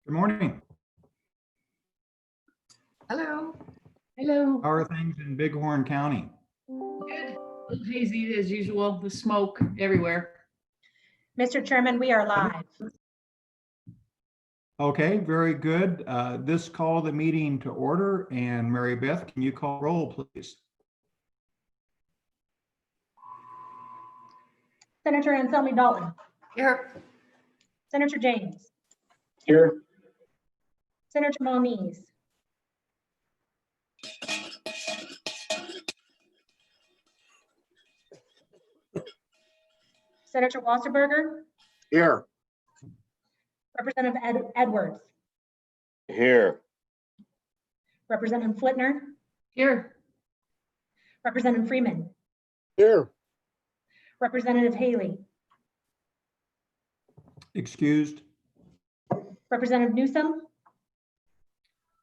Good morning. Hello. Hello. How are things in Bighorn County? Good. A little hazy as usual. The smoke everywhere. Mr. Chairman, we are live. Okay, very good. This call the meeting to order, and Mary Beth, can you call roll, please? Senator Anselmi Dalton. Here. Senator James. Here. Senator Moniz. Senator Wasserberger. Here. Representative Edwards. Here. Representative Flitner. Here. Representative Freeman. Here. Representative Haley. Excused. Representative Newsom.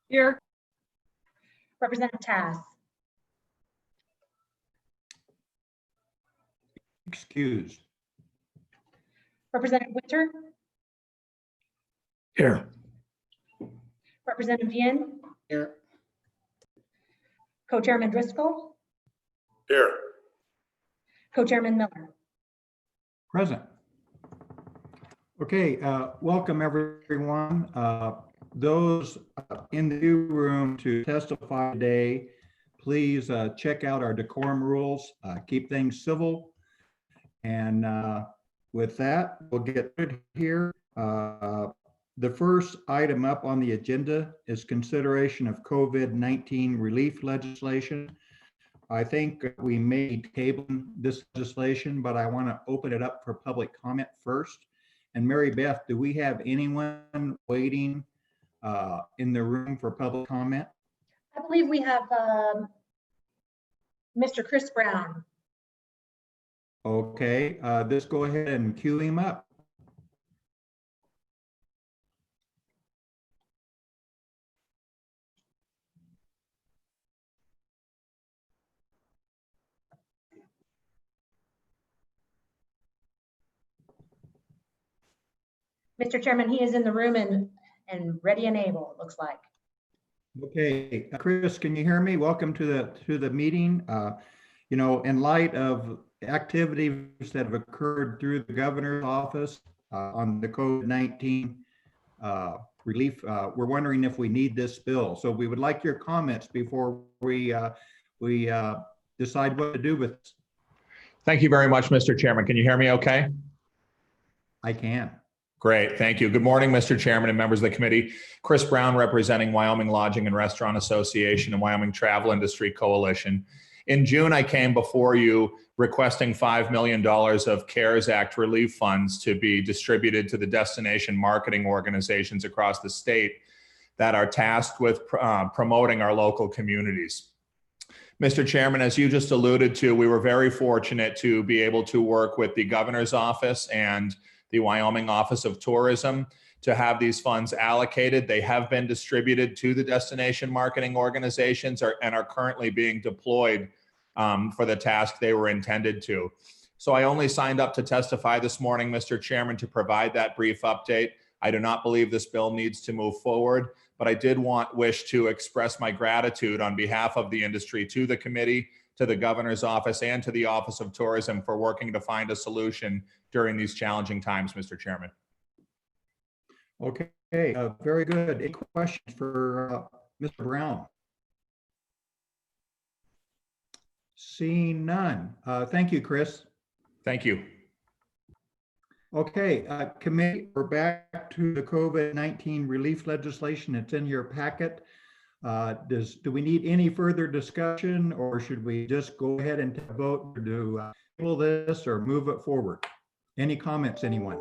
Here. Representative Tass. Excused. Representative Winter. Here. Representative Yin. Here. Co-Chairman Driscoll. Here. Co-Chairman Miller. Present. Okay, welcome everyone. Those in the new room to testify today, please check out our decorum rules, keep things civil. And with that, we'll get it here. The first item up on the agenda is consideration of COVID-19 relief legislation. I think we may table this legislation, but I want to open it up for public comment first. And Mary Beth, do we have anyone waiting in the room for public comment? I believe we have Mr. Chris Brown. Okay, let's go ahead and cue him up. Mr. Chairman, he is in the room and ready and able, it looks like. Okay, Chris, can you hear me? Welcome to the meeting. You know, in light of activities that have occurred through the governor's office on the COVID-19 relief, we're wondering if we need this bill. So we would like your comments before we decide what to do with this. Thank you very much, Mr. Chairman. Can you hear me okay? I can. Great, thank you. Good morning, Mr. Chairman and members of the committee. Chris Brown, representing Wyoming Lodging and Restaurant Association and Wyoming Travel Industry Coalition. In June, I came before you requesting $5 million of CARES Act relief funds to be distributed to the destination marketing organizations across the state that are tasked with promoting our local communities. Mr. Chairman, as you just alluded to, we were very fortunate to be able to work with the governor's office and the Wyoming Office of Tourism to have these funds allocated. They have been distributed to the destination marketing organizations and are currently being deployed for the task they were intended to. So I only signed up to testify this morning, Mr. Chairman, to provide that brief update. I do not believe this bill needs to move forward, but I did wish to express my gratitude on behalf of the industry to the committee, to the governor's office, and to the Office of Tourism for working to find a solution during these challenging times, Mr. Chairman. Okay, very good. Any questions for Mr. Brown? Seeing none. Thank you, Chris. Thank you. Okay, committee, we're back to the COVID-19 relief legislation. It's in your packet. Do we need any further discussion, or should we just go ahead and vote to table this or move it forward? Any comments, anyone?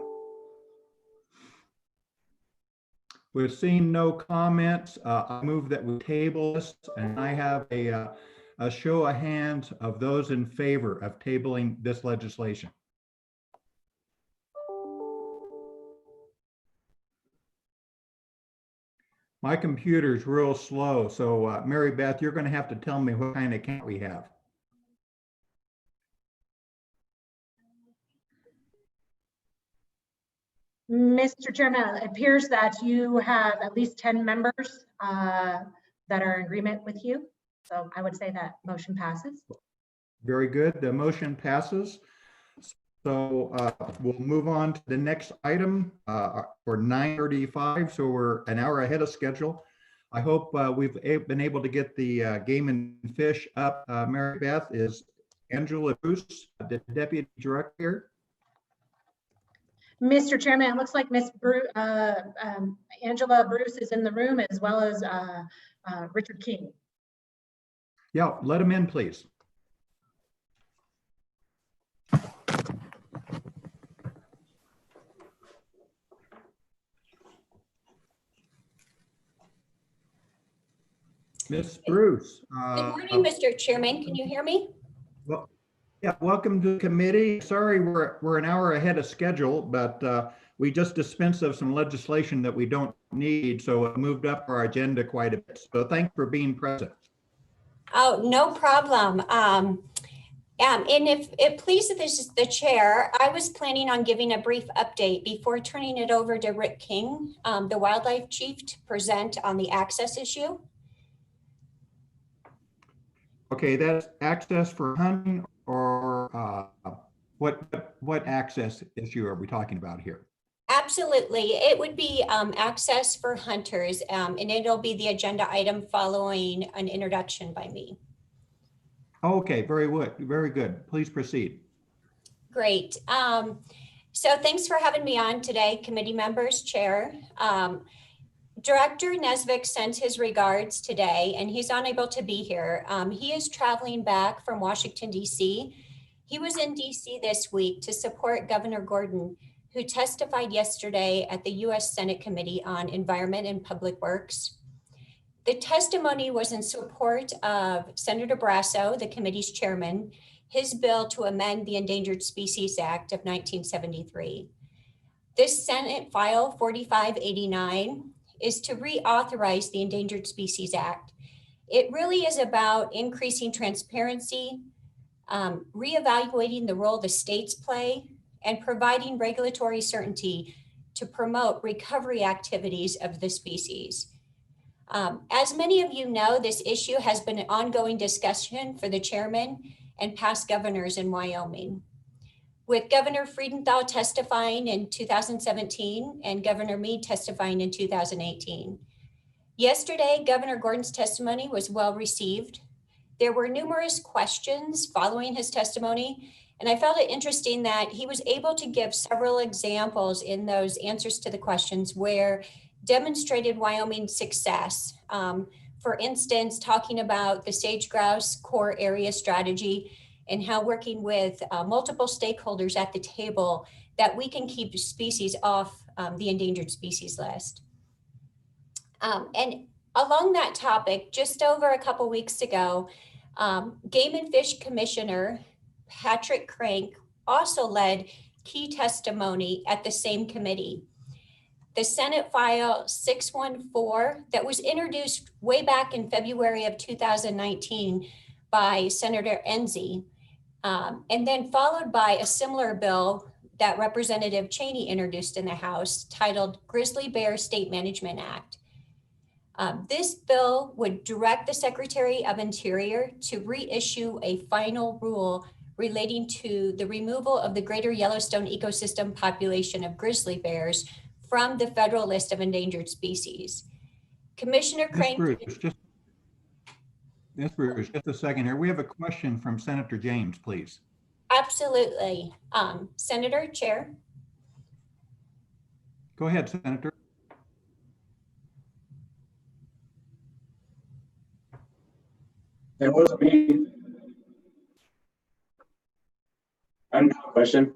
We've seen no comments. I move that we table this, and I have a show of hands of those in favor of tabling this legislation. My computer's real slow, so Mary Beth, you're going to have to tell me what kind of count we have. Mr. Chairman, it appears that you have at least 10 members that are in agreement with you. So I would say that motion passes. Very good. The motion passes. So we'll move on to the next item for 9:35. So we're an hour ahead of schedule. I hope we've been able to get the game and fish up. Mary Beth, is Angela Bruce, the Deputy Director? Mr. Chairman, it looks like Angela Bruce is in the room, as well as Richard King. Yeah, let him in, please. Miss Bruce. Good morning, Mr. Chairman. Can you hear me? Well, yeah, welcome to the committee. Sorry, we're an hour ahead of schedule, but we just dispensed of some legislation that we don't need, so it moved up our agenda quite a bit. So thanks for being present. Oh, no problem. And if it pleases the chair, I was planning on giving a brief update before turning it over to Rick King, the wildlife chief, to present on the access issue. Okay, that's access for hunting, or what access issue are we talking about here? Absolutely. It would be access for hunters, and it'll be the agenda item following an introduction by me. Okay, very good. Please proceed. Great. So thanks for having me on today, committee members, chair. Director Nesvik sent his regards today, and he's unable to be here. He is traveling back from Washington, D.C. He was in D.C. this week to support Governor Gordon, who testified yesterday at the U.S. Senate Committee on Environment and Public Works. The testimony was in support of Senator Brasso, the committee's chairman, his bill to amend the Endangered Species Act of 1973. This Senate File 4589 is to reauthorize the Endangered Species Act. It really is about increasing transparency, reevaluating the role the states play, and providing regulatory certainty to promote recovery activities of the species. As many of you know, this issue has been an ongoing discussion for the chairman and past governors in Wyoming. With Governor Freudenthal testifying in 2017 and Governor Mead testifying in 2018. Yesterday, Governor Gordon's testimony was well received. There were numerous questions following his testimony, and I felt it interesting that he was able to give several examples in those answers to the questions where demonstrated Wyoming's success. For instance, talking about the sage grouse core area strategy and how working with multiple stakeholders at the table that we can keep species off the endangered species list. And along that topic, just over a couple weeks ago, Game and Fish Commissioner Patrick Crank also led key testimony at the same committee. The Senate File 614 that was introduced way back in February of 2019 by Senator Enzi, and then followed by a similar bill that Representative Cheney introduced in the House titled Grizzly Bear State Management Act. This bill would direct the Secretary of Interior to reissue a final rule relating to the removal of the Greater Yellowstone ecosystem population of grizzly bears from the federal list of endangered species. Commissioner Crank. Ms. Bruce, just a second here. We have a question from Senator James, please. Absolutely. Senator, Chair. Go ahead, Senator. It wasn't me. I didn't have a question.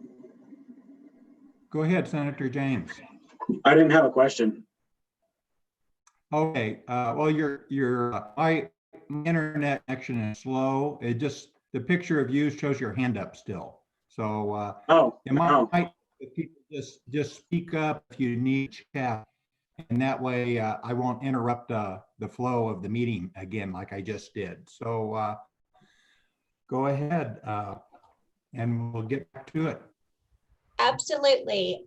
Go ahead, Senator James. I didn't have a question. Okay, well, my internet connection is slow. The picture of you shows your hand up still. So if people just speak up if you need chat, and that way I won't interrupt the flow of the meeting again like I just did. So go ahead and we'll get back to it. Absolutely.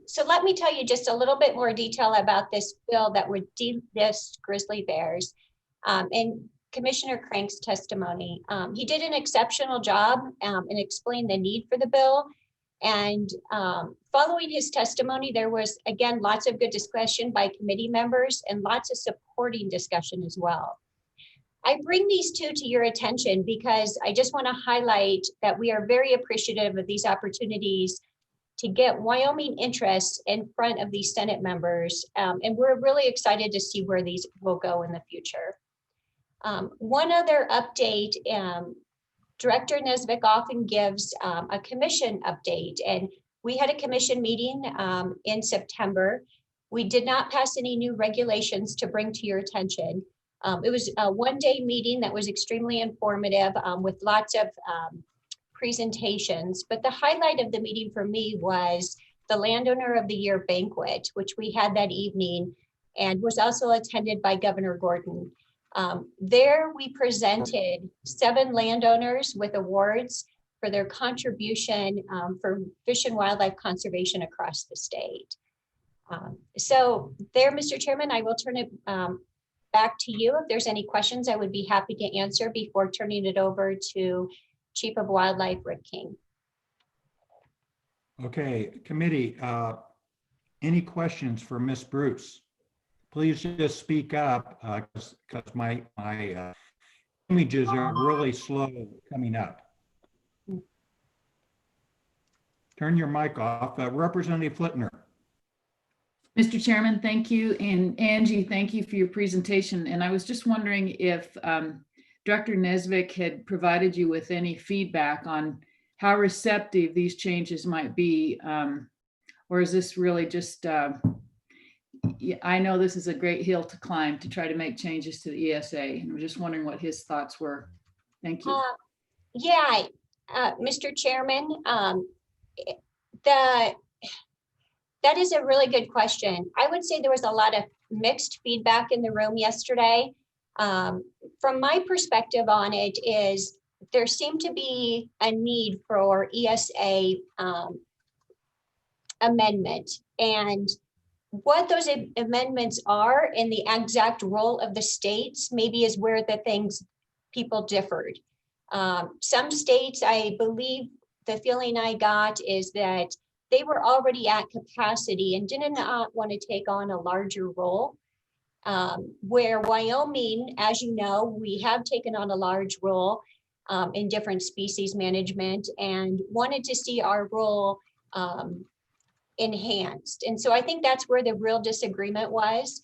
So let me tell you just a little bit more detail about this bill that would delist grizzly bears. In Commissioner Crank's testimony, he did an exceptional job and explained the need for the bill. And following his testimony, there was, again, lots of good discussion by committee members and lots of supporting discussion as well. I bring these two to your attention because I just want to highlight that we are very appreciative of these opportunities to get Wyoming interests in front of these Senate members. And we're really excited to see where these will go in the future. One other update, Director Nesvik often gives a commission update, and we had a commission meeting in September. We did not pass any new regulations to bring to your attention. It was a one-day meeting that was extremely informative with lots of presentations, but the highlight of the meeting for me was the Landowner of the Year banquet, which we had that evening and was also attended by Governor Gordon. There we presented 7 landowners with awards for their contribution for fish and wildlife conservation across the state. So there, Mr. Chairman, I will turn it back to you. If there's any questions, I would be happy to answer before turning it over to Chief of Wildlife, Rick King. Okay, committee, any questions for Ms. Bruce? Please just speak up because my images are really slow coming up. Turn your mic off. Representative Flitner. Mr. Chairman, thank you. And Angie, thank you for your presentation. And I was just wondering if Director Nesvik had provided you with any feedback on how receptive these changes might be, or is this really just, I know this is a great hill to climb to try to make changes to the ESA, and I'm just wondering what his thoughts were. Thank you. Yeah, Mr. Chairman, that is a really good question. I would say there was a lot of mixed feedback in the room yesterday. From my perspective on it is there seemed to be a need for ESA amendment, and what those amendments are and the exact role of the states maybe is where the things people differed. Some states, I believe the feeling I got is that they were already at capacity and did not want to take on a larger role. Where Wyoming, as you know, we have taken on a large role in different species management and wanted to see our role enhanced. And so I think that's where the real disagreement was.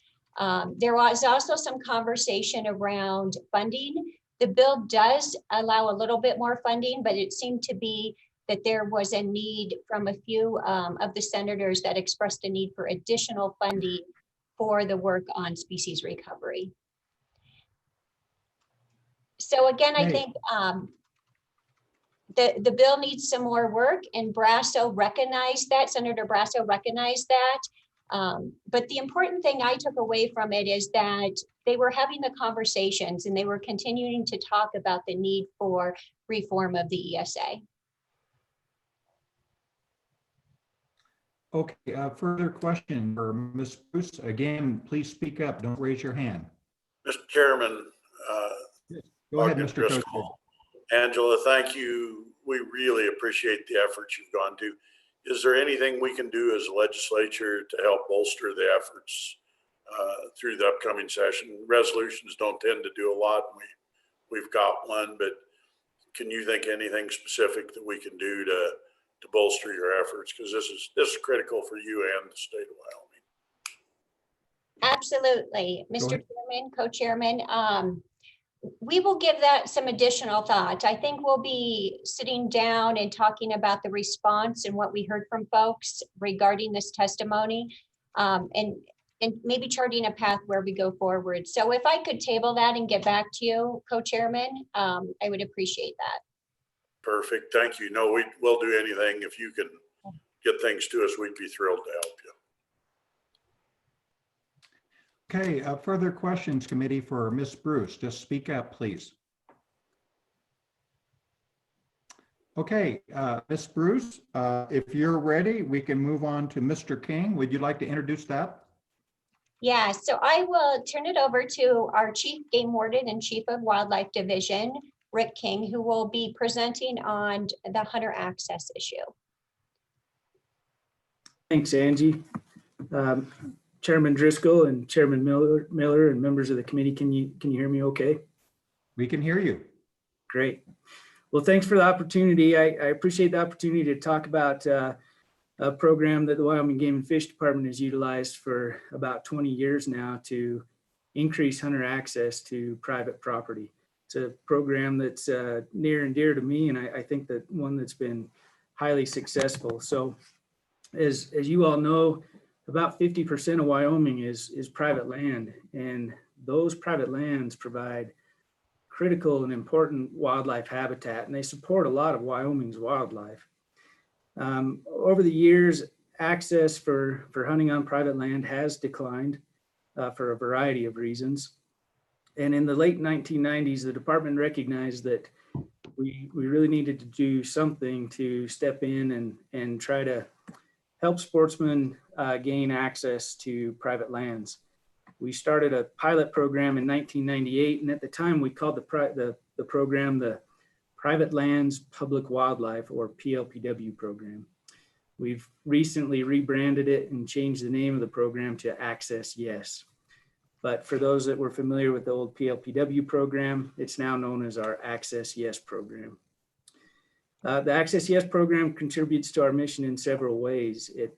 There was also some conversation around funding. The bill does allow a little bit more funding, but it seemed to be that there was a need from a few of the senators that expressed a need for additional funding for the work on species recovery. So again, I think the bill needs some more work, and Brasso recognized that, Senator Brasso recognized that. But the important thing I took away from it is that they were having the conversations and they were continuing to talk about the need for reform of the ESA. Okay, further question for Ms. Bruce. Again, please speak up. Don't raise your hand. Mr. Chairman. Go ahead, Dr. Mr. Driscoll. Coach. Angela, thank you. We really appreciate the efforts you've gone to. Is there anything we can do as a legislature to help bolster the efforts through the upcoming session? Resolutions don't tend to do a lot. We've got one, but can you think anything specific that we can do to bolster your efforts? Because this is critical for you and the state of Wyoming. Absolutely, Mr. Chairman, Co-Chairman. We will give that some additional thought. I think we'll be sitting down and talking about the response and what we heard from folks regarding this testimony, and maybe charting a path where we go forward. So if I could table that and get back to you, Co-Chairman, I would appreciate that. Perfect. Thank you. No, we'll do anything. If you can get things to us, we'd be thrilled to help you. Okay, further questions, committee, for Ms. Bruce. Just speak up, please. Okay, Ms. Bruce, if you're ready, we can move on to Mr. King. Would you like to introduce that? Yeah, so I will turn it over to our Chief Game Warden and Chief of Wildlife Division, Rick King, who will be presenting on the hunter access issue. Thanks, Angie. Chairman Driscoll and Chairman Miller and members of the committee, can you hear me okay? We can hear you. Great. Well, thanks for the opportunity. I appreciate the opportunity to talk about a program that the Wyoming Game and Fish Department has utilized for about 20 years now to increase hunter access to private property. It's a program that's near and dear to me, and I think that one that's been highly successful. So as you all know, about 50% of Wyoming is private land, and those private lands provide critical and important wildlife habitat, and they support a lot of Wyoming's wildlife. Over the years, access for hunting on private land has declined for a variety of reasons. And in the late 1990s, the department recognized that we really needed to do something to step in and try to help sportsmen gain access to private lands. We started a pilot program in 1998, and at the time we called the program the Private Lands Public Wildlife, or PLPW program. We've recently rebranded it and changed the name of the program to Access Yes. But for those that were familiar with the old PLPW program, it's now known as our Access Yes program. The Access Yes program contributes to our mission in several ways. It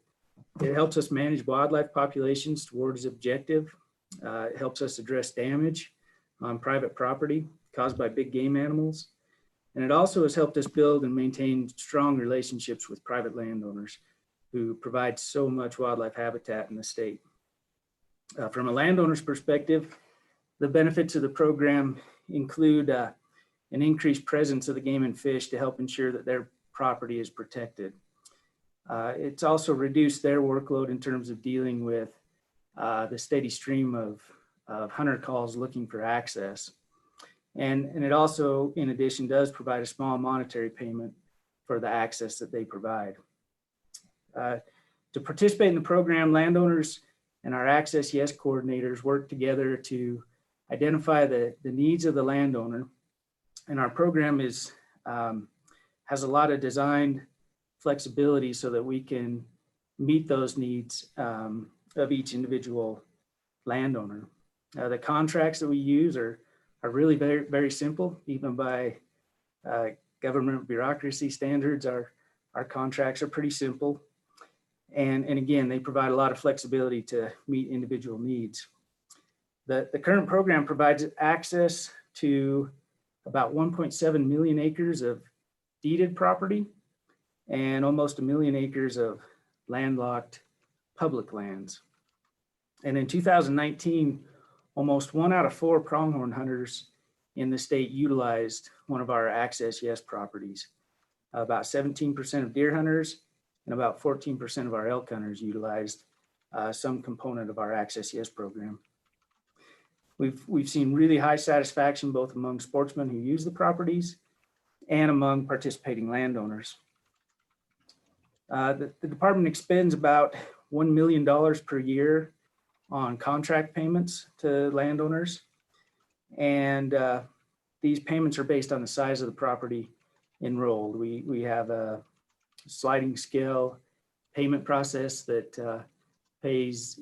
helps us manage wildlife populations towards objective. It helps us address damage on private property caused by big game animals. And it also has helped us build and maintain strong relationships with private landowners who provide so much wildlife habitat in the state. From a landowner's perspective, the benefits of the program include an increased presence of the game and fish to help ensure that their property is protected. It's also reduced their workload in terms of dealing with the steady stream of hunter calls looking for access. And it also, in addition, does provide a small monetary payment for the access that they provide. To participate in the program, landowners and our Access Yes coordinators work together to identify the needs of the landowner. And our program has a lot of design flexibility so that we can meet those needs of each individual landowner. The contracts that we use are really very, very simple, even by government bureaucracy standards. Our contracts are pretty simple. And again, they provide a lot of flexibility to meet individual needs. The current program provides access to about 1.7 million acres of deeded property and almost 1 million acres of landlocked public lands. And in 2019, almost 1 out of 4 pronghorn hunters in the state utilized one of our Access Yes properties. About 17% of deer hunters and about 14% of our elk hunters utilized some component of our Access Yes program. We've seen really high satisfaction both among sportsmen who use the properties and among participating landowners. The department expends about $1 million per year on contract payments to landowners. And these payments are based on the size of the property enrolled. We have a sliding scale payment process that pays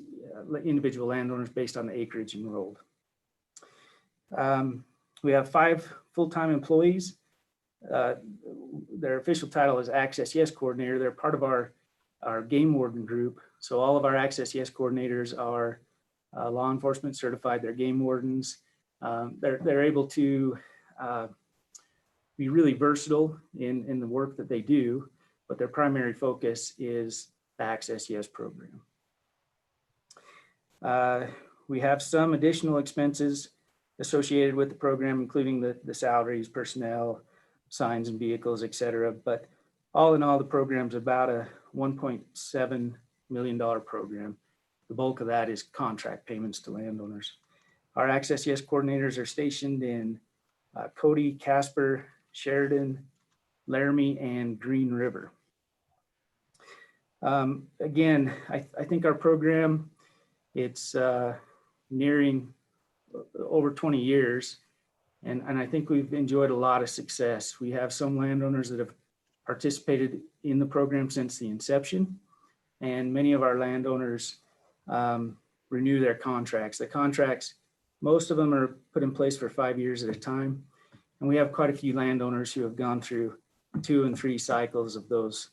individual landowners based on the acreage enrolled. We have 5 full-time employees. Their official title is Access Yes Coordinator. They're part of our game warden group. So all of our Access Yes coordinators are law enforcement certified. They're game wardens. They're able to be really versatile in the work that they do, but their primary focus is the Access Yes program. We have some additional expenses associated with the program, including the salaries, personnel, signs and vehicles, et cetera. But all in all, the program's about a $1.7 million program. The bulk of that is contract payments to landowners. Our Access Yes coordinators are stationed in Cody, Casper, Sheridan, Laramie, and Green River. Again, I think our program, it's nearing over 20 years, and I think we've enjoyed a lot of success. We have some landowners that have participated in the program since the inception, and many of our landowners renew their contracts. The contracts, most of them are put in place for 5 years at a time, and we have quite a few landowners who have gone through 2 and 3 cycles of those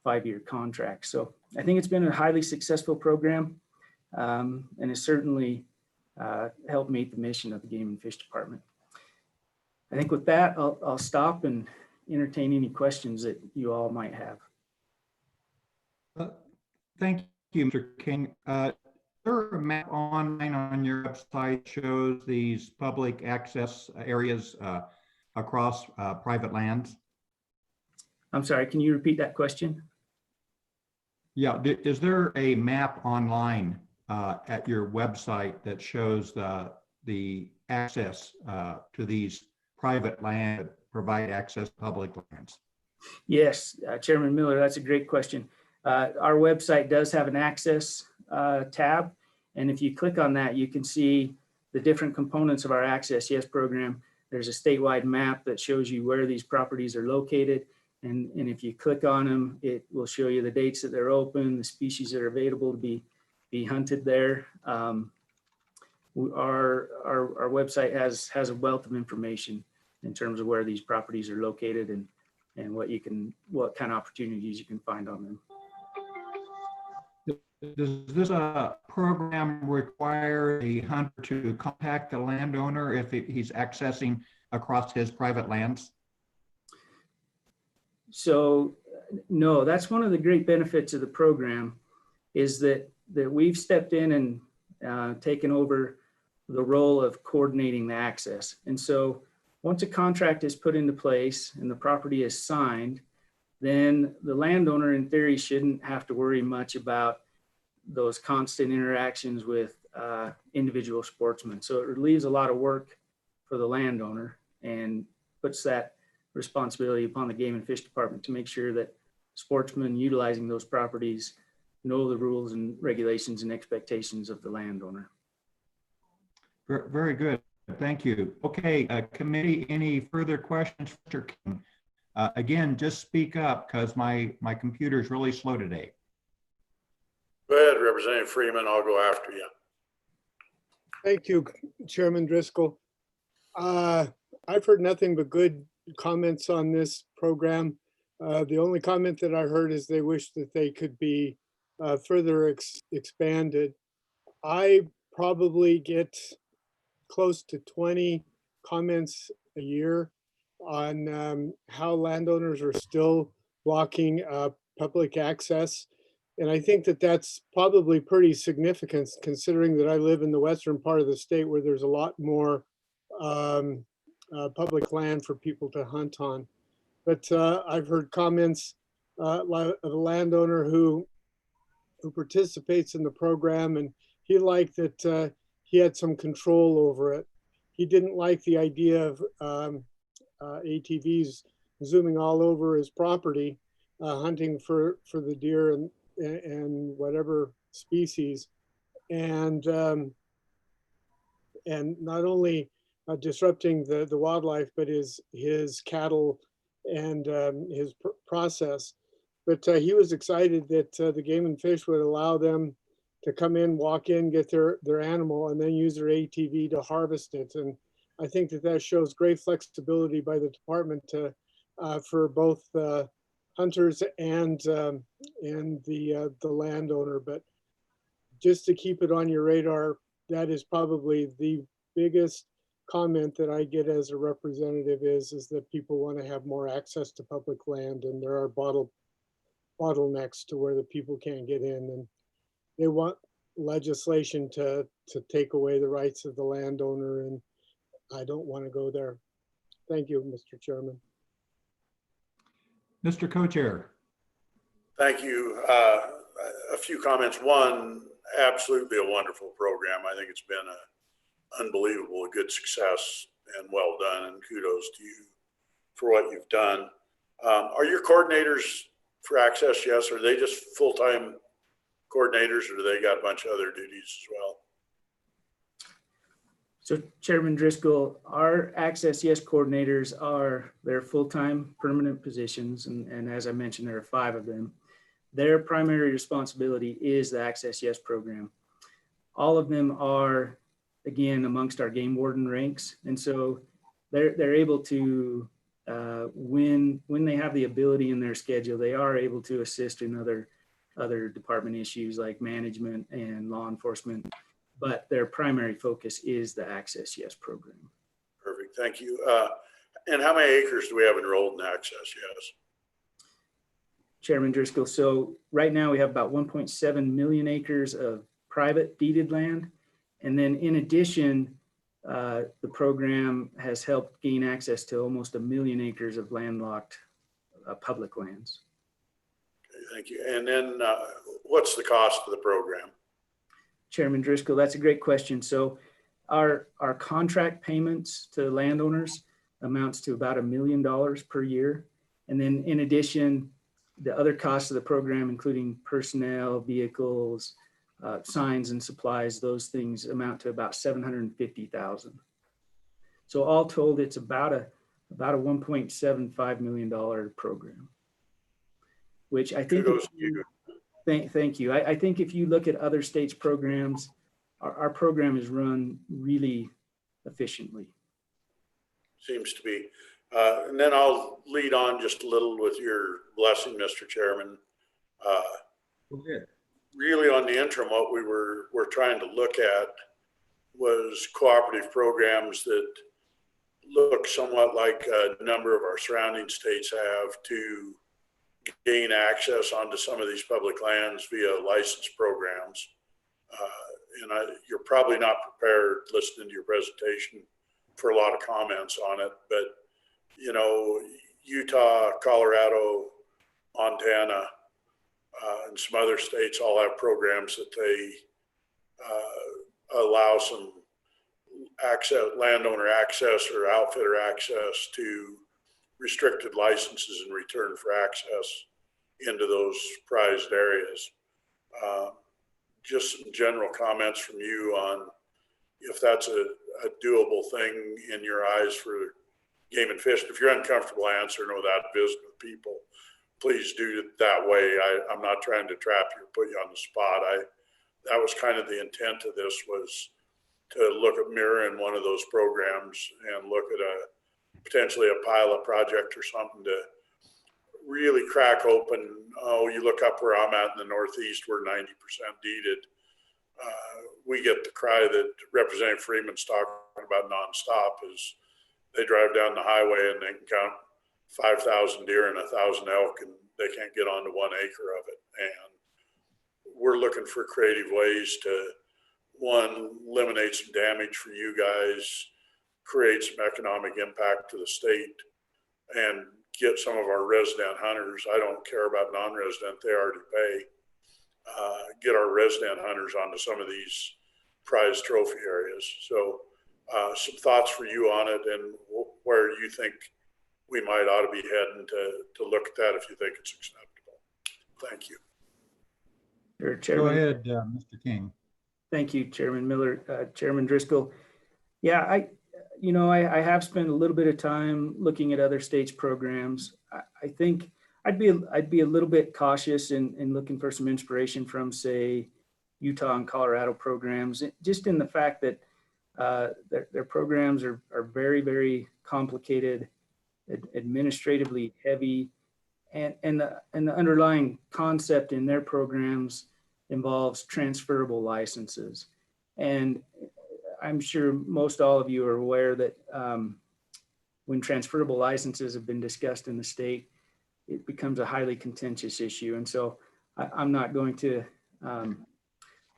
5-year contracts. So I think it's been a highly successful program, and it's certainly helped meet the mission of the Game and Fish Department. I think with that, I'll stop and entertain any questions that you all might have. Thank you, Mr. King. Is there a map online on your website shows these public access areas across private lands? I'm sorry, can you repeat that question? Yeah, is there a map online at your website that shows the access to these private land that provide access to public lands? Yes, Chairman Miller, that's a great question. Our website does have an access tab, and if you click on that, you can see the different components of our Access Yes program. There's a statewide map that shows you where these properties are located, and if you click on them, it will show you the dates that they're open, the species that are available to be hunted there. Our website has a wealth of information in terms of where these properties are located and what kind of opportunities you can find on them. Does this program require the hunter to contact the landowner if he's accessing across his private lands? So no, that's one of the great benefits of the program, is that we've stepped in and taken over the role of coordinating the access. And so once a contract is put into place and the property is signed, then the landowner in theory shouldn't have to worry much about those constant interactions with individual sportsmen. So it relieves a lot of work for the landowner and puts that responsibility upon the Game and Fish Department to make sure that sportsmen utilizing those properties know the rules and regulations and expectations of the landowner. Very good. Thank you. Okay, committee, any further questions, Mr. King? Again, just speak up because my computer is really slow today. Go ahead, Representative Freeman. I'll go after you. Thank you, Chairman Driscoll. I've heard nothing but good comments on this program. The only comment that I heard is they wish that they could be further expanded. I probably get close to 20 comments a year on how landowners are still blocking public access. And I think that that's probably pretty significant considering that I live in the western part of the state where there's a lot more public land for people to hunt on. But I've heard comments of a landowner who participates in the program, and he liked that he had some control over it. He didn't like the idea of ATVs zooming all over his property, hunting for the deer and whatever species, and not only disrupting the wildlife, but his cattle and his process. But he was excited that the Game and Fish would allow them to come in, walk in, get their animal, and then use their ATV to harvest it. And I think that shows great flexibility by the department to for both hunters and the landowner. But just to keep it on your radar, that is probably the biggest comment that I get as a representative is that people want to have more access to public land, and there are bottlenecks to where the people can't get in, and they want legislation to take away the rights of the landowner, and I don't want to go there. Thank you, Mr. Chairman. Mr. Co-Chair. Thank you. A few comments. One, absolutely a wonderful program. I think it's been an unbelievable, good success and well done, and kudos to you for what you've done. Are your coordinators for Access Yes, are they just full-time coordinators, or do they got a bunch of other duties as well? So Chairman Driscoll, our Access Yes coordinators they're full-time permanent positions. And as I mentioned, there are 5 of them. Their primary responsibility is the Access Yes program. All of them are, again, amongst our game warden ranks. And so they're able to, when they have the ability in their schedule, they are able to assist in other department issues like management and law enforcement, but their primary focus is the Access Yes program. Perfect, thank you. And how many acres do we have enrolled in Access Yes? Chairman Driscoll, so right now we have about 1.7 million acres of private deeded land. And then in addition, the program has helped gain access to almost 1 million acres of landlocked public lands. Okay, thank you. And then what's the cost of the program? Chairman Driscoll, that's a great question. So our contract payments to landowners amounts to about $1 million per year. And then in addition, the other costs of the program, including personnel, vehicles, signs and supplies, those things amount to about $750,000. So all told, it's about a $1.75 million program, which I think. Kudos to you. Thank you. I think if you look at other states' programs, our program is run really efficiently. Seems to be. And then I'll lead on just a little with your blessing, Mr. Chairman. Really on the interim, what we're trying to look at was cooperative programs that look somewhat like a number of our surrounding states have to gain access onto some of these public lands via license programs. You're probably not prepared listening to your presentation for a lot of comments on it, but you know, Utah, Colorado, Montana, and some other states all have programs that they allow some access, landowner access or outfitter access to restricted licenses in return for access into those prized areas. Just some general comments from you on if that's a doable thing in your eyes for Game and Fish. If you're uncomfortable answering without visiting with people, please do it that way. I'm not trying to trap you or put you on the spot. That was kind of the intent of this, was to look at mirroring one of those programs and look at potentially a pilot project or something to really crack open. Oh, you look up where I'm at in the Northeast, we're 90% deeded. We get the cry that Representative Freeman's talking about nonstop is they drive down the highway and they can count 5,000 deer and 1,000 elk and they can't get onto 1 acre of it. And we're looking for creative ways to, one, eliminate some damage for you guys, create some economic impact to the state, and get some of our resident hunters. I don't care about non-resident, they already pay. Get our resident hunters onto some of these prize trophy areas. So some thoughts for you on it and where you think we might ought to be heading to look at that if you think it's acceptable. Thank you. Sure, Go Chairman. ahead, Mr. King. Thank you, Chairman Miller. Chairman Driscoll. Yeah, I have spent a little bit of time looking at other states' programs. I think I'd be a little bit cautious in looking for some inspiration from, say, Utah and Colorado programs, just in the fact that their programs are very, very complicated, administratively heavy, and the underlying concept in their programs involves transferable licenses. And I'm sure most all of you are aware that when transferable licenses have been discussed in the state, it becomes a highly contentious issue. And so I'm not going to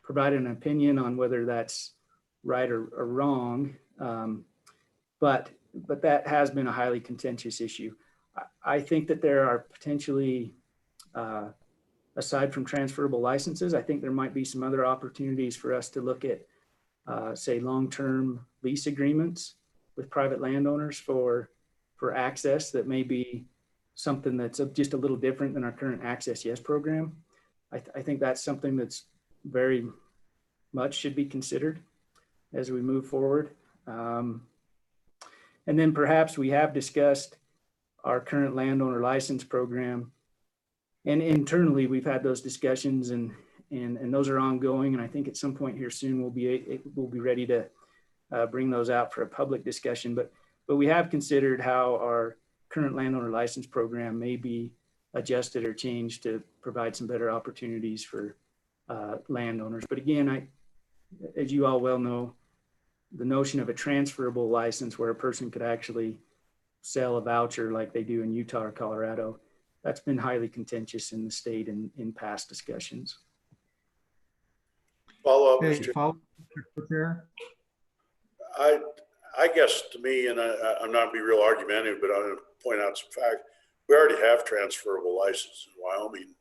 provide an opinion on whether that's right or wrong, but that has been a highly contentious issue. I think that there are potentially, aside from transferable licenses, I think there might be some other opportunities for us to look at, say, long-term lease agreements with private landowners for access that may be something that's just a little different than our current Access Yes program. I think that's something that's very much should be considered as we move forward. And then perhaps we have discussed our current landowner license program. And internally, we've had those discussions and those are ongoing. And I think at some point here soon, we'll be ready to bring those out for a public discussion. But we have considered how our current landowner license program may be adjusted or changed to provide some better opportunities for landowners. But again, as you all well know, the notion of a transferable license where a person could actually sell a voucher like they do in Utah or Colorado, that's been highly contentious in the state in past discussions. Follow up, Okay, Mr. follow, Mr. Chair. I guess to me, and I'm not being real argumentative, but I'm going to point out some facts. We already have transferable licenses in Wyoming.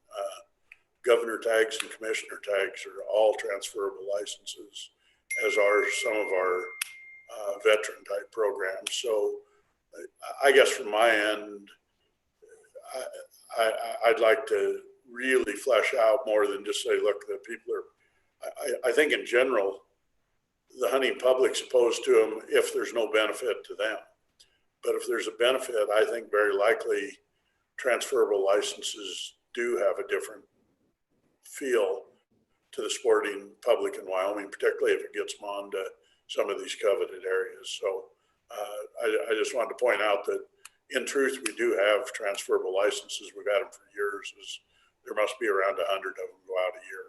Governor tags and commissioner tags are all transferable licenses, as are some of our veteran type programs. So I guess from my end, I'd like to really flesh out more than just say, look, the people are, I think in general, the hunting public's opposed to them if there's no benefit to them. But if there's a benefit, I think very likely transferable licenses do have a different feel to the sporting public in Wyoming, particularly if it gets them on to some of these coveted areas. So I just wanted to point out that in truth, we do have transferable licenses. We've had them for years. There must be around 100 of them go out a year.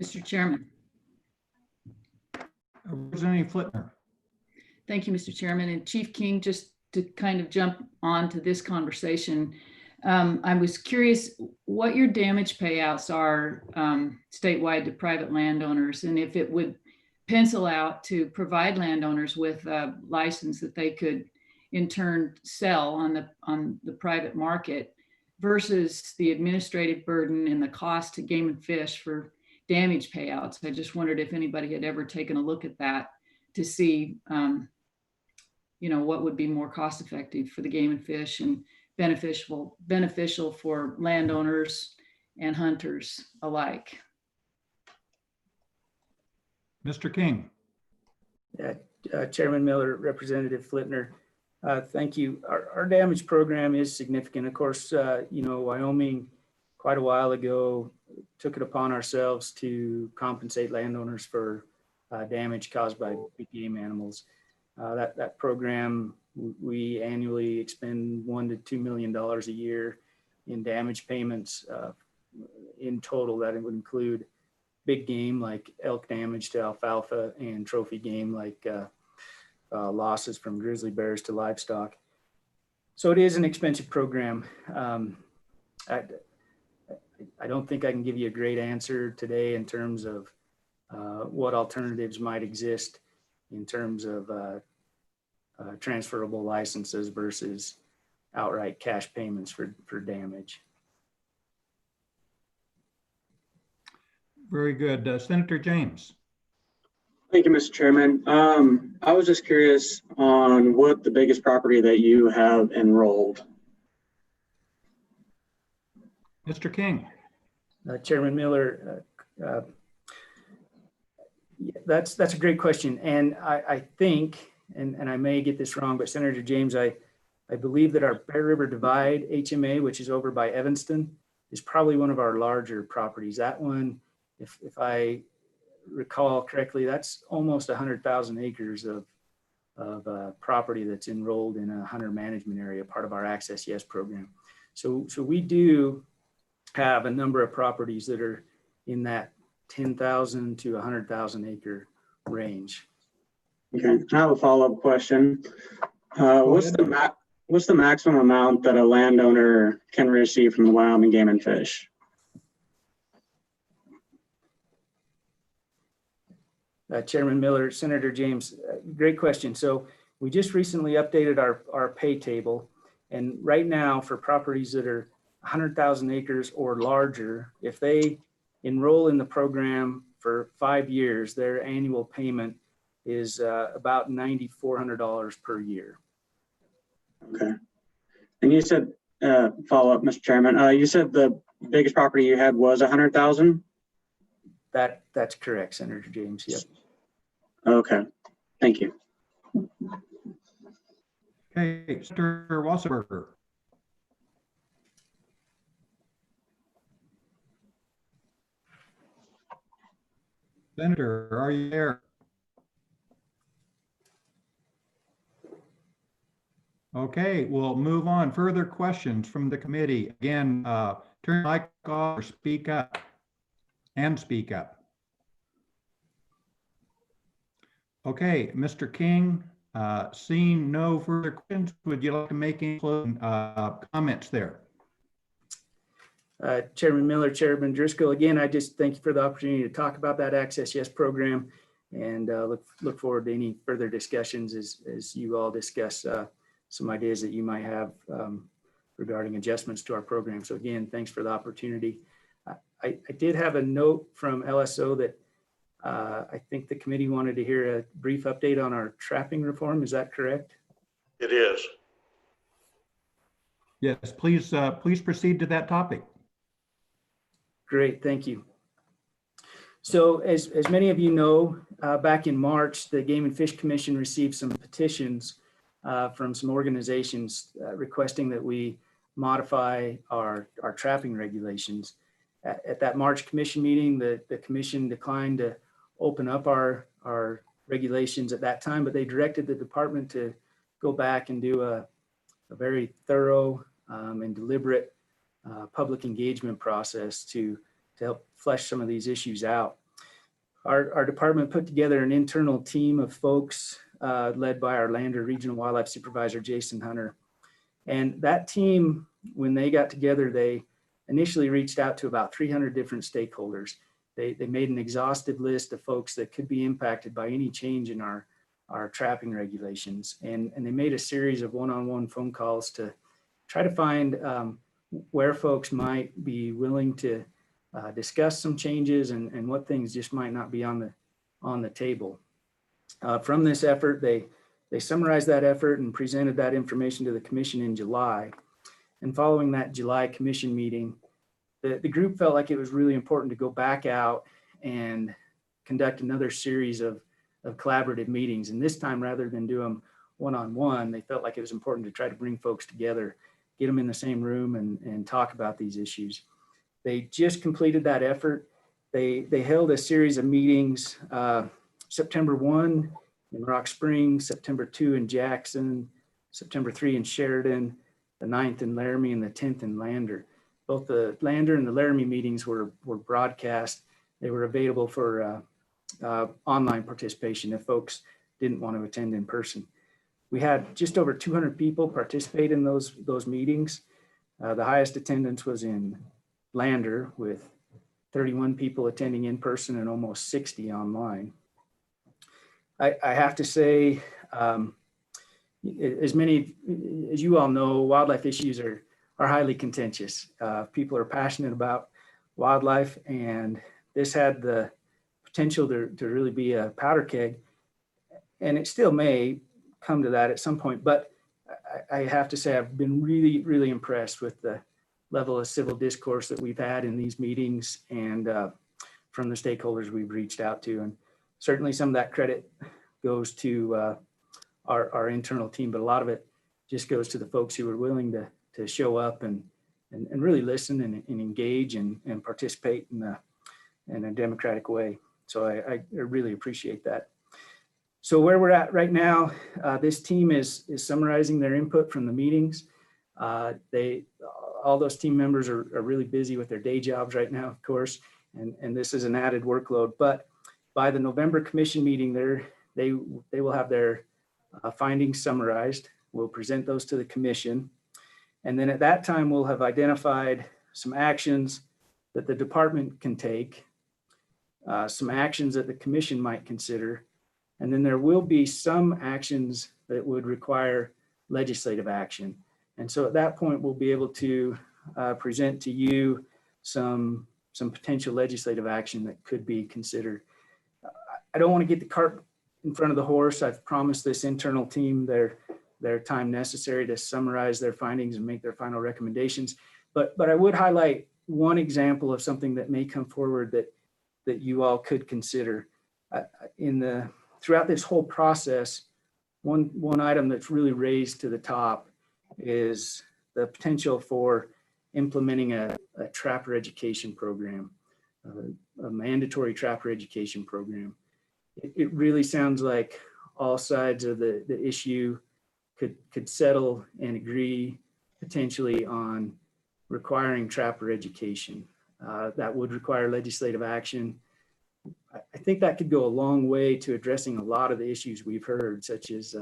Mr. Chairman. Representative Flitner. Thank you, Mr. Chairman. And Chief King, just to kind of jump on to this conversation, I was curious what your damage payouts are statewide to private landowners, and if it would pencil out to provide landowners with a license that they could in turn sell on the private market versus the administrative burden and the cost to Game and Fish for damage payouts. I just wondered if anybody had ever taken a look at that to see, what would be more cost effective for the Game and Fish and beneficial for landowners and hunters alike. Mr. King. Chairman Miller, Representative Flitner, thank you. Our damage program is significant. Of course, Wyoming quite a while ago took it upon ourselves to compensate landowners for damage caused by big game animals. That program, we annually expend $1 to $2 million a year in damage payments. In total, that would include big game like elk damage to alfalfa and trophy game like losses from grizzly bears to livestock. So it is an expensive program. I don't think I can give you a great answer today in terms of what alternatives might exist in terms of transferable licenses versus outright cash payments for damage. Very good. Senator James. Thank you, Mr. Chairman. I was just curious on what the biggest property that you have enrolled. Mr. King. Chairman Miller, that's a great question. And I think, and I may get this wrong, but Senator James, I believe that our Bear River Divide HMA, which is over by Evanston, is probably one of our larger properties. That one, if I recall correctly, that's almost 100,000 acres of property that's enrolled in a hunter management area, part of our Access Yes program. So we do have a number of properties that are in that 10,000 to 100,000 acre range. Okay, I have a follow-up question. What's the maximum amount that a landowner can receive from the Wyoming Game and Fish? Chairman Miller, Senator James, great question. So we just recently updated our pay table. And right now for properties that are 100,000 acres or larger, if they enroll in the program for 5 years, their annual payment is about $9,400 per year. Okay. And you said, follow up, Mr. Chairman, you said the biggest property you had was 100,000? That's correct, Senator James. Yep. Okay, thank you. Okay, Senator Wasserberger. Senator, are you there? Okay, we'll move on. Further questions from the committee. Again, turn your mic off or speak up and speak up. Okay, Mr. King, seeing no further questions, would you like to make any closing comments there? Chairman Miller, Chairman Driscoll, again, I just thank you for the opportunity to talk about that Access Yes program, and look forward to any further discussions as you all discuss some ideas that you might have regarding adjustments to our program. So again, thanks for the opportunity. I did have a note from LSO that I think the committee wanted to hear a brief update on our trapping reform. Is that correct? It is. Yes, please, please proceed to that topic. Great, thank you. So as many of you know, back in March, the Game and Fish Commission received some petitions from some organizations requesting that we modify our trapping regulations. At that March commission meeting, the commission declined to open up our regulations at that time, but they directed the department to go back and do a very thorough and deliberate public engagement process to help flesh some of these issues out. Our department put together an internal team of folks led by our Lander Regional Wildlife Supervisor, Jason Hunter. And that team, when they got together, they initially reached out to about 300 different stakeholders. They made an exhaustive list of folks that could be impacted by any change in our trapping regulations. And they made a series of one-on-one phone calls to try to find where folks might be willing to discuss some changes and what things just might not be on the table. From this effort, they summarized that effort and presented that information to the commission in July. And following that July commission meeting, the group felt like it was really important to go back out and conduct another series of collaborative meetings. And this time, rather than do them one-on-one, they felt like it was important to try to bring folks together, get them in the same room and talk about these issues. They just completed that effort. They held a series of meetings, September 1 in Rock Springs, September 2 in Jackson, September 3 in Sheridan, the 9th in Laramie, and the 10th in Lander. Both the Lander and the Laramie meetings were broadcast. They were available for online participation if folks didn't want to attend in person. We had just over 200 people participate in those meetings. The highest attendance was in Lander with 31 people attending in person and almost 60 online. I have to say, as many as you all know, wildlife issues are highly contentious. People are passionate about wildlife, and this had the potential to really be a powder keg, and it still may come to that at some point. But I have to say, I've been really, really impressed with the level of civil discourse that we've had in these meetings and from the stakeholders we've reached out to. And certainly some of that credit goes to our internal team, but a lot of it just goes to the folks who were willing to show up and really listen and engage and participate in a democratic way. So I really appreciate that. So where we're at right now, this team is summarizing their input from the meetings. All those team members are really busy with their day jobs right now, of course, and this is an added workload. But by the November commission meeting, they will have their findings summarized. We'll present those to the commission. And then at that time, we'll have identified some actions that the department can take, some actions that the commission might consider. And then there will be some actions that would require legislative action. And so at that point, we'll be able to present to you some potential legislative action that could be considered. I don't want to get the cart in front of the horse. I've promised this internal team they're their time necessary to summarize their findings and make their final recommendations. But I would highlight one example of something that may come forward that you all could consider. Throughout this whole process, one item that's really raised to the top is the potential for implementing a trapper education program, a mandatory trapper education program. It really sounds like all sides of the issue could settle and agree potentially on requiring trapper education. That would require legislative action. I think that could go a long way to addressing a lot of the issues we've heard, such as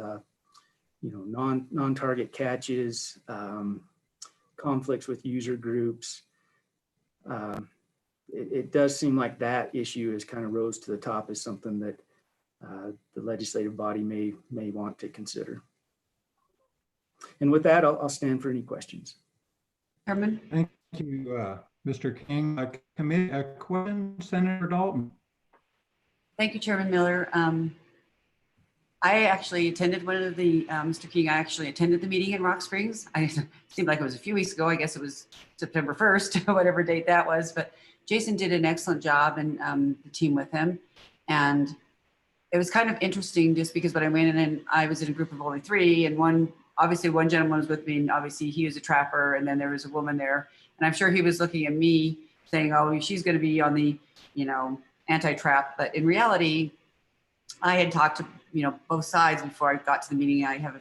non-target catches, conflicts with user groups. It does seem like that issue has kind of rose to the top as something that the legislative body may want to consider. And with that, I'll stand for any questions. Chairman? Thank you, Mr. King. Committee, a question, Senator Dalton? Thank you, Chairman Miller. I actually attended one of the, Mr. King, I actually attended the meeting in Rock Springs. It seemed like it was a few weeks ago. I guess it was September 1st, whatever date that was. But Jason did an excellent job and the team with him. And it was kind of interesting just because when I went in and I was in a group of only 3 and obviously one gentleman was with me and obviously he was a trapper and then there was a woman there. And I'm sure he was looking at me saying, oh, she's going to be on the, anti-trap. But in reality, I had talked to, both sides before I got to the meeting. I have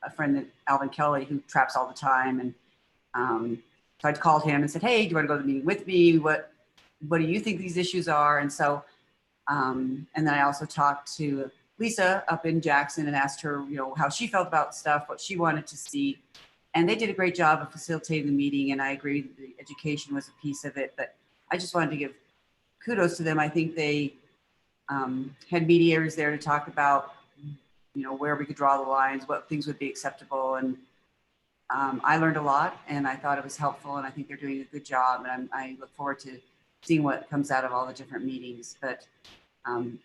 a friend, Alvin Kelly, who traps all the time. And so I called him and said, hey, do you want to go to the meeting with me? What do you think these issues are? And so, and then I also talked to Lisa up in Jackson and asked her, how she felt about stuff, what she wanted to see. And they did a great job of facilitating the meeting. And I agree that the education was a piece of it, but I just wanted to give kudos to them. I think they had mediators there to talk about, where we could draw the lines, what things would be acceptable. And I learned a lot and I thought it was helpful and I think they're doing a good job. And I look forward to seeing what comes out of all the different meetings. But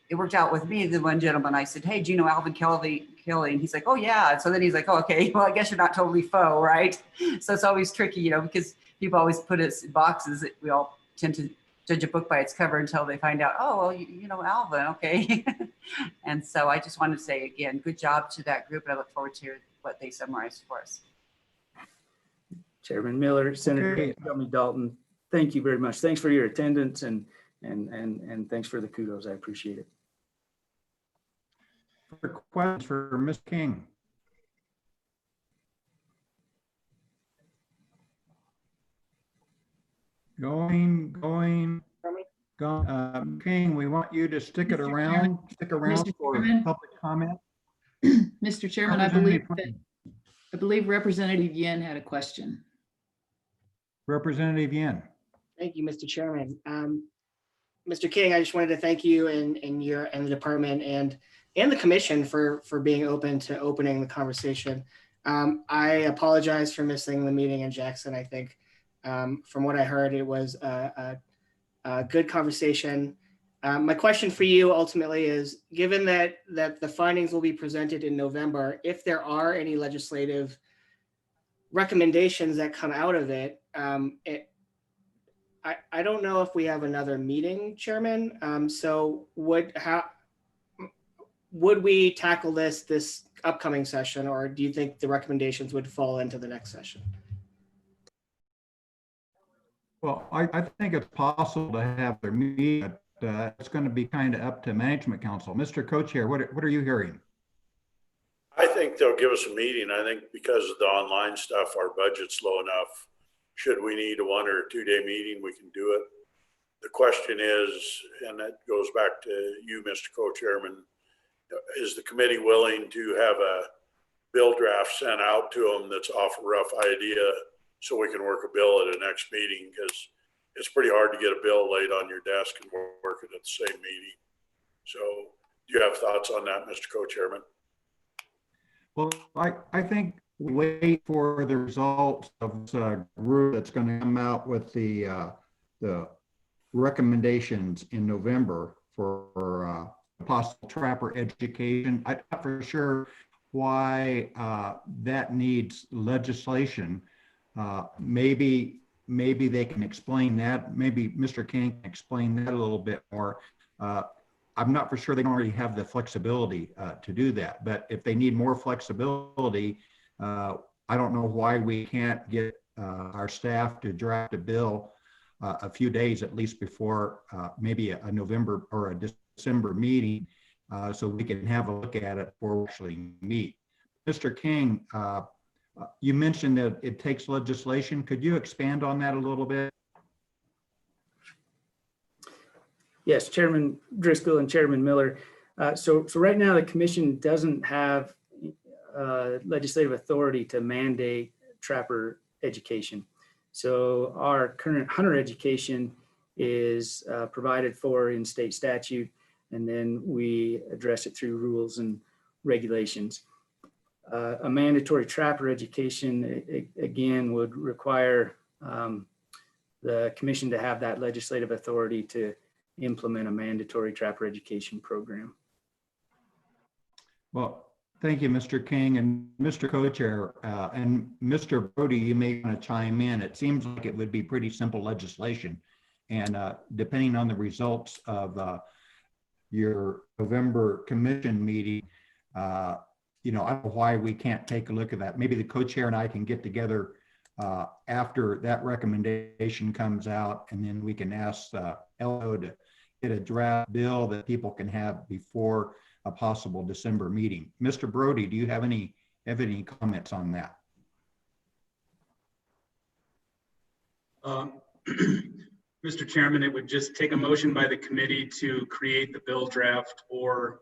it worked out with me. The one gentleman, I said, hey, do you know Alvin Kelly? And he's like, oh yeah. And so then he's like, oh, okay, well, I guess you're not totally faux, right? So it's always tricky, because people always put us in boxes. We all tend to judge a book by its cover until they find out, oh, well, you know Alvin, okay. And so I just wanted to say again, good job to that group. And I look forward to what they summarized for us. Chairman Miller, Senator Okay. Dalton, thank you very much. Thanks for your attendance and thanks for the kudos. I appreciate it. For questions for Ms. King? Going. King, we want you to stick Mr. around Mr. for Chairman. public comment. Mr. Chairman, I believe Representative Yen had a question. Representative Yen. Thank you, Mr. Chairman. Mr. King, I just wanted to thank you and the department and the commission for being open to opening the conversation. I apologize for missing the meeting in Jackson. I think from what I heard, it was a good conversation. My question for you ultimately is, given that the findings will be presented in November, if there are any legislative recommendations that come out of it, I don't know if we have another meeting, Chairman. So would we tackle this upcoming session, or do you think the recommendations would fall into the next session? Well, I think it's possible to have their meeting, but it's going to be kind of up to Management Council. Mr. Co-Chair, what are you hearing? I think they'll give us a meeting. I think because of the online stuff, our budget's low enough. Should we need a 1 or 2 day meeting, we can do it. The question is, and that goes back to you, Mr. Co-Chairman, is the committee willing to have a bill draft sent out to them that's off a rough idea so we can work a bill at a next meeting? Because it's pretty hard to get a bill laid on your desk and work it at the same meeting. So do you have thoughts on that, Mr. Co-Chairman? Well, I think we wait for the results of this group that's going to come out with the recommendations in November for possible trapper education. I thought for sure why that needs legislation. Maybe they can explain that. Maybe Mr. King can explain that a little bit more. I'm not for sure they already have the flexibility to do that, but if they need more flexibility, I don't know why we can't get our staff to draft a bill a few days at least before maybe a November or a December meeting, so we can have a look at it before we actually meet. Mr. King, you mentioned that it takes legislation. Could you expand on that a little bit? Yes, Chairman Driscoll and Chairman Miller. So right now the commission doesn't have legislative authority to mandate trapper education. So our current hunter education is provided for in state statute, and then we address it through rules and regulations. A mandatory trapper education, again, would require the commission to have that legislative authority to implement a mandatory trapper education program. Well, thank you, Mr. King and Mr. Co-Chair, and Mr. Brody, you may want to chime in. It seems like it would be pretty simple legislation. And depending on the results of your November commission meeting, I don't know why we can't take a look at that. Maybe the co-chair and I can get together after that recommendation comes out, and then we can ask LO to get a draft bill that people can have before a possible December meeting. Mr. Brody, do you have any comments on that? Mr. Chairman, it would just take a motion by the committee to create the bill draft, or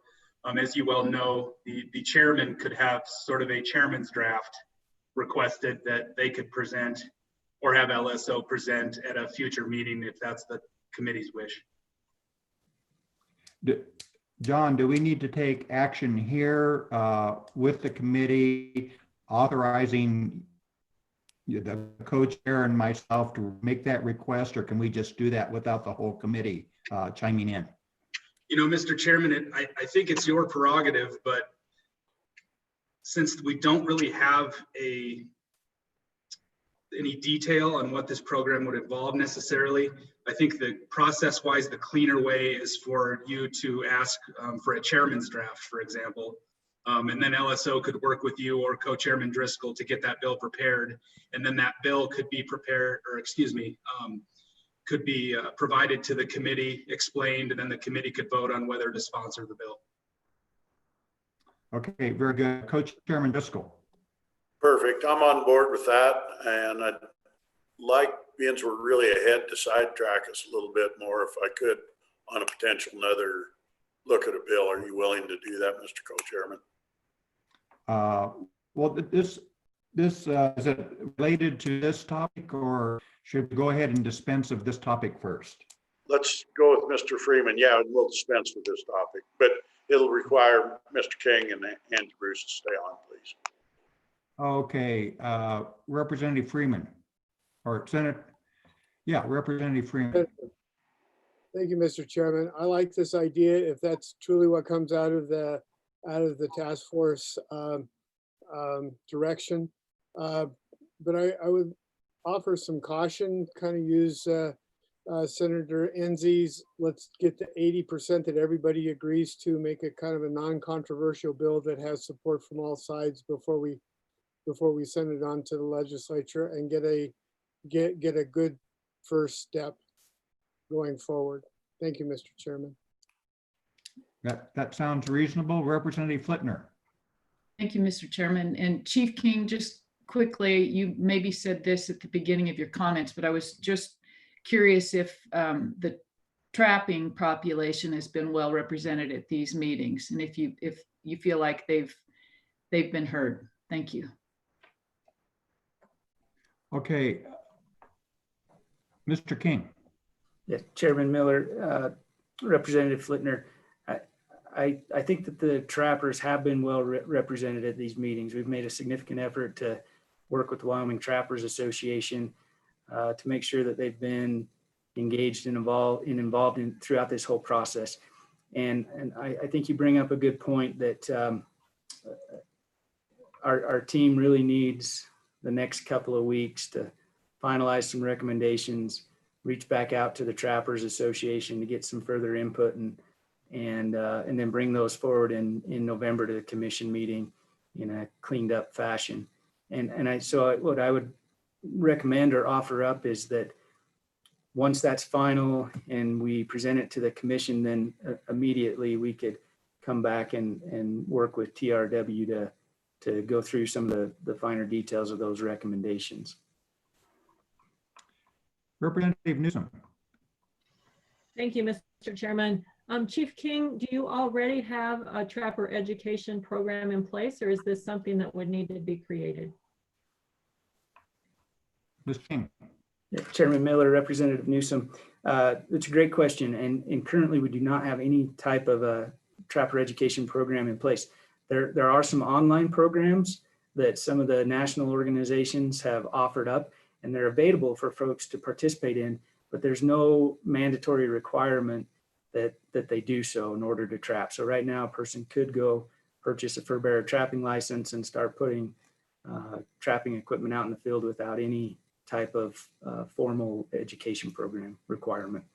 as you well know, the chairman could have sort of a chairman's draft requested that they could present, or have LSO present at a future meeting if that's the committee's wish. John, do we need to take action here with the committee authorizing the co-chair and myself to make that request, or can we just do that without the whole committee chiming in? Mr. Chairman, I think it's your prerogative, but since we don't really have any detail on what this program would involve necessarily, I think the process-wise, the cleaner way is for you to ask for a chairman's draft, for example. And then LSO could work with you or co-chairman Driscoll to get that bill prepared. And then that bill could be prepared, or could be provided to the committee, explained, and then the committee could vote on whether to sponsor the bill. Okay, very good. Co-chairman Driscoll. Perfect. I'm on board with that. And I'd like, being we're really ahead, to sidetrack us a little bit more, if I could, on a potential another look at a bill. Are you willing to do that, Mr. Co-Chairman? Well, this is it related to this topic, or should we go ahead and dispense of this topic first? Let's go with Mr. Freeman. Yeah, and we'll dispense with this topic, but it'll require Mr. King and Andy Bruce to stay on, please. Okay, Representative Freeman, or Senator, yeah, Representative Freeman. Thank you, Mr. Chairman. I like this idea if that's truly what comes out of the task force direction. But I would offer some caution, kind of use Senator Enzi's, let's get the 80% that everybody agrees to, make it kind of a non-controversial bill that has support from all sides before we send it on to the legislature, and get a good first step going forward. Thank you, Mr. Chairman. That sounds reasonable. Representative Flitner. Thank you, Mr. Chairman. And Chief King, just quickly, you maybe said this at the beginning of your comments, but I was just curious if the trapping population has been well represented at these meetings, and if you feel like they've been heard. Thank you. Okay, Mr. King. Yeah, Chairman Miller, Representative Flitner, I think that the trappers have been well represented at these meetings. We've made a significant effort to work with the Wyoming Trappers Association to make sure that they've been engaged and involved in throughout this whole process. And I think you bring up a good point that our team really needs the next couple of weeks to finalize some recommendations, reach back out to the Trappers Association to get some further input and then bring those forward in November to the commission meeting in a cleaned up fashion. So what I would recommend or offer up is that once that's final and we present it to the commission, then immediately we could come back and work with TRW to go through some of the finer details of those recommendations. Representative Newsom. Thank you, Mr. Chairman. Chief King, do you already have a trapper education program in place, or is this something that would need to be created? Ms. King. Chairman Miller, Representative Newsom, it's a great question. And currently we do not have any type of a trapper education program in place. There are some online programs that some of the national organizations have offered up, and they're available for folks to participate in, but there's no mandatory requirement that they do so in order to trap. So right now a person could go purchase a fur bearer trapping license and start putting trapping equipment out in the field without any type of formal education program requirement.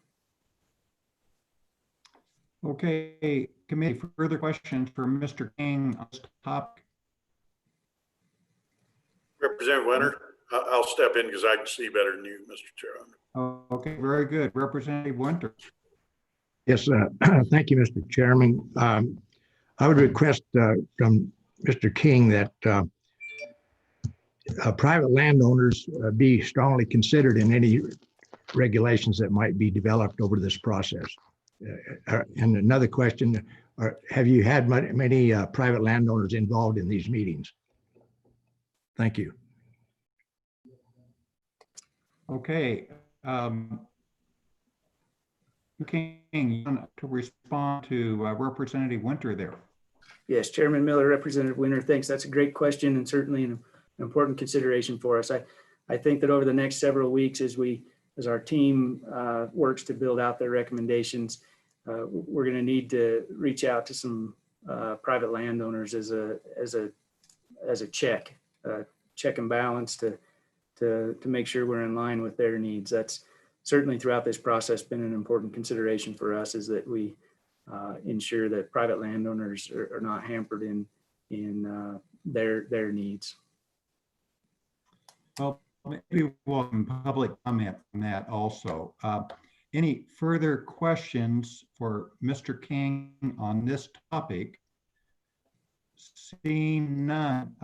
Okay, committee, further questions for Mr. King on this topic? Representative Winter, I'll step in because I can see better than you, Mr. Chairman. Oh, okay, very good. Representative Winter. Yes, thank you, Mr. Chairman. I would request from Mr. King that private landowners be strongly considered in any regulations that might be developed over this process. And another question, have you had many private landowners involved in these meetings? Thank you. Okay. King, you want to respond to Representative Winter there? Yes, Chairman Miller, Representative Winter, thanks. That's a great question and certainly an important consideration for us. I think that over the next several weeks, as our team works to build out their recommendations, we're going to need to reach out to some private landowners as a check and balance to make sure we're in line with their needs. That's certainly throughout this process been an important consideration for us, is that we ensure that private landowners are not hampered in their needs. Well, maybe we'll have public comment on that also. Any further questions for Mr. King on this topic? Seeing none.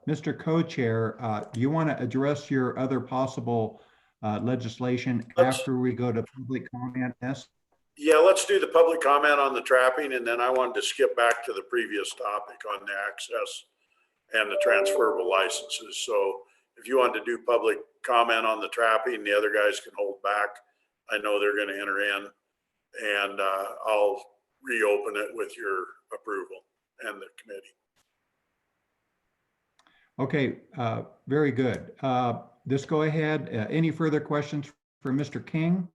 Mr. Co-Chair, do you want to address your other possible legislation after we go to public comment? Yes. Yeah, let's do the public comment on the trapping, and then I wanted to skip back to the previous topic on the access and the transferable licenses. So if you want to do public comment on the trapping, the other guys can hold back. I know they're going to enter in, and I'll reopen it with your approval and the committee. Okay, very good. Let's go ahead. Any further questions for Mr. King?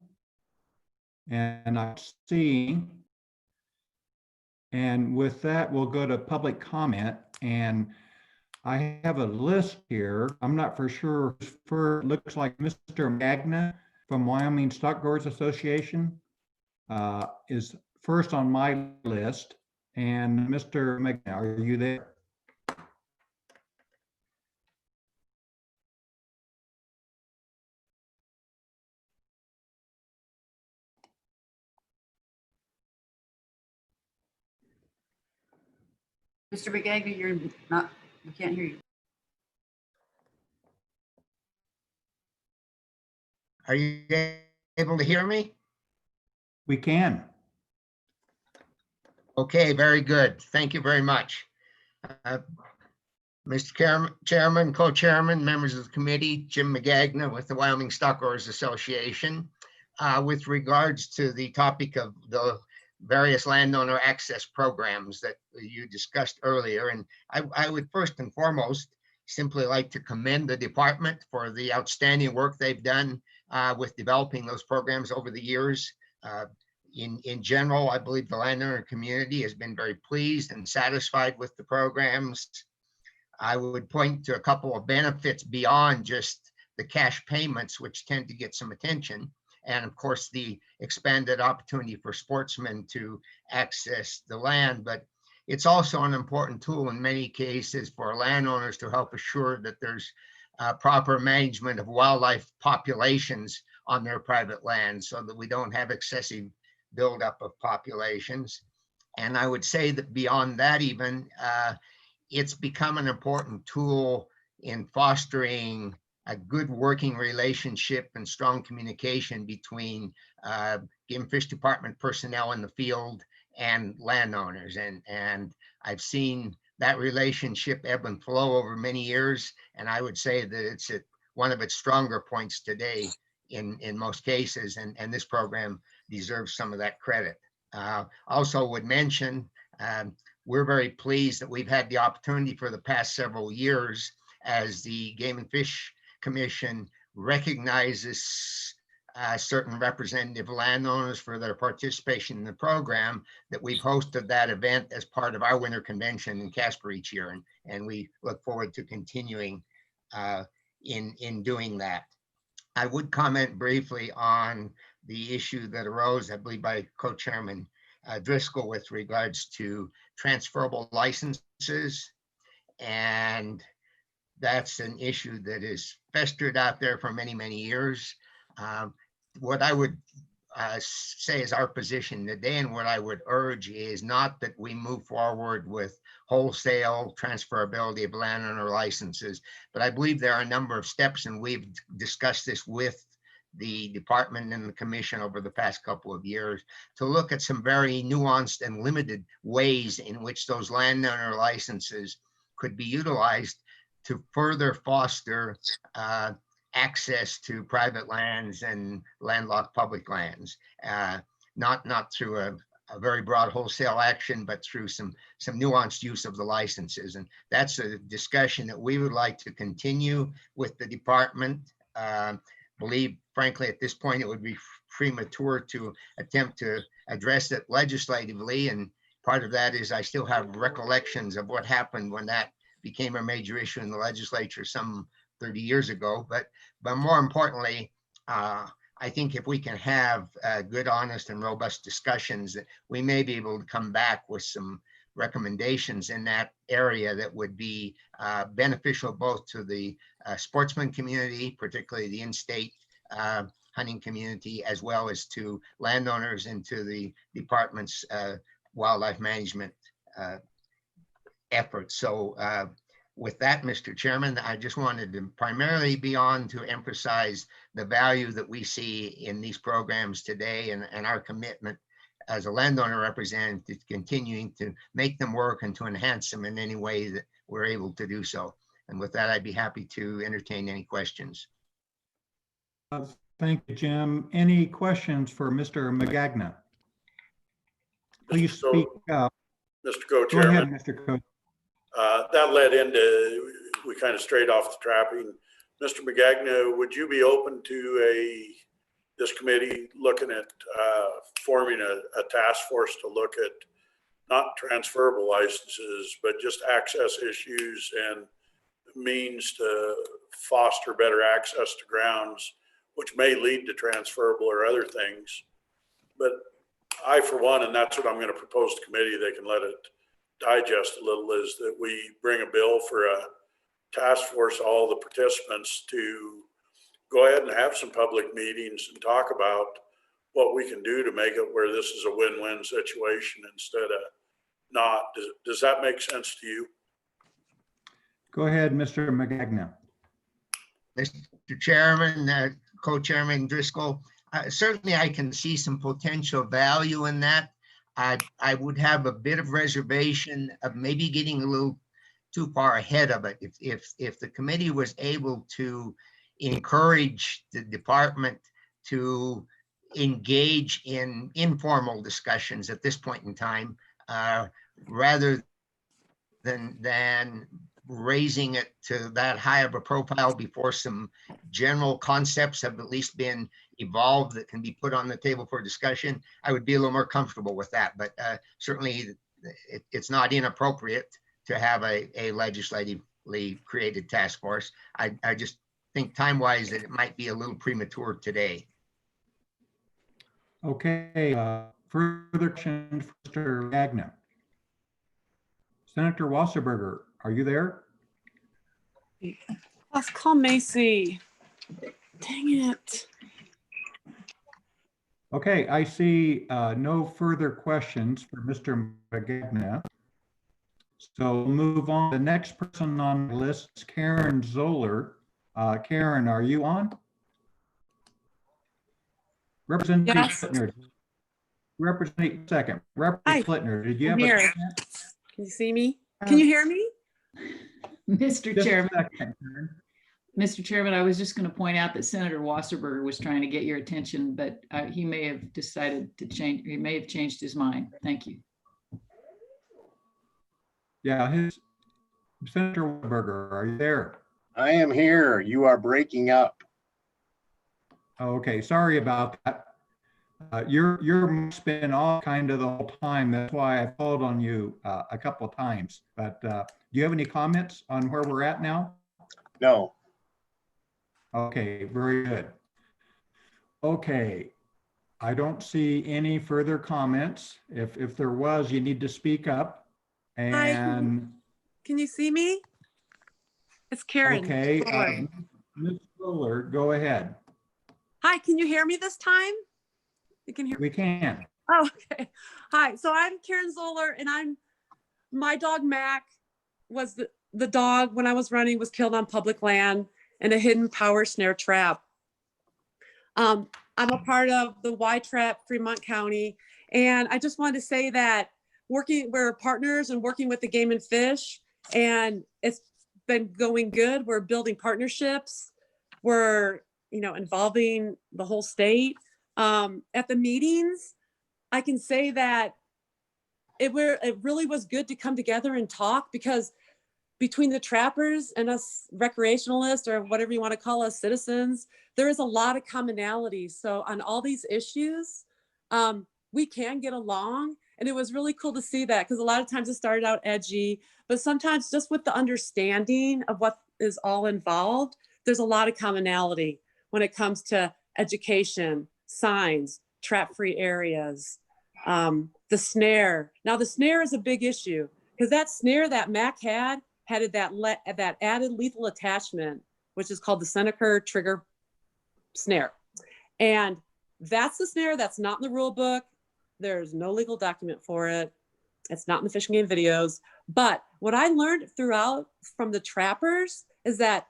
And I see. And with that, we'll go to public comment. And I have a list here. I'm not for sure. Looks like Mr. Magna from Wyoming Stock Growers Association is first on my list. And Mr. Magna, are you there? Mr. McGagnon, you're not, we can't hear you. Are you able to hear me? We can. Okay, very good. Thank you very much. Mr. Chairman, co-chairman, members of the committee, Jim McGagnon with the Wyoming Stock Growers Association. With regards to the topic of the various landowner access programs that you discussed earlier. And I would first and foremost simply like to commend the department for the outstanding work they've done with developing those programs over the years. In general, I believe the landowner community has been very pleased and satisfied with the programs. I would point to a couple of benefits beyond just the cash payments, which tend to get some attention. And of course, the expanded opportunity for sportsmen to access the land. But it's also an important tool in many cases for landowners to help assure that there's proper management of wildlife populations on their private land so that we don't have excessive buildup of populations. And I would say that beyond that even, it's become an important tool in fostering a good working relationship and strong communication between Game and Fish Department personnel in the field and landowners. And I've seen that relationship ebb and flow over many years. And I would say that it's at one of its stronger points today in most cases. And this program deserves some of that credit. Also would mention, we're very pleased that we've had the opportunity for the past several years, as the Game and Fish Commission recognizes certain representative landowners for their participation in the program, that we've hosted that event as part of our winter convention in Casper each year. And we look forward to continuing in doing that. I would comment briefly on the issue that arose, I believe, by Co-Chairman Driscoll with regards to transferable licenses. And that's an issue that is festered out there for many, many years. What I would say is our position today, and what I would urge is not that we move forward with wholesale transferability of landowner licenses, but I believe there are a number of steps, and we've discussed this with the department and the commission over the past couple of years, to look at some very nuanced and limited ways in which those landowner licenses could be utilized to further foster access to private lands and landlocked public lands, not through a very broad wholesale action, but through some nuanced use of the licenses. And that's a discussion that we would like to continue with the department. Believe, frankly, at this point, it would be premature to attempt to address it legislatively. And part of that is I still have recollections of what happened when that became a major issue in the legislature some 30 years ago. But more importantly, I think if we can have good, honest, and robust discussions, that we may be able to come back with some recommendations in that area that would be beneficial both to the sportsman community, particularly the in-state hunting community, as well as to landowners and to the department's wildlife management efforts. So with that, Mr. Chairman, I just wanted to primarily be on to emphasize the value that we see in these programs today, and our commitment as a landowner representative to continuing to make them work and to enhance them in any way that we're able to do so. And with that, I'd be happy to entertain any questions. Thank you, Jim. Any questions for Mr. Magagna? Please speak up. Mr. Go Co-Chairman. ahead, Mr. Co. That led into, we kind of strayed off the trapping. Mr. Magagna, would you be open to this committee looking at forming a task force to look at not transferable licenses, but just access issues and means to foster better access to grounds, which may lead to transferable or other things? But I, for one, and that's what I'm going to propose to committee, they can let it digest a little, is that we bring a bill for a task force, all the participants, to go ahead and have some public meetings and talk about what we can do to make it where this is a win-win situation instead of not. Does that make sense to you? Go ahead, Mr. Magagna. Mr. Chairman, Co-Chairman Driscoll, certainly I can see some potential value in that. I would have a bit of reservation of maybe getting a little too far ahead of it. If the committee was able to encourage the department to engage in informal discussions at this point in time, rather than raising it to that high of a profile before some general concepts have at least been evolved that can be put on the table for discussion, I would be a little more comfortable with that. But certainly it's not inappropriate to have a legislative recently created task force. I just think time-wise that it might be a little premature today. Okay, further questions for Mr. Gagnon? Senator Wasserberger, are you there? Let's call Macy. Dang it. Okay, I see no further questions for Mr. Magagna. So we'll move on. The next person on the list is Karen Zoller. Karen, are you on? Representative Yes. Flitner. Representative, second. Representative Flitner, did you have I'm here. a comment? Can you see me? Can you hear me? Mr. Just a Chairman. second, Karen. Mr. Chairman, I was just going to point out that Senator Wasserberger was trying to get your attention, but he may have decided to change, he may have changed his mind. Thank you. Yeah, Senator Wasserberger, are you there? I am here. You are breaking up. Okay, sorry about that. Your mic's been off kind of the whole time. That's why I called on you a couple of times. But do you have any comments on where we're at now? No. Okay, very good. Okay, I don't see any further comments. If there was, you need to speak up. And Can you see me? It's Karen. okay, Zoller. Ms. Zoller, go ahead. Hi, can you hear me this time? You can hear We can. Oh, okay. Hi, so I'm Karen Zoller, and my dog Mac was the dog when I was running was killed on public land in a hidden power snare trap. I'm a part of the Y-Trap Fremont County, and I just wanted to say that we're partners and working with the Game and Fish, and it's been going good. We're building partnerships. We're involving the whole state. At the meetings, I can say that it really was good to come together and talk, because between the trappers and us recreationalists, or whatever you want to call us, citizens, there is a lot of commonalities. So on all these issues, we can get along. And it was really cool to see that, because a lot of times it started out edgy, but sometimes just with the understanding of what is all involved, there's a lot of commonality when it comes to education, signs, trap-free areas, the snare. Now the snare is a big issue, because that snare that Mac had that added lethal attachment, which is called the Seneca trigger snare. And that's the snare that's not in the rule book. There's no legal document for it. It's not in the Fish and Game videos. But what I learned throughout from the trappers is that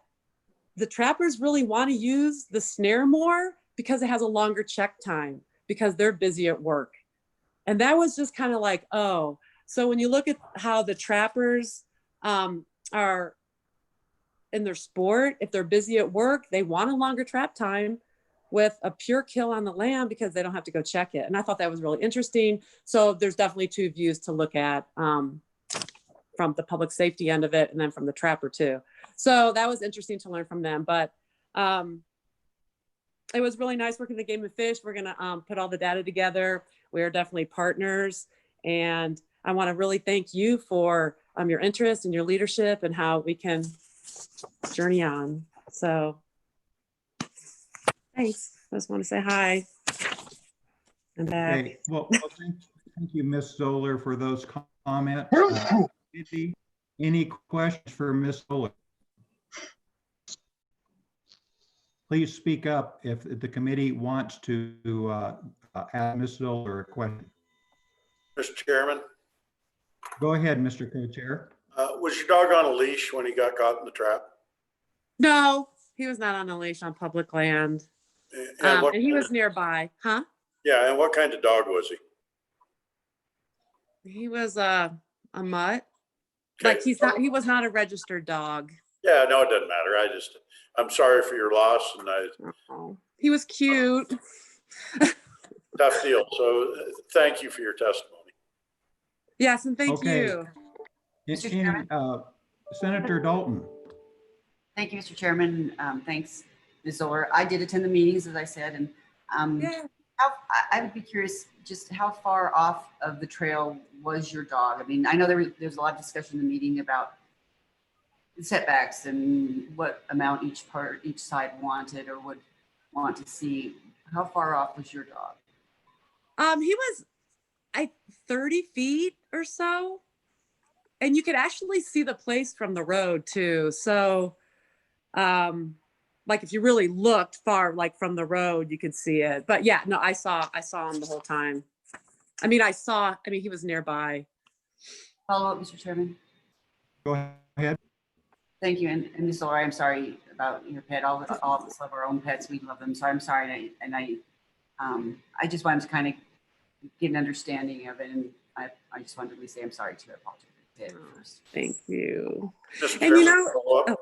the trappers really want to use the snare more because it has a longer check time, because they're busy at work. And that was just kind of like, oh, so when you look at how the trappers are in their sport, if they're busy at work, they want a longer trap time with a pure kill on the land, because they don't have to go check it. And I thought that was really interesting. So there's definitely two views to look at, from the public safety end of it, and then from the trapper too. So that was interesting to learn from them. But it was really nice working the Game and Fish. We're gonna put all the data together. We are definitely partners. And I wanna really thank you for your interest and your leadership, and how we can journey on. So thanks. I just want to say hi. And Okay, well, thank you, Ms. Zoller, for those comments. Any questions for Ms. Zoller? Please speak up if the committee wants to ask Ms. Zoller a question. Mr. Chairman, Go ahead, Mr. Co-Chair. was your dog on a leash when he got caught in the trap? no, he was not on a leash on public land. And And he was nearby, huh? Yeah, and what kind of dog was he? He was a mutt. Okay. Like he was not a registered dog. Yeah, no, it doesn't matter. I'm sorry for your loss, and He was cute. tough deal. So thank you for your testimony. Yes, and thank Okay. you. Mr. Chairman. Senator Dalton. Thank you, Mr. Chairman. Thanks, Ms. Zoller. I did attend the meetings, as I said, and I would be curious, just how far off of the trail was your dog? I mean, I know there's a lot of discussion in the meeting about setbacks and what amount each side wanted or would want to see. How far off was your dog? He was 30 feet or so. And you could actually see the place from the road too. So like if you really looked far, like from the road, you could see it. But yeah, no, I saw him the whole time. I mean, he was nearby. Follow up, Mr. Chairman. Go ahead. Thank you. And Ms. Lori, I'm sorry about your pet. All of us love our own pets. We love them. So I'm sorry. And I just wanted to kind of get an understanding of it. And I just wanted to say I'm sorry to apologize. Thank you. Mr. And you Chairman, know, follow up. oh,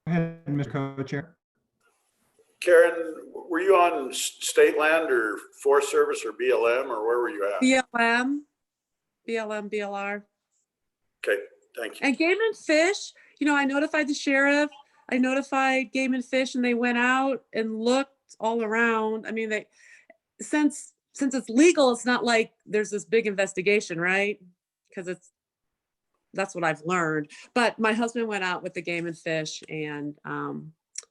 Go ahead, Mr. Co-Chair. Karen, were you on state land or Forest Service or BLM, or where were you at? BLM, BLR. Okay, thank you. And Game and Fish, you know, I notified the sheriff, I notified Game and Fish, and they went out and looked all around. I mean, since it's legal, it's not like there's this big investigation, right? Because that's what I've learned. But my husband went out with the Game and Fish and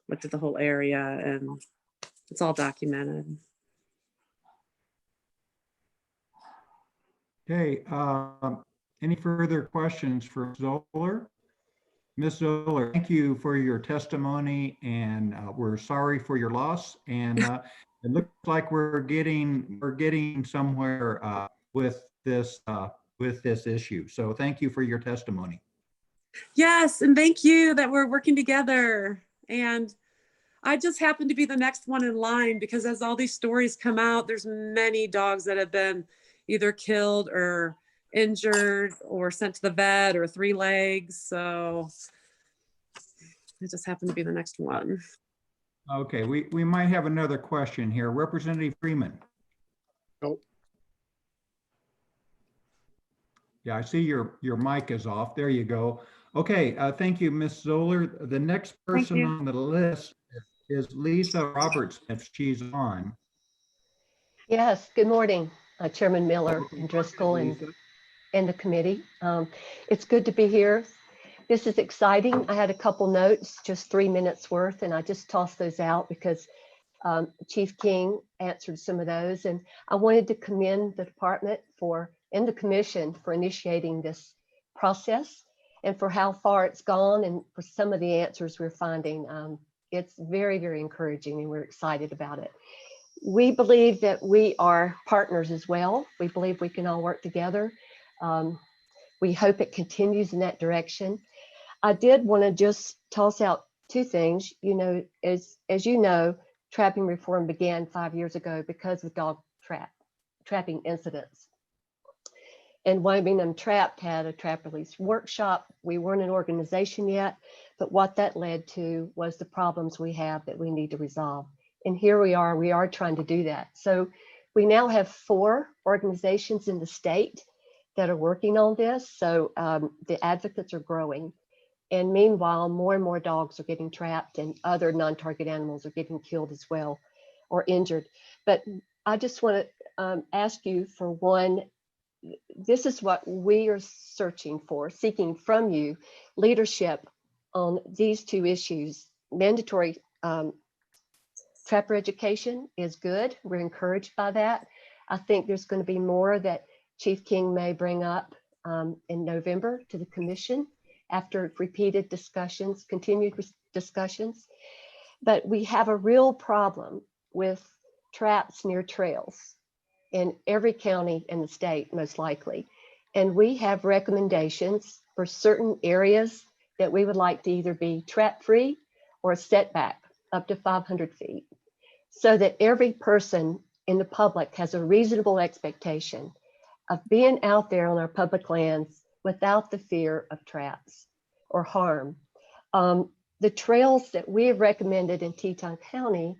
looked at the whole area, and it's all documented. Okay, any further questions for Zoller? Ms. Zoller, thank you for your testimony, and we're sorry for your loss. And it looks like we're getting somewhere with this issue. So thank you for your testimony. Yes, and thank you that we're working together. And I just happen to be the next one in line because as all these stories come out, there's many dogs that have been either killed or injured or sent to the vet or 3 legs. So I just happen to be the next one. Okay, we might have another question here. Representative Freeman. Nope. Yeah, I see your mic is off. There you go. Okay, thank you, Ms. Zoller. The next person on the list is Lisa Roberts, if she's on. Yes, good morning, Chairman Miller and Driscoll and the committee. It's good to be here. This is exciting. I had a couple notes, just 3 minutes worth, and I just tossed those out because Chief King answered some of those. And I wanted to commend the department and the commission for initiating this process and for how far it's gone and for some of the answers we're finding. It's very, very encouraging and we're excited about it. We believe that we are partners as well. We believe we can all work together. We hope it continues in that direction. I did want to just toss out 2 things. You know, as you know, trapping reform began 5 years ago because of dog trapping incidents. And Wyoming Untrapped had a trap release workshop. We weren't an organization yet, but what that led to was the problems we have that we need to resolve. And here we are trying to do that. So we now have 4 organizations in the state that are working on this. So the advocates are growing. And meanwhile, more and more dogs are getting trapped and other non-target animals are getting killed as well or injured. But I just want to ask you for one, this is what we are seeking from you, leadership on these 2 issues. Mandatory trapper education is good. We're encouraged by that. I think there's going to be more that Chief King may bring up in November to the commission after repeated discussions, continued discussions. But we have a real problem with traps near trails in every county in the state, most likely. And we have recommendations for certain areas that we would like to either be trap-free or setback up to 500 feet, so that every person in the public has a reasonable expectation of being out there on our public lands without the fear of traps or harm. The trails that we have recommended in Teton County,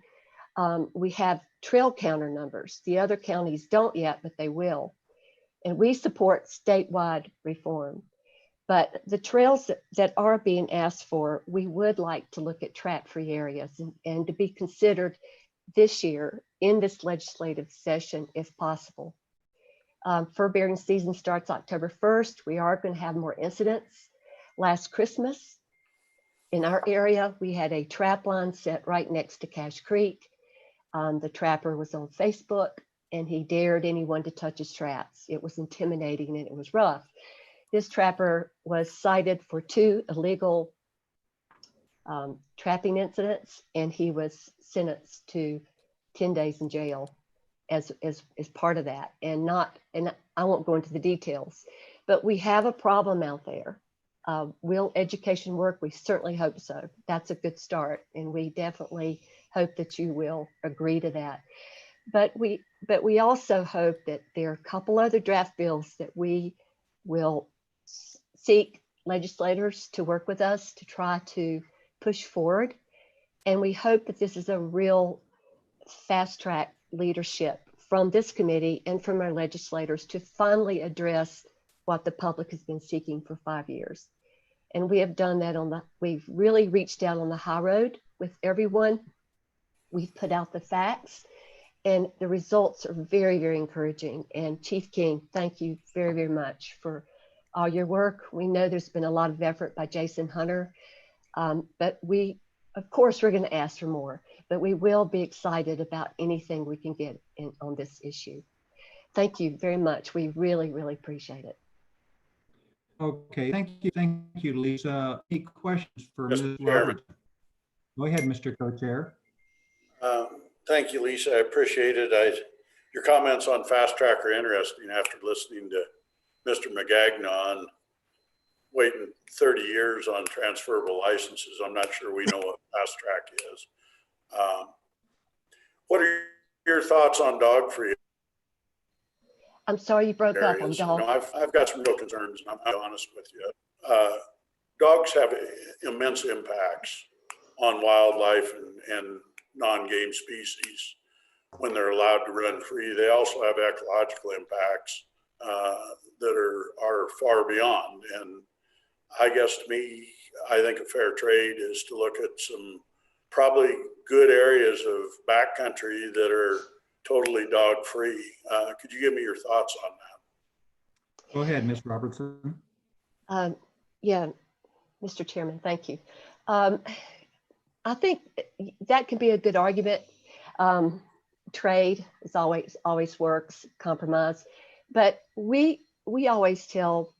we have trail counter numbers. The other counties don't yet, but they will. And we support statewide reform. But the trails that are being asked for, we would like to look at trap-free areas and to be considered this year in this legislative session, if possible. Fur bearing season starts October 1st. We are going to have more incidents. last Christmas. In our area, we had a trap line set right next to Cache Creek. The trapper was on Facebook and he dared anyone to touch his traps. It was intimidating and it was rough. This trapper was cited for 2 illegal trapping incidents, and he was sentenced to 10 days in jail as part of that. And I won't go into the details, but we have a problem out there. Will education work? We certainly hope so. That's a good start, and we definitely hope that you will agree to that. But we also hope that there are a couple other draft bills that we will seek legislators to work with us to try to push forward. And we hope that this is a real fast track leadership from this committee and from our legislators to finally address what the public has been seeking for 5 years. And we have done that we've really reached out on the high road with everyone. We've put out the facts and the results are very, very encouraging. And Chief King, thank you very, very much for all your work. We know there's been a lot of effort by Jason Hunter, but of course, we're going to ask for more, but we will be excited about anything we can get in on this issue. Thank you very much. We really, really appreciate it. Okay, thank you, Lisa. Any questions for Mr. Ms. Chairman. Roberts? Go ahead, Mr. Co-Chair. Thank you, Lisa. I appreciate it. Your comments on fast track are interesting after listening to Mr. McGagnon on waiting 30 years on transferable licenses. I'm not sure we know what fast track is. What are your thoughts on dog free I'm sorry you broke up on areas? dog. You know, I've got some real concerns, and I'm honest with you. Dogs have immense impacts on wildlife and non-game species when they're allowed to run free. They also have ecological impacts that are far beyond. And I guess to me, I think a fair trade is to look at some probably good areas of backcountry that are totally dog free. Could you give me your thoughts on that? Go ahead, Ms. Robertson. Yeah, Mr. Chairman, thank you. I think that can be a good argument. Trade is always works, compromise, but we always tell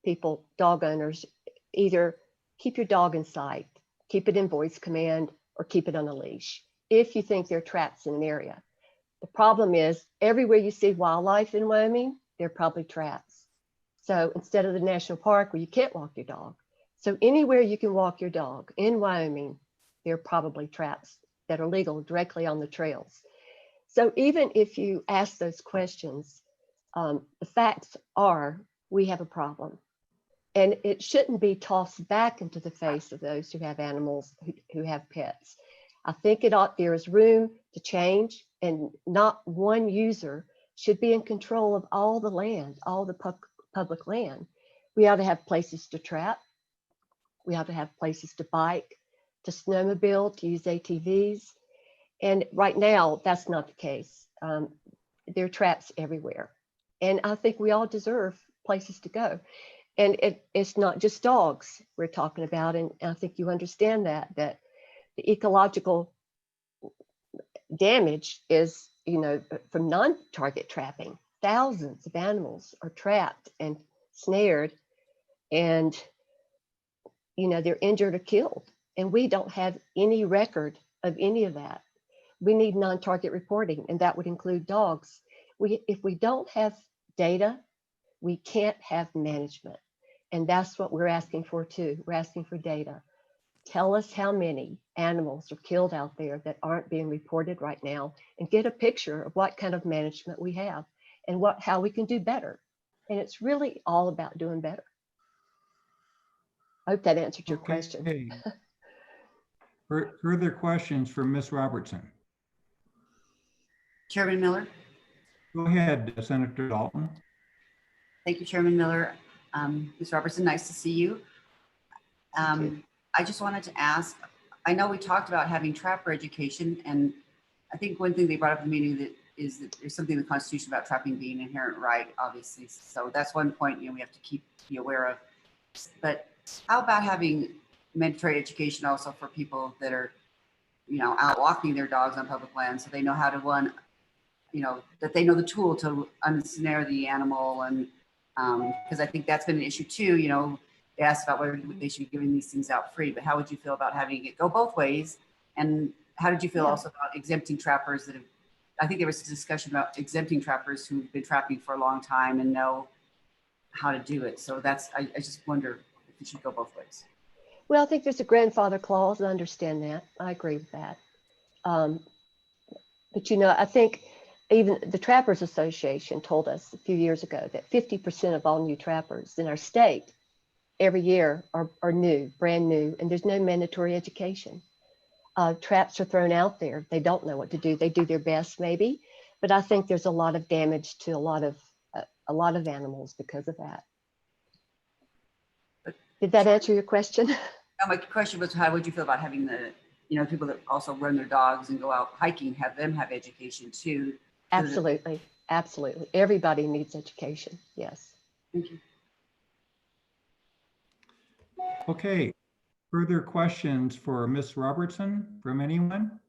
people, dog owners, either keep your dog in sight, keep it in voice command, or keep it on a leash if you think there are traps in an area. The problem is everywhere you see wildlife in Wyoming, there are probably traps. So instead of the national park where you can't walk your dog, so anywhere you can walk your dog in Wyoming, there are probably traps that are legal directly on the trails. So even if you ask those questions, the facts are we have a problem. And it shouldn't be tossed back into the face of those who have animals, who have pets. I think there is room to change, and not one user should be in control of all the land, all the public land. We ought to have places to trap. We ought to have places to bike, to snowmobile, to use ATVs. And right now, that's not the case. There are traps everywhere. And I think we all deserve places to go. And it's not just dogs we're talking about. And I think you understand that the ecological damage is, from non-target trapping. Thousands of animals are trapped and snared, and, they're injured or killed. And we don't have any record of any of that. We need non-target reporting, and that would include dogs. If we don't have data, we can't have management. And that's what we're asking for too. We're asking for data. Tell us how many animals are killed out there that aren't being reported right now, and get a picture of what kind of management we have and how we can do better. And it's really all about doing better. I hope that answered your question. Okay. Further questions for Ms. Robertson? Chairman Miller. Go ahead, Senator Dalton. Thank you, Chairman Miller. Ms. Robertson, nice to see you. I just wanted to ask, I know we talked about having trapper education, and I think one thing they brought up in the meeting is that there's something in the Constitution about trapping being an inherent right, obviously. So that's one point we have to be aware of. But how about having mandatory education also for people that are, out walking their dogs on public land, so they know how to run, that they know the tool to unsnare the animal, and because I think that's been an issue too. They asked about whether they should be giving these things out free, but how would you feel about having it go both ways? And how did you feel also about exempting trappers that have, I think there was a discussion about exempting trappers who've been trapping for a long time and know how to do it. So I just wonder if it should go both ways. Well, I think there's a grandfather clause. I understand that. I agree with that. But I think even the Trappers Association told us a few years ago that 50% of all new trappers in our state every year are new, brand new, and there's no mandatory education. Traps are thrown out there. They don't know what to do. They do their best maybe, but I think there's a lot of damage to a lot of animals because of that. Did that answer your question? No, my question was, how would you feel about having the, people that also run their dogs and go out hiking, have them have education too? Absolutely. Absolutely. Everybody needs education. Yes. Thank you. Okay, further questions for Ms. Robertson from anyone?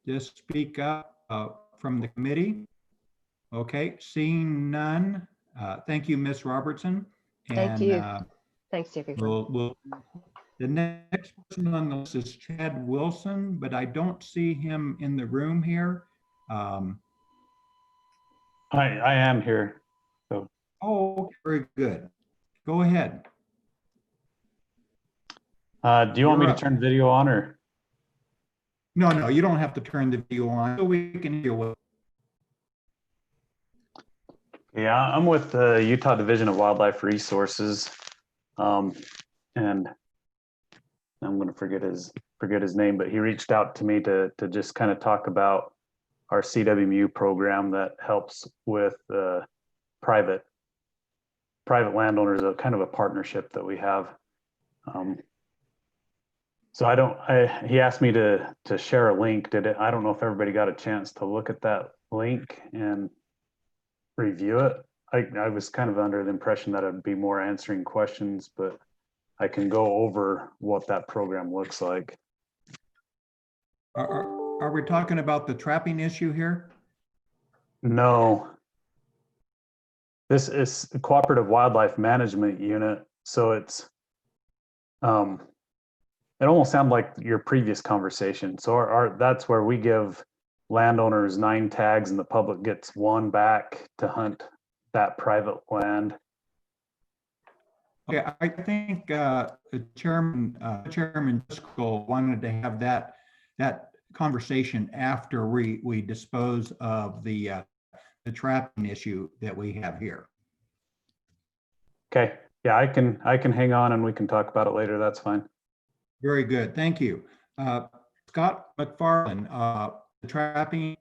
Just speak up from the committee. Okay, seeing none. Thank you, Ms. Robertson. Thank you. Thanks, everyone. The next person on the list is Chad Wilson, but I don't see him in the room here. I am here. So. Oh, very good. Go ahead. Do you want me to turn video on or? No, you don't have to turn the video on so we can hear what. Yeah, I'm with the Utah Division of Wildlife Resources. And I'm going to forget his name, but he reached out to me to just kind of talk about our CWMU program that helps with private landowners, a kind of a partnership that we have. So he asked me to share a link. I don't know if everybody got a chance to look at that link and review it. I was kind of under the impression that I'd be more answering questions, but I can go over what that program looks like. Are we talking about the trapping issue here? No. This is a cooperative wildlife management unit. So it's, it almost sounded like your previous conversation. So that's where we give landowners 9 tags and the public gets 1 back to hunt that private land. Okay, I think Chairman Driscoll wanted to have that conversation after we dispose of the trapping issue that we have here. Okay, yeah, I can hang on and we can talk about it later. That's fine. Very good, thank you. Scott McFarland, the trapping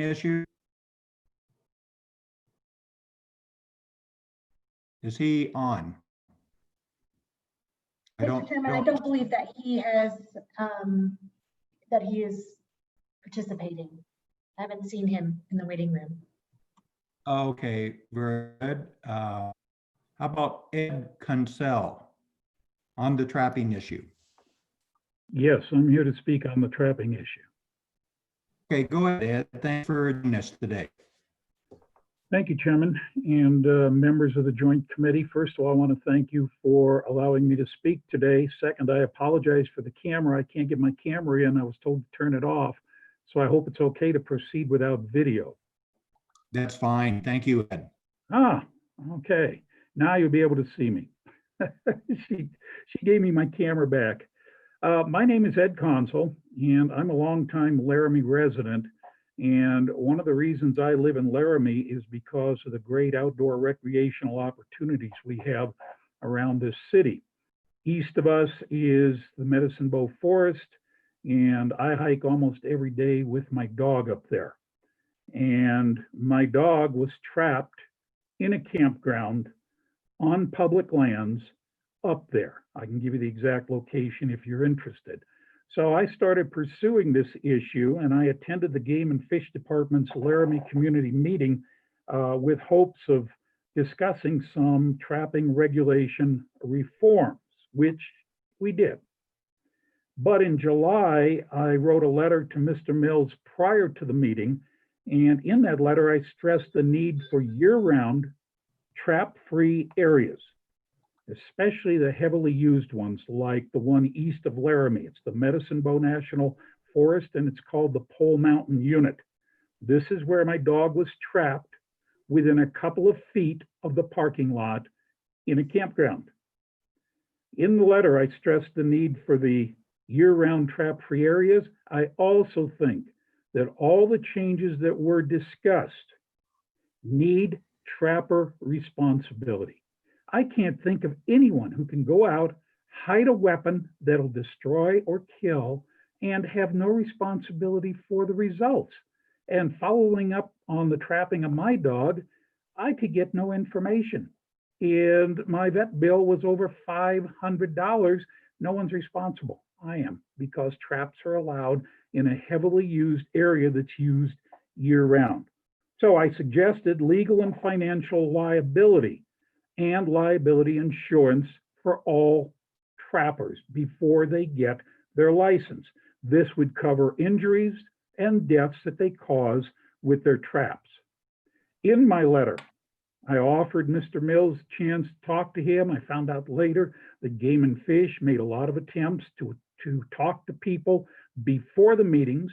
issue. Is he on? Mr. Chairman, I don't believe that he has, that he is participating. I haven't seen him in the waiting room. Okay, very good. How about Ed Kunsell on the trapping issue? Yes, I'm here to speak on the trapping issue. Okay, go ahead, Ed. Thanks for joining us today. Thank you, Chairman, and members of the Joint Committee. First of all, I want to thank you for allowing me to speak today. Second, I apologize for the camera. I can't get my camera in. I was told to turn it off, so I hope it's okay to proceed without video. That's fine. Thank you, Ed. Ah, okay. Now you'll be able to see me. She gave me my camera back. My name is Ed Kunsell, and I'm a longtime Laramie resident. And one of the reasons I live in Laramie is because of the great outdoor recreational opportunities we have around this city. East of us is the Medicine Bow Forest, and I hike almost every day with my dog up there. And my dog was trapped in a campground on public lands up there. I can give you the exact location if you're interested. So I started pursuing this issue, and I attended the Game and Fish Department's Laramie community meeting with hopes of discussing some trapping regulation reforms. which we did. But in July, I wrote a letter to Mr. Mills prior to the meeting. And in that letter, I stressed the need for year-round trap-free areas, especially the heavily used ones like the one east of Laramie. It's the Medicine Bow National Forest, and it's called the Pole Mountain Unit. This is where my dog was trapped within a couple of feet of the parking lot in a campground. In the letter, I stressed the need for the year-round trap-free areas. I also think that all the changes that were discussed need trapper responsibility. I can't think of anyone who can go out, hide a weapon that'll destroy or kill, and have no responsibility for the results. And following up on the trapping of my dog, I could get no information. And my vet bill was over $500. No one's responsible. I am, because traps are allowed in a heavily used area that's used year-round. So I suggested legal and financial liability and liability insurance for all trappers before they get their license. This would cover injuries and deaths that they cause with their traps. In my letter, I offered Mr. Mills a chance to talk to him. I found out later that Game and Fish made a lot of attempts to talk to people before the meetings.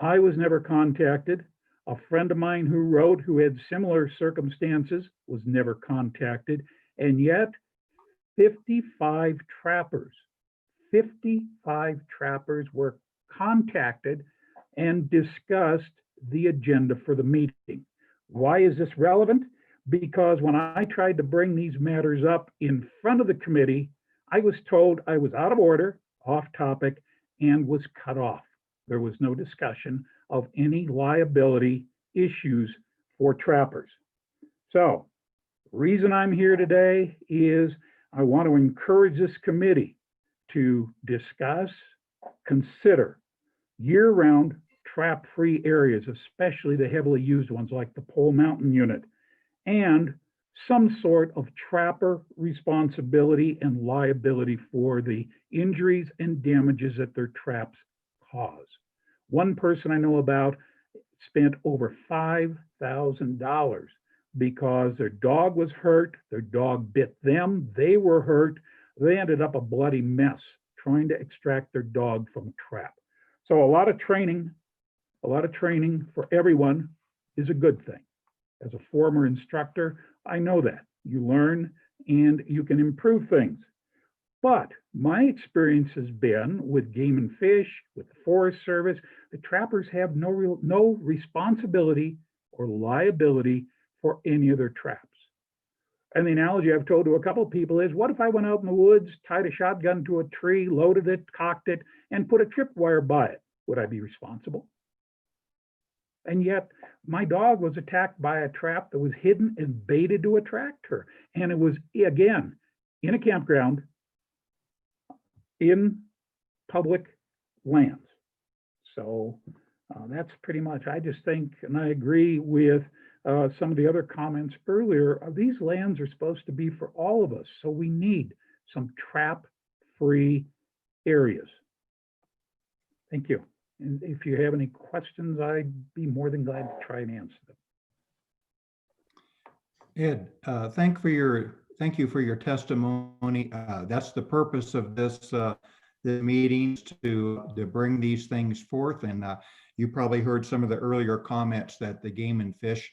I was never contacted. A friend of mine who wrote, who had similar circumstances, was never contacted. And yet 55 trappers were contacted and discussed the agenda for the meeting. Why is this relevant? Because when I tried to bring these matters up in front of the committee, I was told I was out of order, off topic, and was cut off. There was no discussion of any liability issues for trappers. So, the reason I'm here today is I want to encourage this committee to discuss, consider year-round trap-free areas, especially the heavily used ones like the Pole Mountain Unit, and some sort of trapper responsibility and liability for the injuries and damages that their traps cause. One person I know about spent over $5,000 because their dog was hurt, their dog bit them, they were hurt, they ended up a bloody mess trying to extract their dog from a trap. So a lot of training for everyone is a good thing. As a former instructor, I know that. You learn and you can improve things. But my experience has been with Game and Fish, with the Forest Service, the trappers have no responsibility or liability for any of their traps. And the analogy I've told to a couple of people is, what if I went out in the woods, tied a shotgun to a tree, loaded it, cocked it, and put a tripwire by it? Would I be responsible? And yet my dog was attacked by a trap that was hidden and baited to attract her. And it was, again, in a campground, in public lands. So that's pretty much, I just think, and I agree with some of the other comments earlier, these lands are supposed to be for all of us. So we need some trap-free areas. Thank you. And if you have any questions, I'd be more than glad to try and answer them. Ed, thank you for your testimony. That's the purpose of the meetings, to bring these things forth. And you probably heard some of the earlier comments that the Game and Fish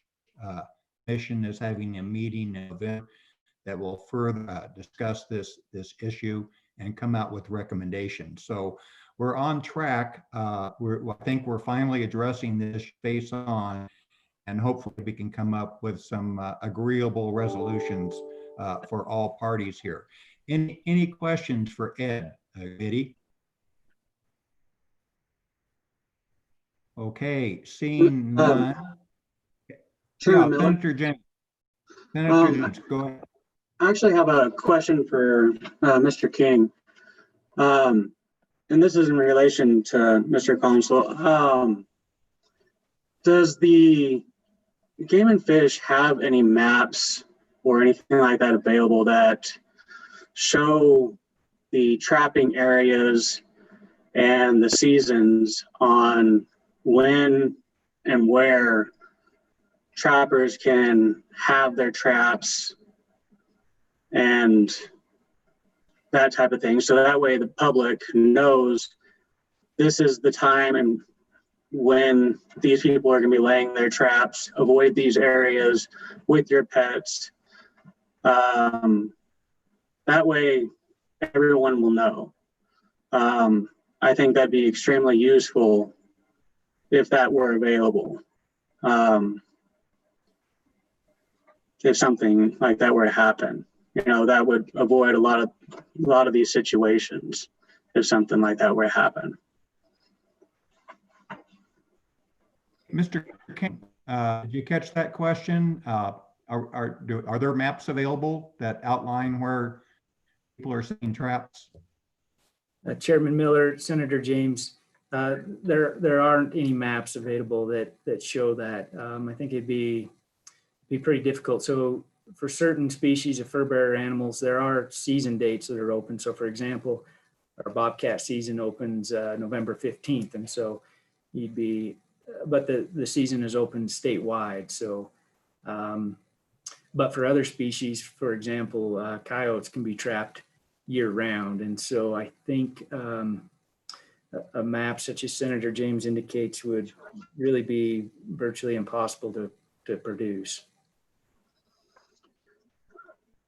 Mission is having a meeting in November that will further discuss this issue and come out with recommendations. So we're on track. I think we're finally addressing this face on, and hopefully we can come up with some agreeable resolutions for all parties here. Any questions for Ed, Biddy? Okay, seeing none. Chairman Miller? Senator James. Senator James, go ahead. I actually have a question for Mr. King. And this is in relation to Mr. Consel. Does the Game and Fish have any maps or anything like that available that show the trapping areas and the seasons on when and where trappers can have their traps and that type of thing. So that way the public knows this is the time and when these people are going to be laying their traps. Avoid these areas with your pets. That way everyone will know. I think that'd be extremely useful if that were available. If something like that were to happen, that would avoid a lot of these situations if something like that were to happen. Mr. King, did you catch that question? Are there maps available that outline where people are setting traps? Chairman Miller, Senator James, there aren't any maps available that show that. I think it'd be pretty difficult. So for certain species of fur bearer animals, there are season dates that are open. So for example, our bobcat season opens November 15th. And so but the season is open statewide. So, but for other species, for example, coyotes can be trapped year round. And so I think a map such as Senator James indicates would really be virtually impossible to produce.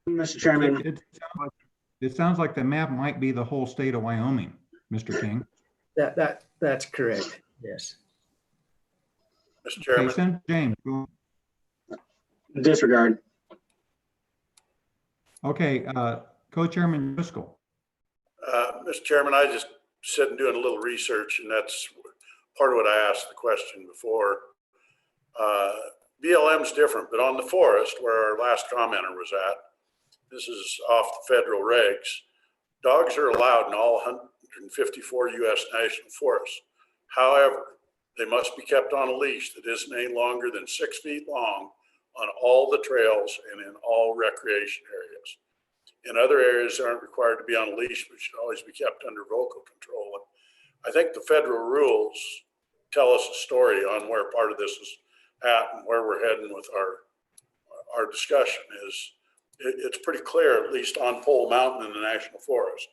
Mr. Chairman. It sounds like the map might be the whole state of Wyoming, Mr. King. That's correct. Yes. Mr. Chairman. Senator James. Disregard. Okay, Co-Chairman Driscoll. Mr. Chairman, I just sitting doing a little research, and that's part of what I asked the question before. BLM's different, but on the forest, where our last commenter was at, this is off the federal regs, dogs are allowed in all 154 U.S. national forests. However, they must be kept on a leash that isn't any longer than 6 feet long on all the trails and in all recreation areas. In other areas, they aren't required to be on a leash, but should always be kept under vocal control. And I think the federal rules tell us a story on where part of this is at and where we're heading with our discussion is it's pretty clear, at least on Pole Mountain in the National Forest,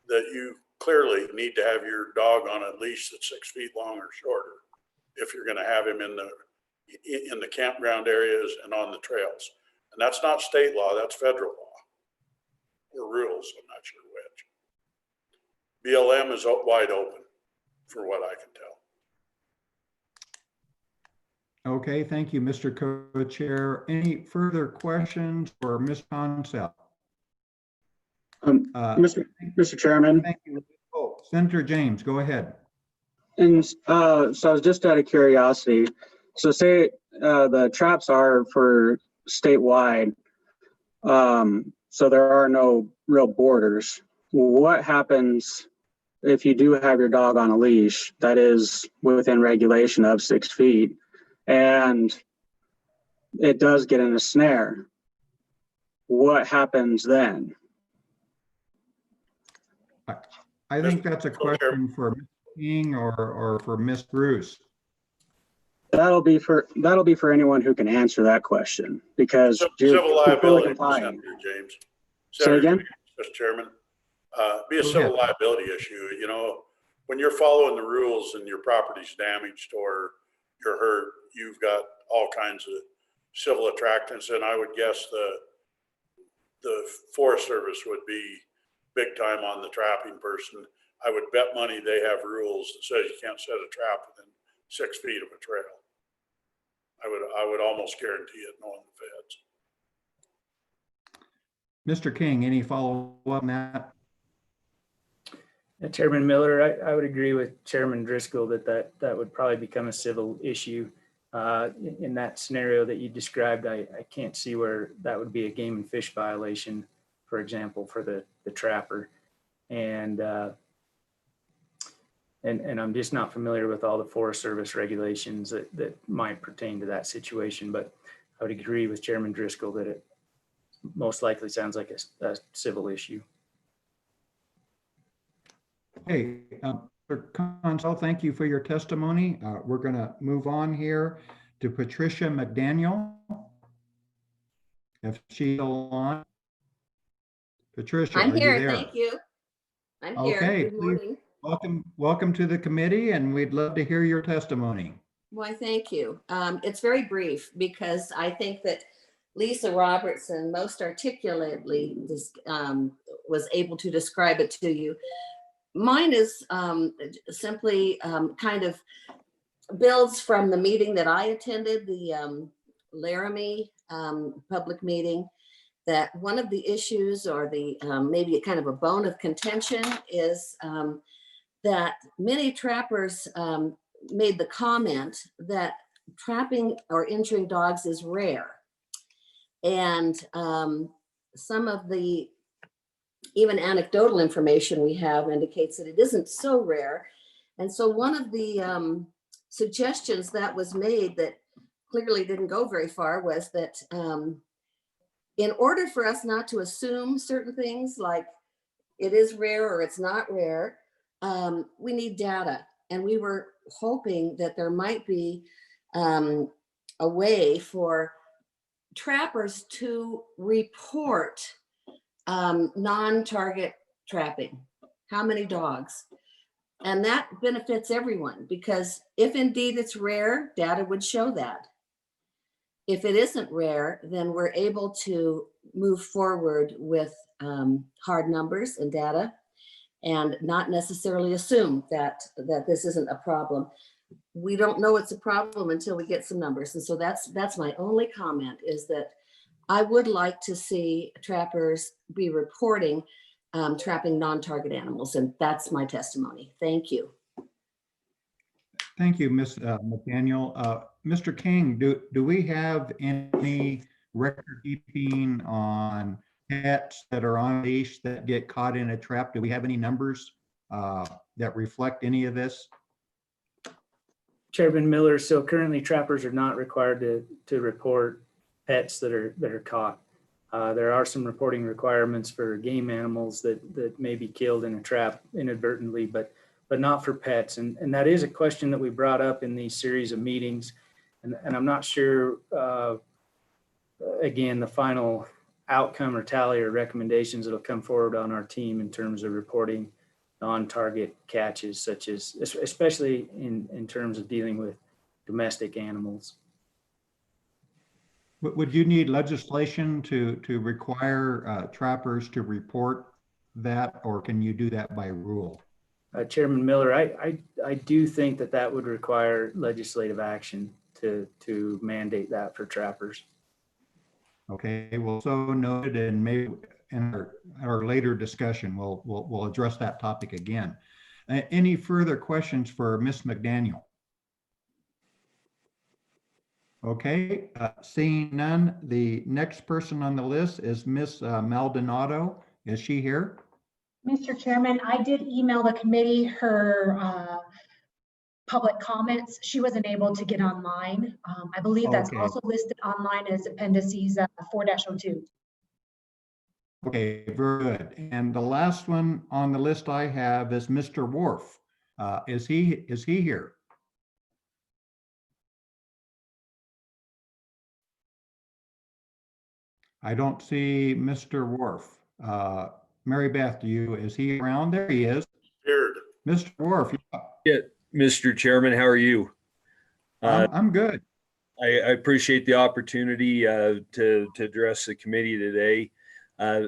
that you clearly need to have your dog on a leash that's 6 feet long or shorter if you're going to have him in the campground areas and on the trails. And that's not state law, that's federal law or rules, I'm not sure which. BLM is wide open for what I can tell. Okay, thank you, Mr. Co-Chair. Any further questions for Ms. Concept? Mr. Chairman. Thank you. Oh, Senator James, go ahead. And so I was just out of curiosity. So say the traps are for statewide, so there are no real borders. What happens if you do have your dog on a leash that is within regulation of 6 feet and it does get in a snare? What happens then? I think that's a question for Ms. King or for Ms. Bruce. That'll be for anyone who can answer that question, because civil liability, Senator James. Say again? Mr. Chairman, be a civil liability issue. You know, when you're following the rules and your property's damaged or you're hurt, you've got all kinds of civil attractants, and I would guess the Forest Service would be big time on the trapping person. I would bet money they have rules that says you can't set a trap within 6 feet of a trail. I would almost guarantee it, knowing the feds. Mr. King, any follow-up on that? Chairman Miller, I would agree with Chairman Driscoll that would probably become a civil issue. In that scenario that you described, I can't see where that would be a game and fish violation, for example, for the trapper. And I'm just not familiar with all the Forest Service regulations that might pertain to that situation, but I would agree with Chairman Driscoll that it most likely sounds like a civil issue. Okay, Mr. Consell, thank you for your testimony. We're going to move on here to Patricia McDaniel. If she's still on. Patricia, I'm are you here, there? thank you. I'm here. Okay, Good morning. welcome to the committee, and we'd love to hear your testimony. Why, thank you. It's very brief because I think that Lisa Robertson most articulately was able to describe it to you. Mine is simply kind of builds from the meeting that I attended, the Laramie public meeting, that one of the issues or the maybe kind of a bone of contention is that many trappers made the comment that trapping or injuring dogs is rare. And some of the even anecdotal information we have indicates that it isn't so rare. And so one of the suggestions that was made that clearly didn't go very far was that in order for us not to assume certain things like it is rare or it's not rare, we need data. And we were hoping that there might be a way for trappers to report non-target trapping. How many dogs? And that benefits everyone because if indeed it's rare, data would show that. If it isn't rare, then we're able to move forward with hard numbers and data and not necessarily assume that this isn't a problem. We don't know it's a problem until we get some numbers. And so that's my only comment, is that I would like to see trappers be reporting trapping non-target animals. And that's my testimony. Thank you. Thank you, Ms. McDaniel. Mr. King, do we have any record keeping on pets that are on leash that get caught in a trap? Do we have any numbers that reflect any of this? Chairman Miller, so currently trappers are not required to report pets that are caught. There are some reporting requirements for game animals that may be killed in a trap inadvertently, but not for pets. And that is a question that we brought up in these series of meetings. And I'm not sure, again, the final outcome or tally or recommendations that'll come forward on our team in terms of reporting non-target catches, such as, especially in terms of dealing with domestic animals. Would you need legislation to require trappers to report that, or can you do that by rule? Chairman Miller, I do think that would require legislative action to mandate that for trappers. Okay, well, so noted, and maybe in our later discussion, we'll address that topic again. Any further questions for Ms. McDaniel? Okay, seeing none, the next person on the list is Ms. Maldonado. Is she here? Mr. Chairman, I did email the committee her public comments. She wasn't able to get online. I believe that's Okay. also listed online as appendices 4-02. Okay, very good. And the last one on the list I have is Mr. Worf. Is he here? I don't see Mr. Worf. Mary Beth, is he around? There he is. Here. Mr. Worf. Yeah, Mr. Chairman, how are you? I'm good. I appreciate the opportunity to address the committee today.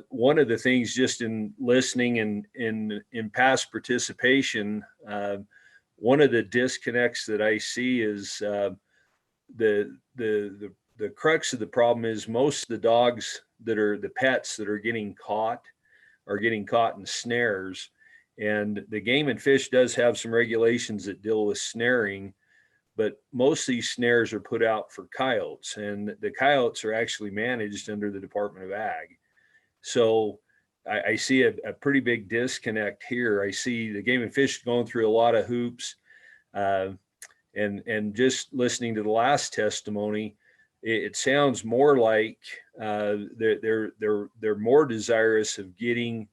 One of the things, just in listening and in past participation, one of the disconnects that I see is the crux of the problem is most of the dogs that are the pets that are getting caught in snares. And the Game and Fish does have some regulations that deal with snaring, but most of these snares are put out for coyotes, and the coyotes are actually managed under the Department of Ag. So I see a pretty big disconnect here. I see the Game and Fish going through a lot of hoops, and just listening to the last testimony, it sounds more like they're more desirous of getting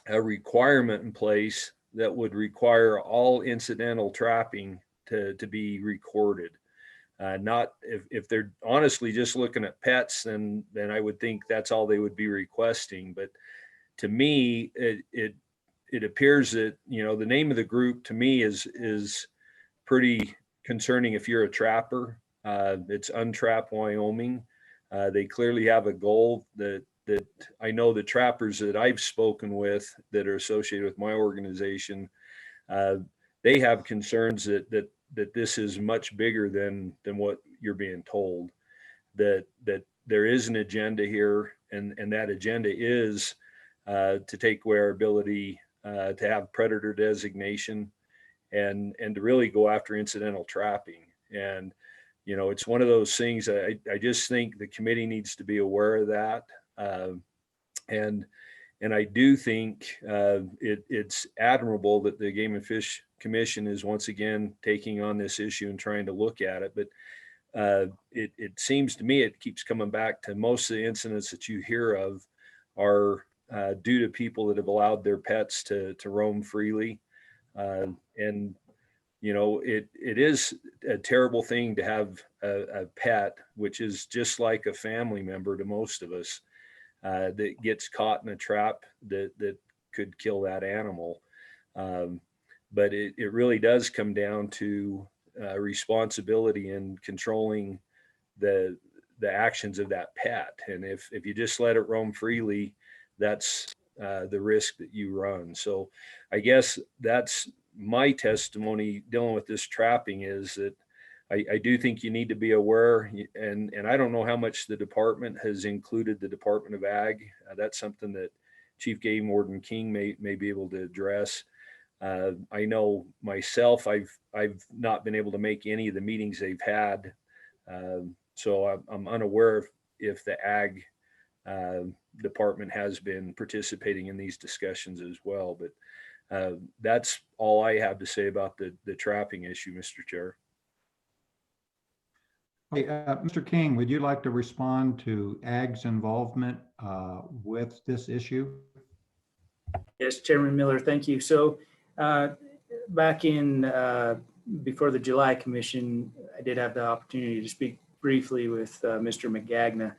a requirement in place that would require all incidental trapping to be recorded. Not if they're honestly just looking at pets, then I would think that's all they would be requesting. But to me, it appears that, you know, the name of the group to me is pretty concerning. If you're a trapper, it's Untrap Wyoming. They clearly have a goal that I know the trappers that I've spoken with that are associated with my organization, they have concerns that this is much bigger than what you're being told. That there is an agenda here, and that agenda is to take away our ability to have predator designation and to really go after incidental trapping. And you know, it's one of those things I just think the committee needs to be aware of that. And I do think it's admirable that the Game and Fish Commission is once again taking on this issue and trying to look at it. But it seems to me it keeps coming back to most of the incidents that you hear of are due to people that have allowed their pets to roam freely. And you know, it is a terrible thing to have a pet, which is just like a family member to most of us, that gets caught in a trap that could kill that animal. But it really does come down to responsibility in controlling the actions of that pet. And if you just let it roam freely, that's the risk that you run. So I guess that's my testimony dealing with this trapping, is that I do think you need to be aware, and I don't know how much the department has included the Department of Ag. That's something that Chief Game Warden King may be able to address. I know myself, I've not been able to make any of the meetings they've had, so I'm unaware if the Ag department has been participating in these discussions as well. But that's all I have to say about the trapping issue, Mr. Chair. Hey, Mr. King, would you like to respond to AG's involvement with this issue? Yes, Chairman Miller, thank you. So back in before the July Commission, I did have the opportunity to speak briefly with Mr. Magagna.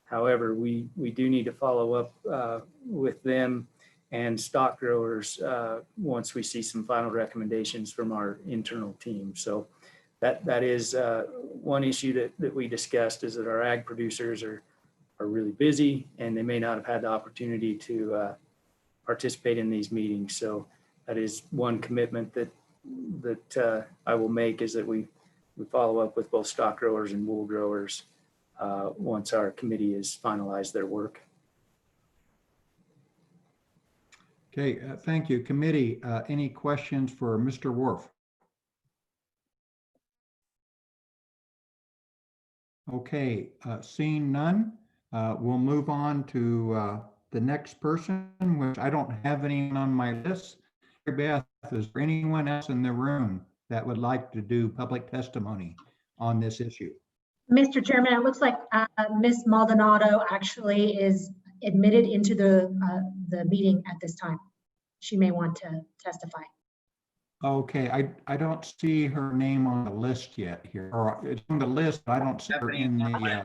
However, we do need to follow up with them and stock growers once we see some final recommendations from our internal team. So that is one issue that we discussed, is that our ag producers are really busy and they may not have had the opportunity to participate in these meetings. So that is one commitment that I will make, is that we follow up with both stock growers and wool growers once our committee has finalized their work. Okay, thank you. Committee, any questions for Mr. Worf? Okay, seeing none, we'll move on to the next person, which I don't have anyone on my list. Beth, is there anyone else in the room that would like to do public testimony on this issue? Mr. Chairman, it looks like Ms. Maldonado actually is admitted into the meeting at this time. She may want to testify. Okay, I don't see her name on the list yet here, or it's on the list, but I don't see her in the,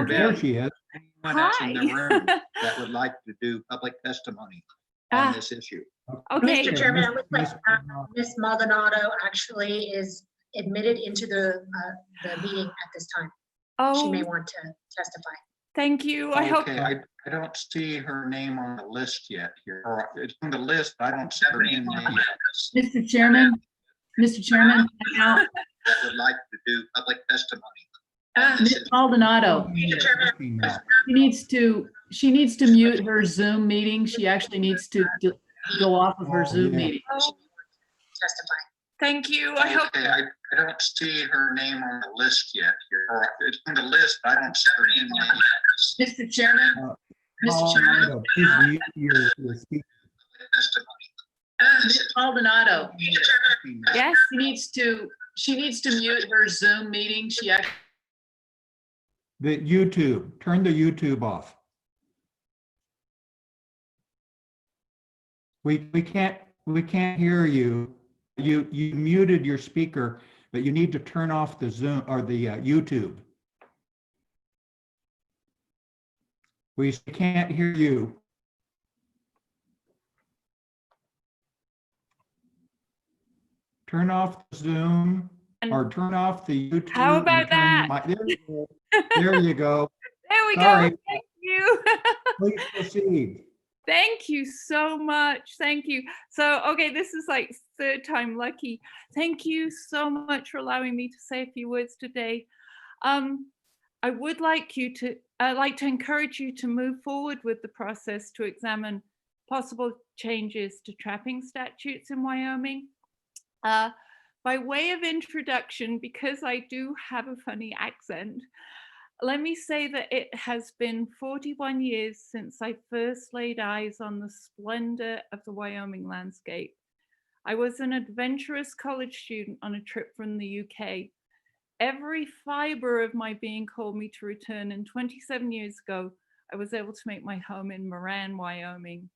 there she is. Anyone else in the room that would like to do public testimony on this issue? Okay. Mr. Chairman, it looks like Ms. Maldonado actually is admitted into the meeting at this time. She may want to testify. Thank you. I hope. Okay, I don't see her name on the list yet here, or it's on the list, but I don't see her in the. Mr. Chairman, now, That would like to do public testimony. Ms. Maldonado, she needs to mute her Zoom meeting. She actually needs to go off of her Zoom meeting. Testify. Thank you. I hope. Okay, I don't see her name on the list yet here, or it's on the list, but I don't see her in the. Mr. Chairman, Please mute your speaker. Ms. Maldonado, Yes. she needs to mute her Zoom meeting. She actually. The YouTube, turn the YouTube off. We can't hear you. You muted your speaker, but you need to turn off the Zoom or the YouTube. We can't hear you. Turn off the Zoom or turn off the YouTube. How about and turn that? There you go. There you go. There we Sorry. go. Thank you. Please proceed. Thank you so much. Thank you. So, okay, this is like third time lucky. Thank you so much for allowing me to say a few words today. I would like you to, I'd like to encourage you to move forward with the process to examine possible changes to trapping statutes in Wyoming. By way of introduction, because I do have a funny accent, let me say that it has been 41 years since I first laid eyes on the splendor of the Wyoming landscape. I was an adventurous college student on a trip from the UK. Every fiber of my being called me to return, and 27 years ago, I was able to make my home in Moran, Wyoming.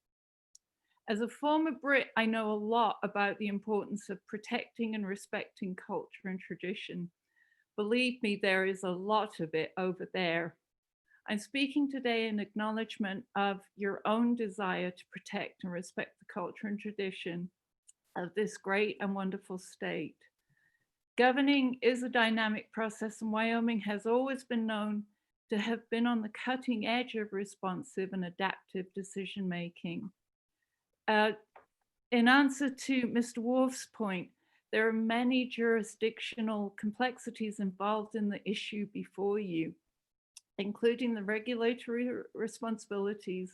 As a former Brit, I know a lot about the importance of protecting and respecting culture and tradition. Believe me, there is a lot of it over there. I'm speaking today in acknowledgement of your own desire to protect and respect the culture and tradition of this great and wonderful state. Governing is a dynamic process, and Wyoming has always been known to have been on the cutting edge of responsive and adaptive decision-making. In answer to Mr. Wolf's point, there are many jurisdictional complexities involved in the issue before you, including the regulatory responsibilities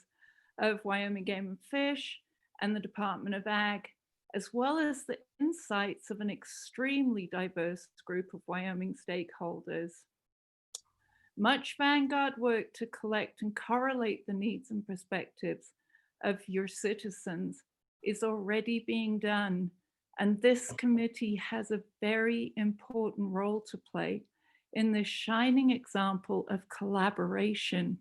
of Wyoming Game and Fish and the Department of Ag, as well as the insights of an extremely diverse group of Wyoming stakeholders. Much vanguard work to collect and correlate the needs and perspectives of your citizens is already being done, and this committee has a very important role to play in this shining example of collaboration.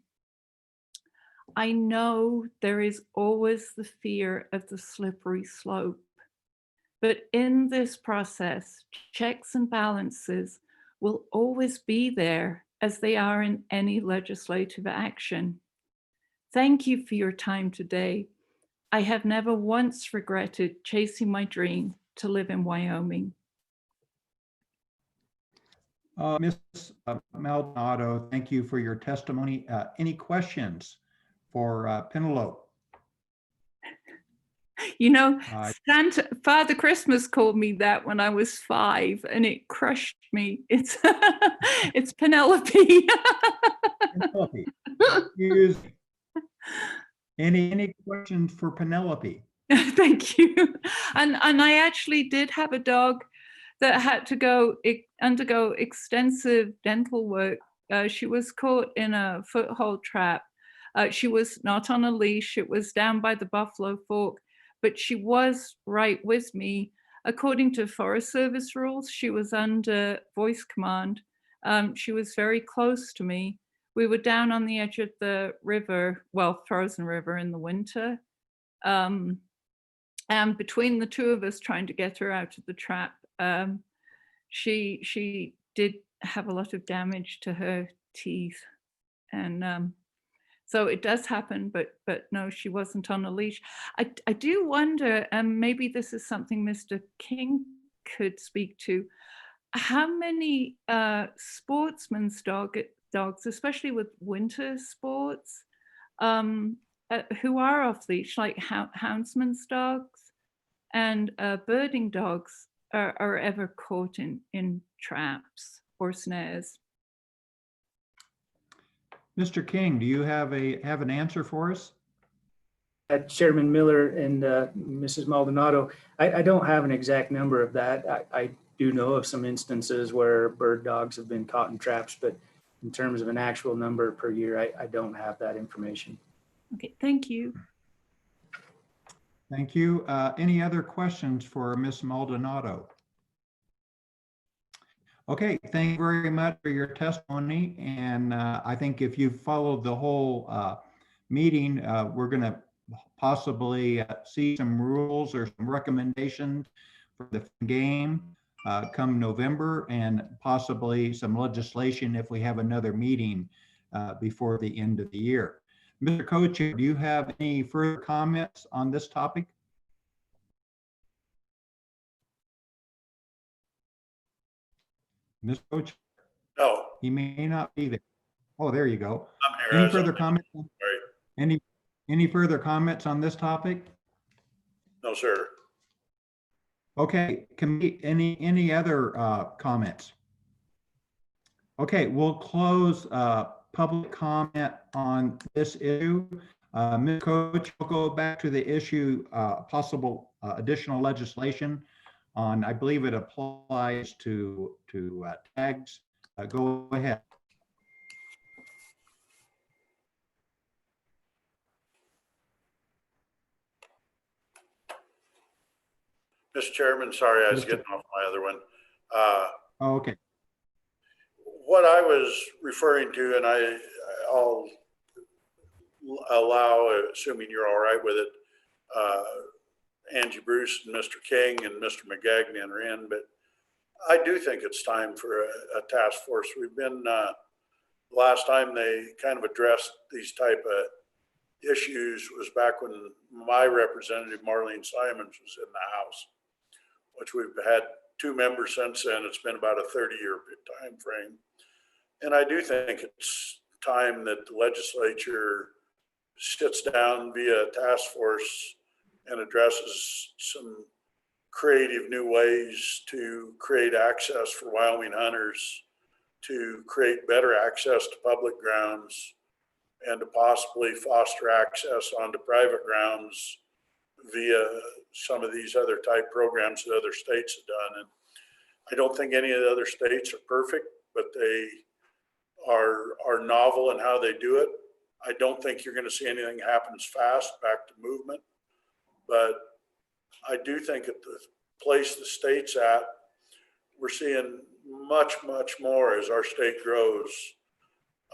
I know there is always the fear of the slippery slope, but in this process, checks and balances will always be there, as they are in any legislative action. Thank you for your time today. I have never once regretted chasing my dream to live in Wyoming. Ms. Maldonado, thank you for your testimony. Any questions for Penelope? You know, Father Christmas called me that when I was 5, and it crushed me. It's it's Penelope. Penelope. Excuse me. Any questions for Penelope? Thank you. And I actually did have a dog that had to undergo extensive dental work. She was caught in a foothold trap. She was not on a leash. It was down by the Buffalo Fork, but she was right with me. According to Forest Service rules, she was under voice command. She was very close to me. We were down on the edge of the river, well, frozen river in the winter. And between the two of us trying to get her out of the trap, she did have a lot of damage to her teeth. And so it does happen, but no, she wasn't on a leash. I do wonder, and maybe this is something Mr. King could speak to, how many sportsman's dogs, especially with winter sports, who are off leash, like houndsman's dogs and birding dogs, are ever caught in traps or snares. Mr. King, do you have an answer for us? Chairman Miller and Mrs. Maldonado, I don't have an exact number of that. I do know of some instances where bird dogs have been caught in traps, but in terms of an actual number per year, I don't have that information. Okay, thank you. Thank you. Any other questions for Ms. Maldonado? Okay, thank you very much for your testimony. And I think if you followed the whole meeting, we're going to possibly see some rules or some recommendations for the game come November, and possibly some legislation if we have another meeting before the end of the year. Mr. Co-Chair, do you have any further comments on this topic? Mr. Co-Chair? No. He may not be there. Oh, there you go. I'm here. Any further comments? Right. Any further comments on this topic? No, sir. Okay, any other comments? Okay, we'll close public comment on this issue. Ms. Coach, we'll go back to the issue, possible additional legislation on, I believe it applies to tags. Go ahead. Mr. Chairman, sorry, I was getting off my other one. Oh, okay. What I was referring to, and I'll allow, assuming you're all right with it, Angie Bruce and Mr. King and Mr. McGagnon are in, but I do think it's time for a task force. We've been, last time they kind of addressed these type of issues was back when my representative, Marlene Simons, was in the House, which we've had 2 members since then. It's been about a 30-year time frame. And I do think it's time that the legislature sits down via task force and addresses some creative new ways to create access for Wyoming hunters, to create better access to public grounds, and to possibly foster access onto private grounds via some of these other type programs that other states have done. And I don't think any of the other states are perfect, but they are novel in how they do it. I don't think you're going to see anything happens fast back to movement, but I do think at the place the state's at, we're seeing much, much more as our state grows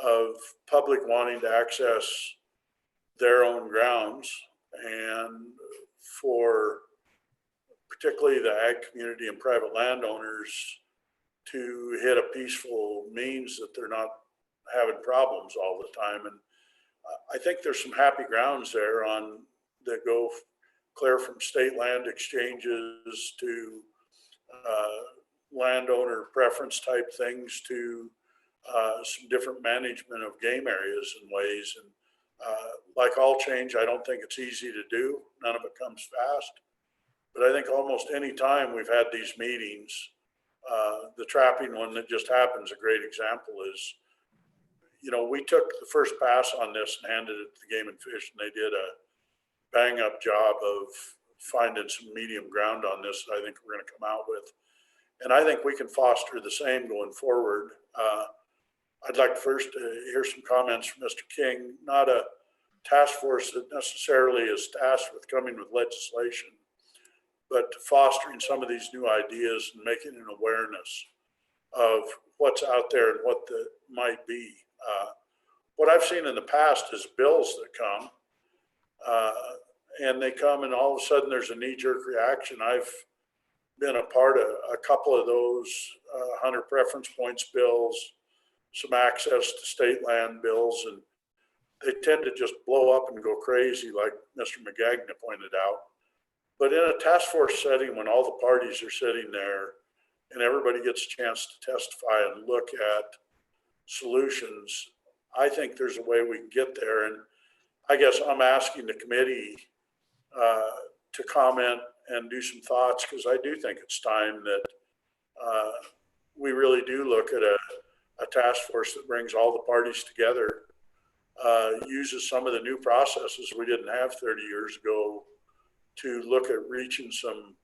of public wanting to access their own grounds, and for particularly the ag community and private landowners to hit a peaceful means that they're not having problems all the time. And I think there's some happy grounds there on that go clear from state land exchanges to landowner preference type things to some different management of game areas and ways. And like all change, I don't think it's easy to do. None of it comes fast. But I think almost any time we've had these meetings, the trapping one that just happened is a great example. Is, you know, we took the first pass on this and handed it to the Game and Fish, and they did a bang up job of finding some medium ground on this that I think we're going to come out with. And I think we can foster the same going forward. I'd like first to hear some comments from Mr. King, not a task force that necessarily is tasked with coming with legislation, but fostering some of these new ideas and making an awareness of what's out there and what the might be. What I've seen in the past is bills that come, and they come and all of a sudden there's a knee-jerk reaction. I've been a part of a couple of those hunter preference points bills, some access to state land bills, and they tend to just blow up and go crazy like Mr. McGagnon pointed out. But in a task force setting, when all the parties are sitting there and everybody gets a chance to testify and look at solutions, I think there's a way we can get there. And I guess I'm asking the committee to comment and do some thoughts, because I do think it's time that we really do look at a task force that brings all the parties together, uses some of the new processes we didn't have 30 years ago to look at reaching some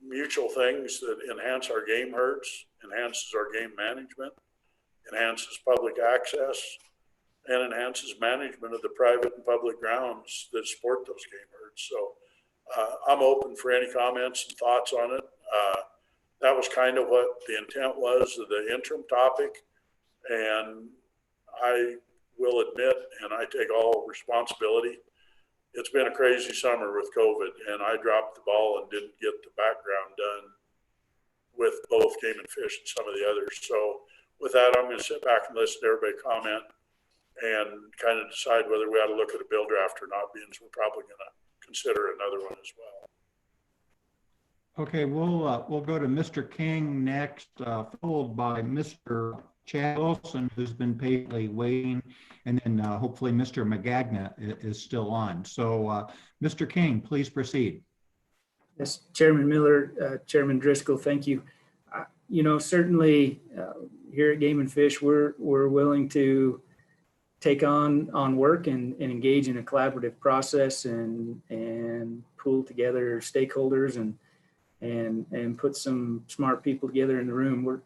mutual things that enhance our game herds, enhances our game management, enhances public access, and enhances management of the private and public grounds that support those game herds. So I'm open for any comments and thoughts on it. That was kind of what the intent was of the interim topic. And I will admit, and I take all responsibility, it's been a crazy summer with COVID, and I dropped the ball and didn't get the background done with both Game and Fish and some of the others. So with that, I'm going to sit back and listen to everybody comment and kind of decide whether we ought to look at a bill draft or not, being we're probably going to consider another one as well. Okay, we'll go to Mr. King next, followed by Mr. Chad Wilson, who's been patiently waiting, and then hopefully Mr. Magagna is still on. So Mr. King, please proceed. Yes, Chairman Miller, Chairman Driscoll, thank you. You know, certainly here at Game and Fish, we're willing to take on work and engage in a collaborative process and pull together stakeholders and put some smart people together in the room.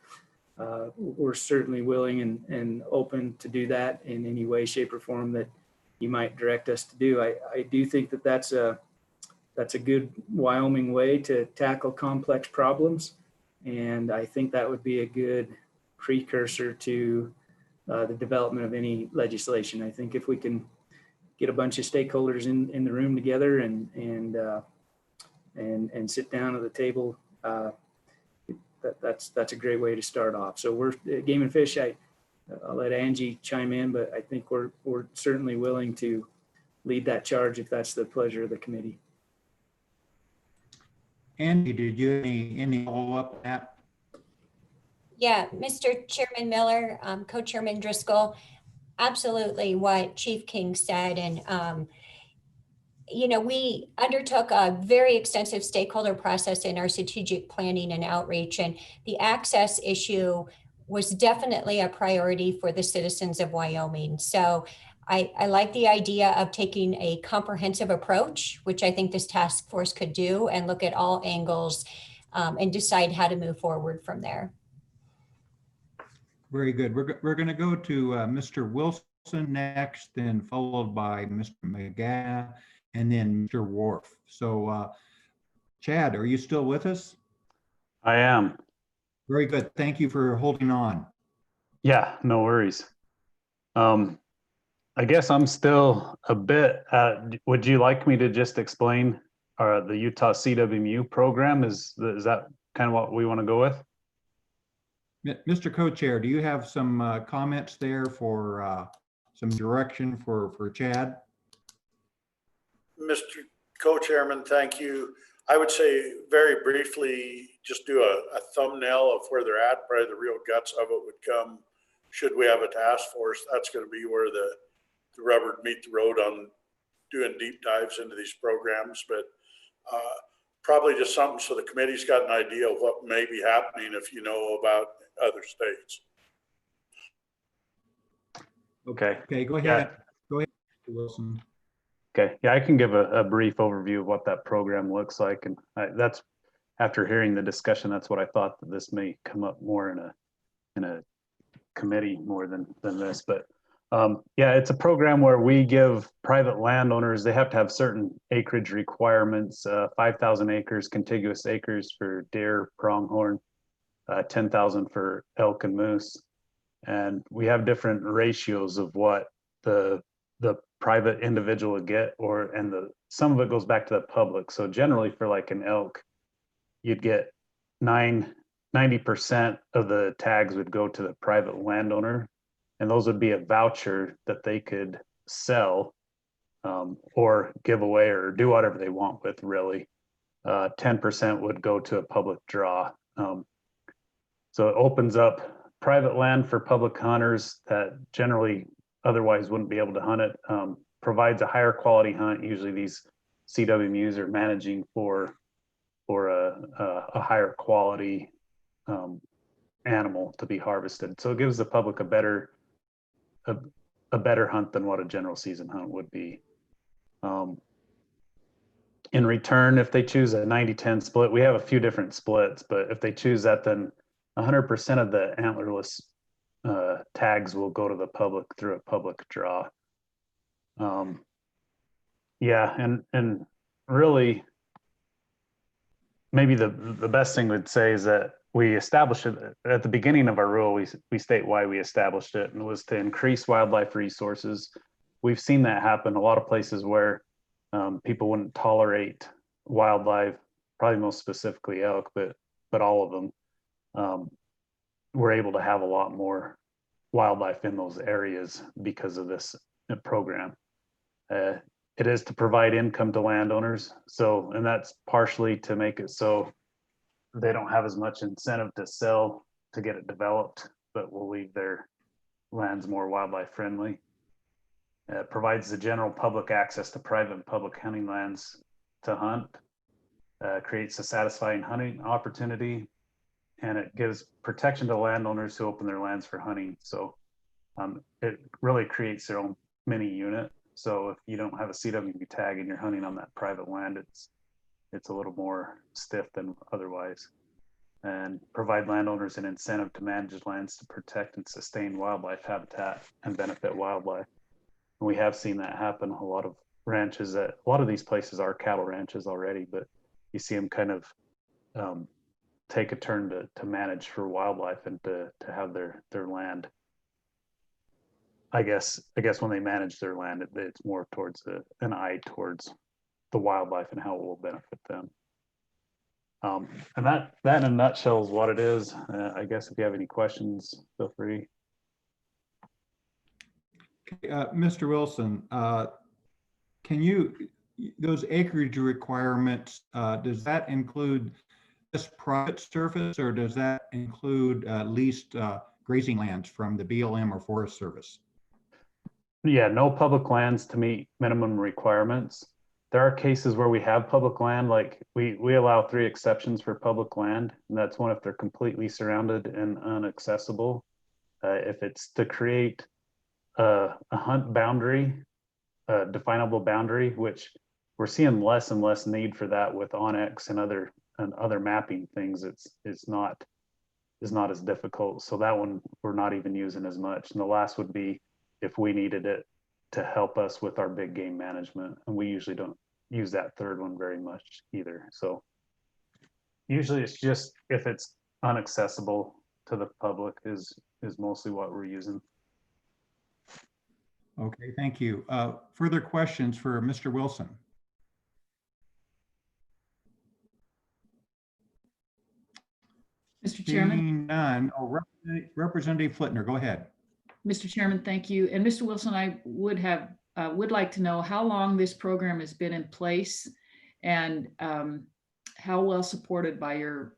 We're certainly willing and open to do that in any way, shape, or form that you might direct us to do. I do think that that's a good Wyoming way to tackle complex problems. And I think that would be a good precursor to the development of any legislation. I think if we can get a bunch of stakeholders in the room together and sit down at the table, that's a great way to start off. So we're Game and Fish. I'll let Angie chime in, but I think we're certainly willing to lead that charge if that's the pleasure of the committee. Andy, did you any follow-up on that? Yeah, Mr. Chairman Miller, Co-Chairman Driscoll, absolutely what Chief King said. And, you know, we undertook a very extensive stakeholder process in our strategic planning and outreach, and the access issue was definitely a priority for the citizens of Wyoming. So I like the idea of taking a comprehensive approach, which I think this task force could do, and look at all angles and decide how to move forward from there. Very good. We're going to go to Mr. Wilson next, then followed by Mr. McGaha, and then Mr. Wharf. So Chad, are you still with us? I am. Very good. Thank you for holding on. Yeah, no worries. I guess I'm still a bit, would you like me to just explain the Utah CWMU program? Is that kind of what we want to go with? Mr. Co-Chair, do you have some comments there for some direction for Chad? Mr. Co-Chairman, thank you. I would say very briefly, just do a thumbnail of where they're at. Probably the real guts of it would come should we have a task force. That's going to be where the rubber would meet the road on doing deep dives into these programs. But probably just something so the committee's got an idea of what may be happening if you know about other states. Okay. Okay, go ahead. Go ahead, Mr. Wilson. Okay, yeah, I can give a brief overview of what that program looks like. And that's, after hearing the discussion, that's what I thought, that this may come up more in a committee more than this. But yeah, it's a program where we give private landowners, they have to have certain acreage requirements, 5,000 acres, contiguous acres for deer, pronghorn, 10,000 for elk and moose. And we have different ratios of what the private individual would get, and some of it goes back to the public. So generally for like an elk, you'd get 90% of the tags would go to the private landowner, and those would be a voucher that they could sell or give away or do whatever they want with, really. 10% would go to a public draw. So it opens up private land for public hunters that generally otherwise wouldn't be able to hunt it, provides a higher quality hunt. Usually these CWMUs are managing for a higher quality animal to be harvested. So it gives the public a better hunt than what a general season hunt would be. In return, if they choose a 90-10 split, we have a few different splits, but if they choose that, then 100% of the antlerless tags will go to the public through a public draw. Yeah, and really, maybe the best thing we'd say is that we established it at the beginning of our rule. We state why we established it, and it was to increase wildlife resources. We've seen that happen a lot of places where people wouldn't tolerate wildlife, probably most specifically elk, but all of them. We're able to have a lot more wildlife in those areas because of this program. It is to provide income to landowners. So, and that's partially to make it so they don't have as much incentive to sell to get it developed, but will leave their lands more wildlife friendly. It provides the general public access to private and public hunting lands to hunt, creates a satisfying hunting opportunity, and it gives protection to landowners who open their lands for hunting. So it really creates their own mini unit. So if you don't have a CWB tag and you're hunting on that private land, it's a little more stiff than otherwise. And provide landowners an incentive to manage lands to protect and sustain wildlife habitat and benefit wildlife. And we have seen that happen. A lot of ranches, a lot of these places are cattle ranches already, but you see them kind of take a turn to manage for wildlife and to have their land. I guess when they manage their land, it's more towards an eye towards the wildlife and how it will benefit them. And that in a nutshell is what it is. I guess if you have any questions, feel free. Mr. Wilson, can you, those acreage requirements, does that include just private surface, or does that include leased grazing lands from the BLM or Forest Service? Yeah, no public lands to meet minimum requirements. There are cases where we have public land, like we allow 3 exceptions for public land, and that's one if they're completely surrounded and inaccessible. If it's to create a hunt boundary, a definable boundary, which we're seeing less and less need for that with OnX and other mapping things. It's not as difficult. So that one we're not even using as much. And the last would be if we needed it to help us with our big game management, and we usually don't use that third one very much either. So usually it's just if it's inaccessible to the public is mostly what we're using. Okay, thank you. Further questions for Mr. Wilson? Mr. Chairman. Seeing none. Oh, Representative Flitner, go ahead. Mr. Chairman, thank you. And Mr. Wilson, I would like to know how long this program has been in place and how well supported by your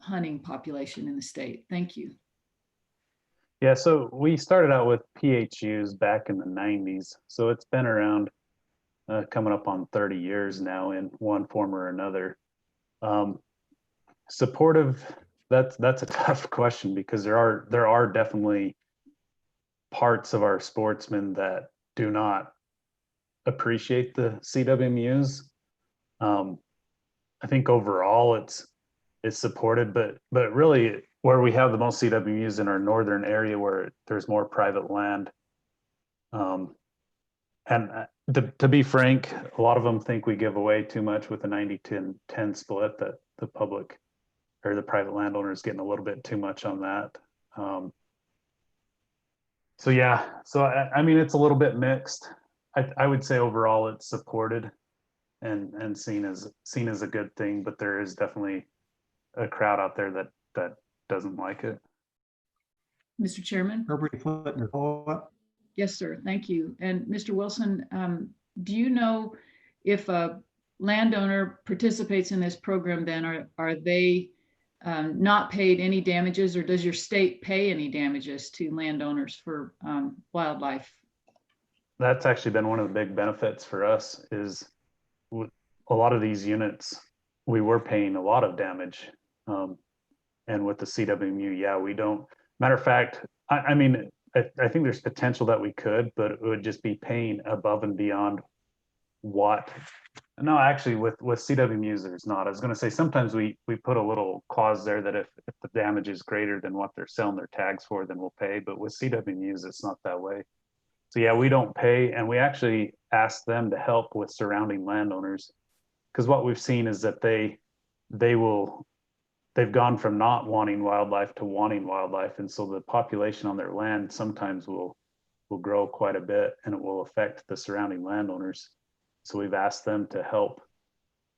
hunting population in the state. Thank you. Yeah, so we started out with PHUs back in the 90s. So it's been around coming up on 30 years now in one form or another. Supportive, that's a tough question because there are definitely parts of our sportsmen that do not appreciate the CWMUs. I think overall it's supported, but really where we have the most CWMUs in our northern area where there's more private land. And to be frank, a lot of them think we give away too much with the 90-10 split, that the public or the private landowner is getting a little bit too much on that. So yeah, so I mean, it's a little bit mixed. I would say overall it's supported and seen as a good thing, but there is definitely a crowd out there that doesn't like it. Mr. Chairman? Herbert Flitner, follow up. Yes, sir. Thank you. And Mr. Wilson, do you know if a landowner participates in this program, then are they not paid any damages, or does your state pay any damages to landowners for wildlife? That's actually been one of the big benefits for us is with a lot of these units, we were paying a lot of damage. And with the CWMU, yeah, we don't. Matter of fact, I mean, I think there's potential that we could, but it would just be paying above and beyond what. No, actually with CWMUs, there's not. I was gonna say, sometimes we put a little clause there that if the damage is greater than what they're selling their tags for, then we'll pay. But with CWMUs, it's not that way. So yeah, we don't pay, and we actually ask them to help with surrounding landowners, because what we've seen is that they've gone from not wanting wildlife to wanting wildlife, and so the population on their land sometimes will grow quite a bit, and it will affect the surrounding landowners. So we've asked them to help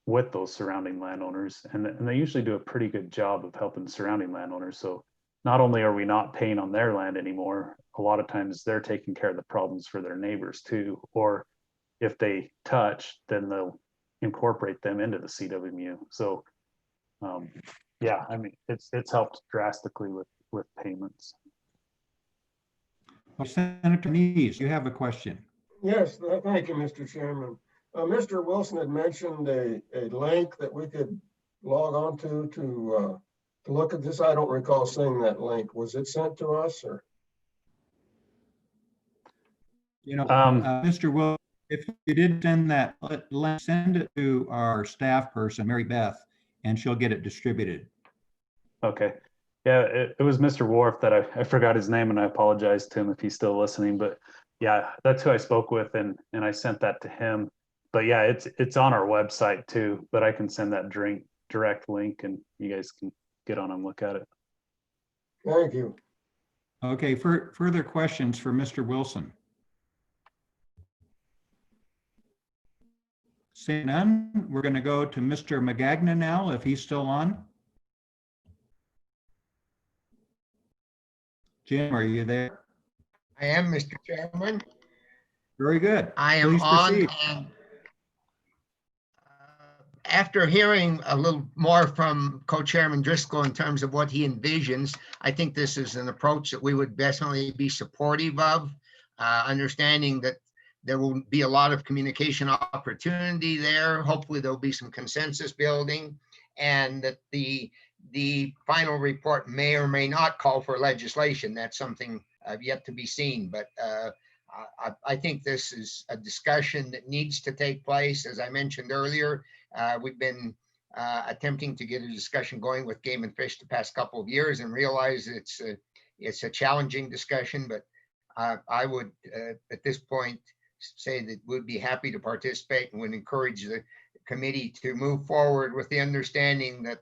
with those surrounding landowners, and they usually do a pretty good job of helping surrounding landowners. So not only are we not paying on their land anymore, a lot of times they're taking care of the problems for their neighbors too. Or if they touch, then they'll incorporate them into the CWMU. So yeah, I mean, it's helped drastically with payments. Senator Nees, you have a question. Yes, thank you, Mr. Chairman. Mr. Wilson had mentioned a link that we could log on to look at this. I don't recall seeing that link. Was it sent to us or? You know, Mr. Wilson, if you did send that, send it to our staff person, Mary Beth, and she'll get it distributed. Okay. Yeah, it was Mr. Wharf that I forgot his name, and I apologize to him if he's still listening. But yeah, that's who I spoke with, and I sent that to him. But yeah, it's on our website too, but I can send that direct link and you guys can get on and look at it. Thank you. Okay, further questions for Mr. Wilson? Seeing none, we're going to go to Mr. Magagna now, if he's still on. Jim, are you there? I am, Mr. Chairman. Very good. I am Please on. proceed. And, after hearing a little more from Co-Chairman Driscoll in terms of what he envisions, I think this is an approach that we would definitely be supportive of, understanding that there will be a lot of communication opportunity there. Hopefully there'll be some consensus building, and that the final report may or may not call for legislation. That's something yet to be seen, but I think this is a discussion that needs to take place. As I mentioned earlier, we've been attempting to get a discussion going with Game and Fish the past couple of years and realize it's a challenging discussion, but I would at this point say that we'd be happy to participate and would encourage the committee to move forward with the understanding that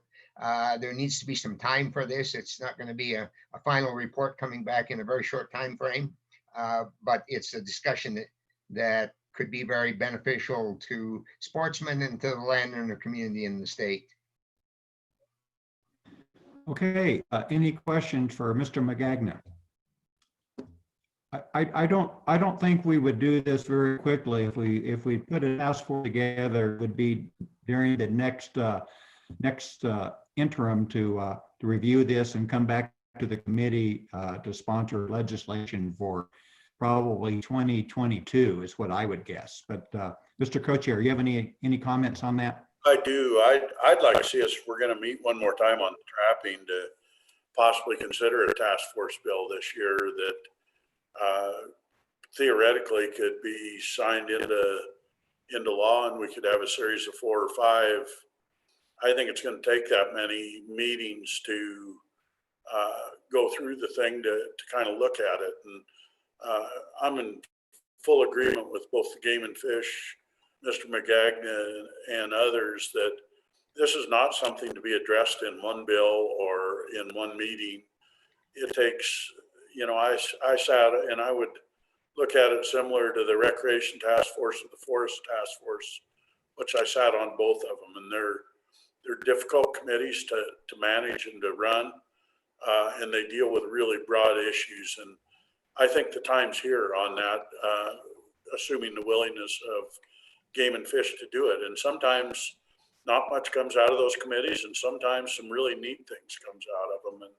there needs to be some time for this. It's not going to be a final report coming back in a very short time frame, but it's a discussion that could be very beneficial to sportsmen and to the landowner community in the state. Okay, any questions for Mr. Magagna? I don't think we would do this very quickly. If we put a task force together, it would be during the next interim to review this and come back to the committee to sponsor legislation for probably 2022 is what I would guess. But Mr. Co-Chair, you have any comments on that? I do. I'd like to see us, if we're going to meet one more time on trapping, to possibly consider a task force bill this year that theoretically could be signed into law, and we could have a series of 4 or 5. I think it's going to take that many meetings to go through the thing to kind of look at it. And I'm in full agreement with both the Game and Fish, Mr. Magagna, and others that this is not something to be addressed in one bill or in one meeting. It takes, I sat and I would look at it similar to the Recreation Task Force and the Forest Task Force, which I sat on both of them, and they're difficult committees to manage and to run, and they deal with really broad issues. And I think the time's here on that, assuming the willingness of Game and Fish to do it. And sometimes not much comes out of those committees, and sometimes some really neat things comes out of them. And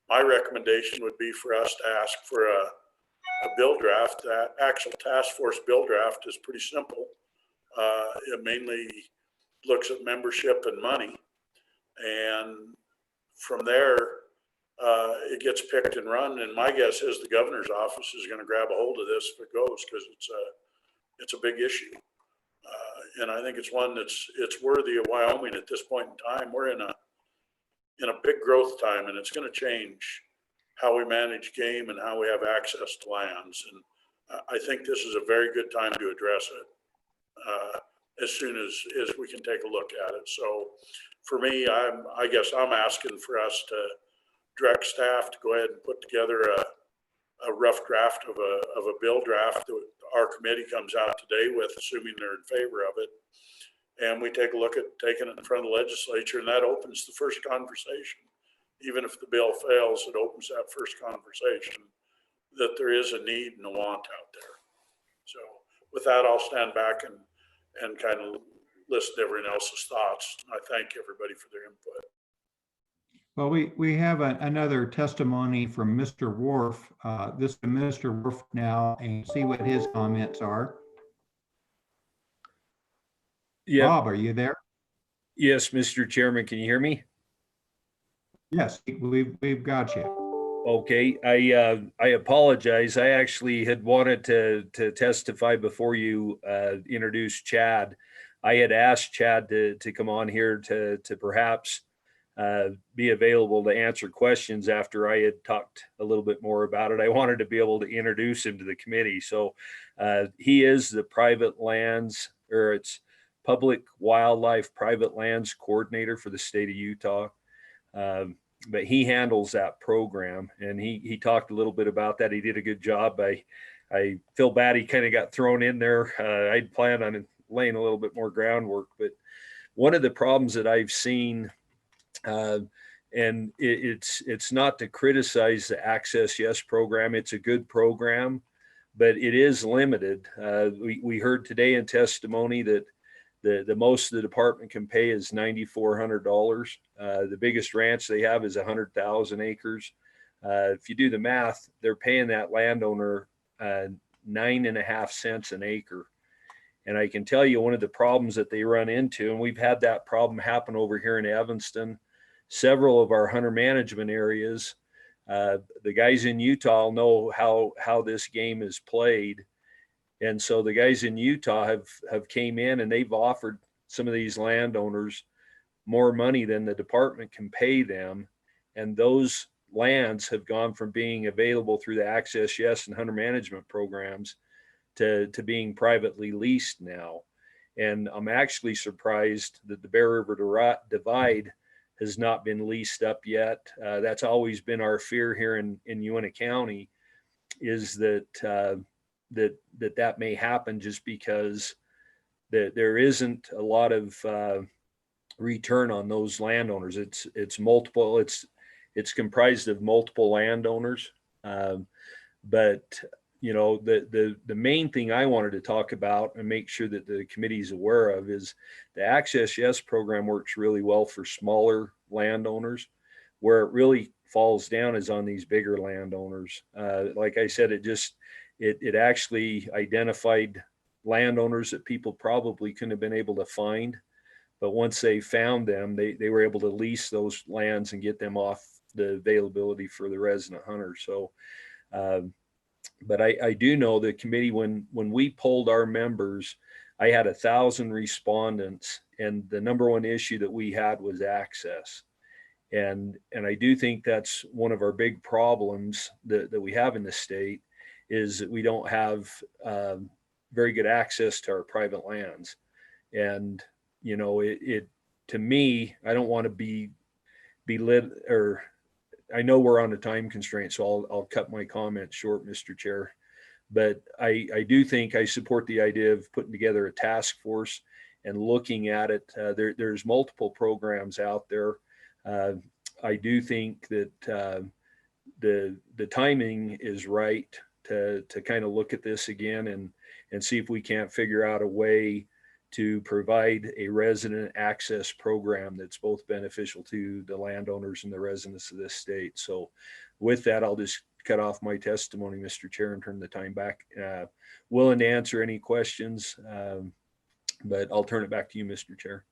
my recommendation would be for us to ask for a bill draft. That actual task force bill draft is pretty simple. It mainly looks at membership and money, and from there it gets picked and run. And my guess is the governor's office is going to grab a hold of this if it goes, because it's a big issue, and I think it's one it's worthy of Wyoming at this point in time. We're in a big growth time, and it's going to change how we manage game and how we have access to lands. And I think this is a very good time to address it as soon as we can take a look at it. So for me, I guess I'm asking for us to direct staff to go ahead and put together a rough draft of a bill draft our committee comes out today with, assuming they're in favor of it. And we take a look at taking it in front of the legislature, and that opens the first conversation. Even if the bill fails, it opens that first conversation that there is a need and a want out there. So with that, I'll stand back and kind of listen to everyone else's thoughts. I thank everybody for their input. Well, we have another testimony from Mr. Wharf. This is Mr. Wharf now, and see what his comments are. Yeah. Bob, are you there? Yes, Mr. Chairman, can you hear me? Yes, we've got you. Okay, I apologize. I actually had wanted to testify before you introduced Chad. I had asked Chad to come on here to perhaps be available to answer questions after I had talked a little bit more about it. I wanted to be able to introduce him to the committee. So he is the private lands, or it's public wildlife private lands coordinator for the state of Utah. But he handles that program, and he talked a little bit about that. He did a good job. I feel bad he kind of got thrown in there. I'd planned on laying a little bit more groundwork, but one of the problems that I've seen, and it's not to criticize the Access Yes program. It's a good program, but it is limited. We heard today in testimony that the most the department can pay is $9,400. The biggest ranch they have is 100,000 acres. If you do the math, they're paying that landowner 9.5 cents an acre. And I can tell you one of the problems that they run into, and we've had that problem happen over here in Evanston, several of our hunter management areas, the guys in Utah know how this game is played. And so the guys in Utah have came in and they've offered some of these landowners more money than the department can pay them. And those lands have gone from being available through the Access Yes and hunter management programs to being privately leased now. And I'm actually surprised that the Bear River Divide has not been leased up yet. That's always been our fear here in Uintah County, is that that may happen just because there isn't a lot of return on those landowners. It's multiple. It's comprised of multiple landowners, but you know the main thing I wanted to talk about and make sure that the committee is aware of is the Access Yes program works really well for smaller landowners. Where it really falls down is on these bigger landowners. Like I said, it actually identified landowners that people probably couldn't have been able to find. But once they found them, they were able to lease those lands and get them off the availability for the resident hunters. So, but I do know the committee, when we polled our members, I had 1,000 respondents, and the number one issue that we had was access. And I do think that's one of our big problems that we have in the state, is that we don't have very good access to our private lands. And, you know, it to me, I don't want to be lit, or I know we're on a time constraint, so I'll cut my comments short, Mr. Chair. But I do think I support the idea of putting together a task force and looking at it. There's multiple programs out there. I do think that the timing is right to kind of look at this again and see if we can't figure out a way to provide a resident access program that's both beneficial to the landowners and the residents of this state. So with that, I'll just cut off my testimony, Mr. Chair, and turn the time back. Willing to answer any questions, but I'll turn it back to you, Mr. Chair.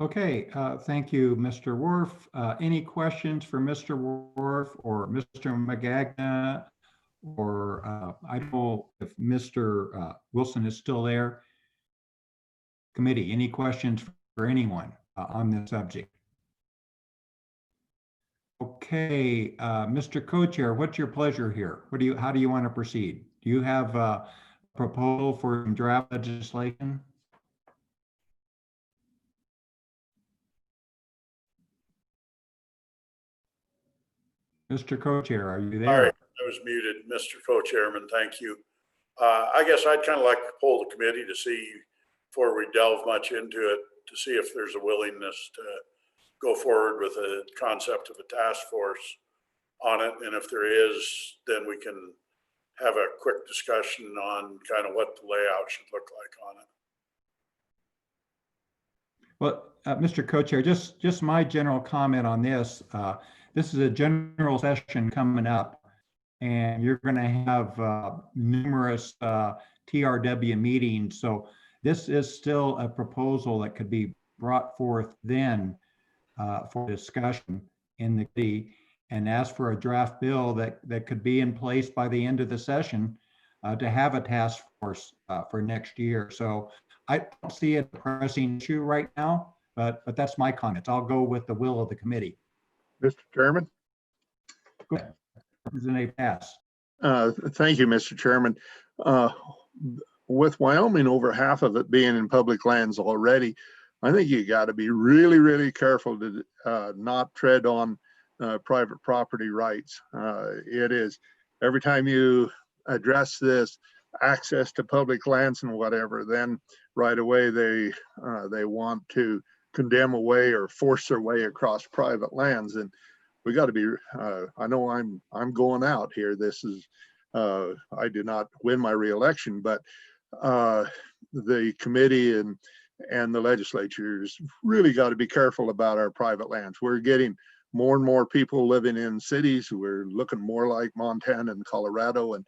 Okay, thank you, Mr. Wharf. Any questions for Mr. Wharf or Mr. Magagna? Or I don't know if Mr. Wilson is still there. Committee, any questions for anyone on this subject? Okay, Mr. Co-Chair, what's your pleasure here? How do you want to proceed? Do you have a proposal for draft legislation? Mr. Co-Chair, are you there? Sorry, I was muted, Mr. Co-Chairman. Thank you. I guess I'd kind of like to poll the committee to see, before we delve much into it, to see if there's a willingness to go forward with a concept of a task force on it. And if there is, then we can have a quick discussion on kind of what the layout should look like on it. Well, Mr. Co-Chair, just my general comment on this. This is a general session coming up, and you're going to have numerous TRW meetings. So this is still a proposal that could be brought forth then for discussion in the committee, and ask for a draft bill that could be in place by the end of the session to have a task force for next year. So I don't see it a pressing issue right now, but that's my comments. I'll go with the will of the committee. Mr. Chairman. Go ahead. Representative Pass. Thank you, Mr. Chairman. With Wyoming, over half of it being in public lands already, I think you got to be really, really careful to not tread on private property rights. It is, every time you address this access to public lands and whatever, then right away they want to condemn away or force their way across private lands. And we got to be, I know I'm going out here. This is, I did not win my reelection, but the committee and the legislatures really got to be careful about our private lands. We're getting more and more people living in cities. We're looking more like Montana and Colorado, and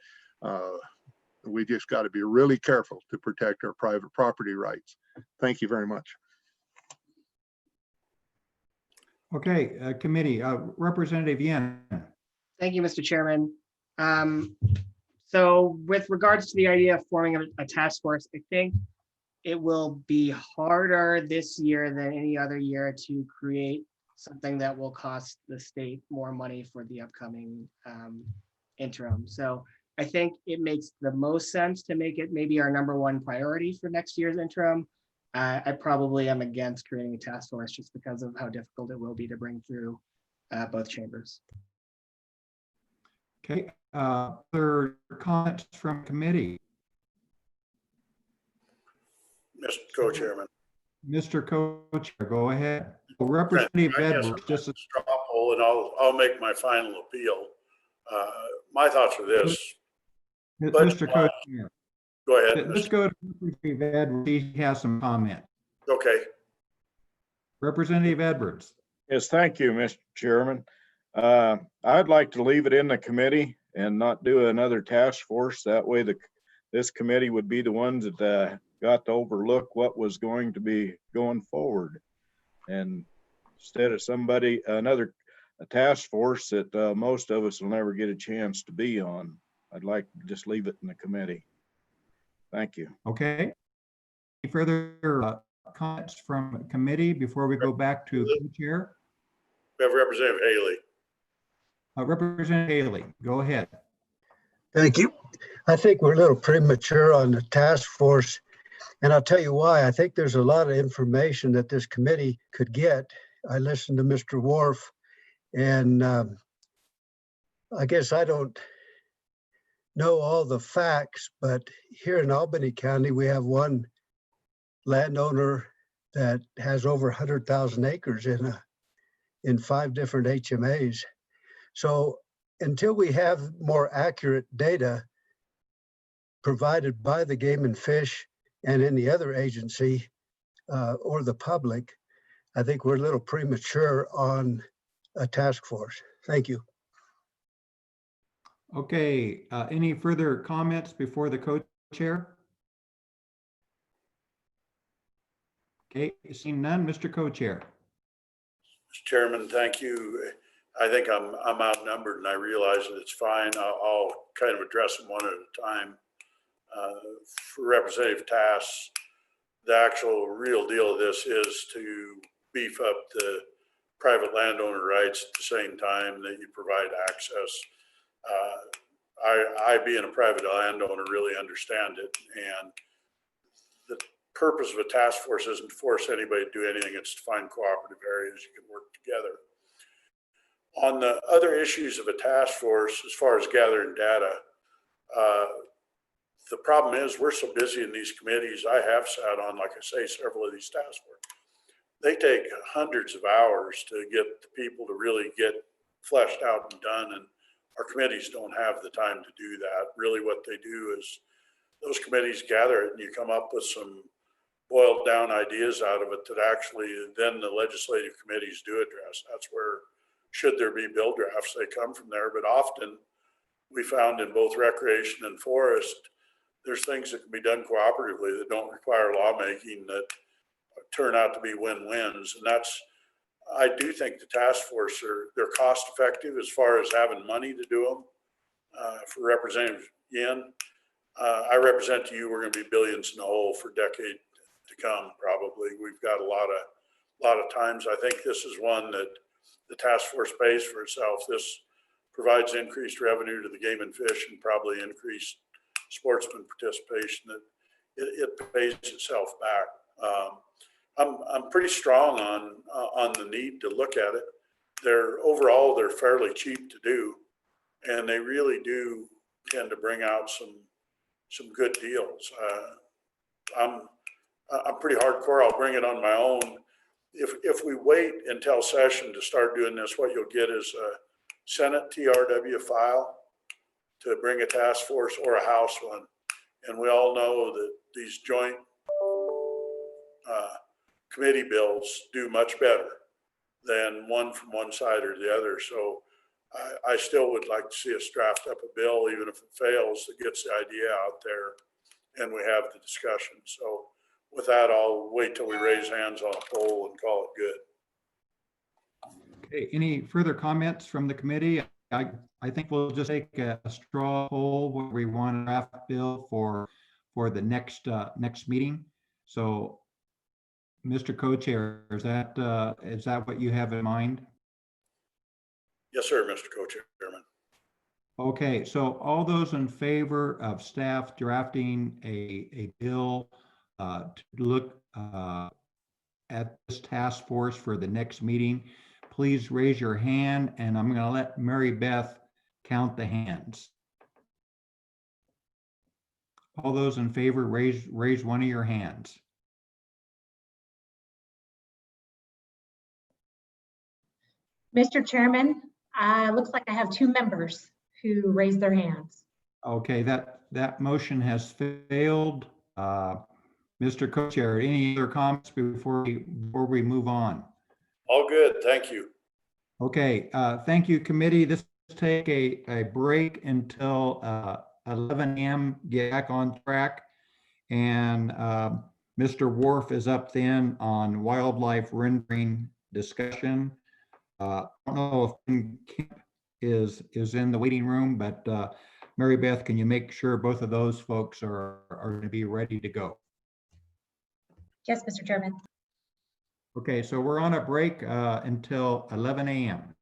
we just got to be really careful to protect our private property rights. Thank you very much. Okay, committee, Representative Yin. Thank you, Mr. Chairman. So with regards to the idea of forming a task force, I think it will be harder this year than any other year to create something that will cost the state more money for the upcoming interim. So I think it makes the most sense to make it maybe our #1 priority for next year's interim. I probably am against creating a task force just because of how difficult it will be to bring through both chambers. Okay, other comments from committee? Mr. Co-Chairman. Mr. Co-Chair, go ahead. Representative Edwards, just a straw poll, and I'll make my final appeal. My thoughts are this. Mr. Co-Chair. Go ahead. Let's go to Representative Edwards. He has some comment. Okay. Representative Edwards. Yes, thank you, Mr. Chairman. I'd like to leave it in the committee and not do another task force. That way this committee would be the ones that got to overlook what was going to be going forward. And instead of a task force that most of us will never get a chance to be on, I'd like to just leave it in the committee. Thank you. Okay. Any further comments from committee before we go back to the chair? We have Representative Haley. Representative Haley, go ahead. Thank you. I think we're a little premature on the task force, and I'll tell you why. I think there's a lot of information that this committee could get. I listened to Mr. Wharf, and I guess I don't know all the facts, but here in Albany County, we have one landowner that has over 100,000 acres in 5 different HMAs. So until we have more accurate data provided by the Game and Fish and any other agency or the public, I think we're a little premature on a task force. Thank you. Okay, any further comments before the co-chair? Okay, seeing none, Mr. Co-Chair. Mr. Chairman, thank you. I think I'm outnumbered, and I realize that it's fine. I'll kind of address them one at a time. For Representative Tass, the actual real deal of this is to beef up the private landowner rights at the same time that you provide access. I being a private landowner, really understand it, and the purpose of a task force isn't to force anybody to do anything. It's to find cooperative areas you can work together. On the other issues of a task force, as far as gathering data, the problem is we're so busy in these committees. I have sat on, like I say, several of these task force. They take hundreds of hours to get the people to really get fleshed out and done. And our committees don't have the time to do that. Really what they do is those committees gather it and you come up with some boiled down ideas out of it that actually then the legislative committees do address. That's where, should there be bill drafts, they come from there. But often we found in both recreation and forest, there's things that can be done cooperatively that don't require lawmaking that turn out to be win-wins. And that's, I do think the task force they're cost effective as far as having money to do them. For Representative Yin, I represent to you, we're going to be billions in the hole for decade to come. Probably we've got a lot of times. I think this is one that the task force pays for itself. This provides increased revenue to the game and fish and probably increased sportsman participation. That it pays itself back. I'm pretty strong on the need to look at it. Overall they're fairly cheap to do, and they really do tend to bring out some good deals. I'm pretty hardcore. I'll bring it on my own. If we wait until session to start doing this, what you'll get is a Senate TRW file to bring a task force or a House one. And we all know that these joint committee bills do much better than one from one side or the other. So I still would like to see us draft up a bill, even if it fails, that gets the idea out there and we have the discussion. So with that, I'll wait till we raise hands on a poll and call it good. Okay, any further comments from the committee? I think we'll just take a straw poll where we want a draft bill for the next meeting. So, Mr. Co-Chair, is that what you have in mind? Yes, sir, Mr. Co-Chairman. Okay, so all those in favor of staff drafting a bill to look at this task force for the next meeting, please raise your hand, and I'm going to let Mary Beth count the hands. All those in favor, raise one of your hands. Mr. Chairman, looks like I have 2 members who raised their hands. Okay, that motion has failed. Mr. Co-Chair, any other comments before we move on? All good, thank you. Okay, thank you, committee. This take a break until 11 a.m. Get back on track, and Mr. Wharf is up then on wildlife rendering discussion. I don't know if Kemp is in the waiting room, but Mary Beth, can you make sure both of those folks are going to be ready to go? Yes, Mr. Chairman. Okay, so we're on a break until 11 a.m.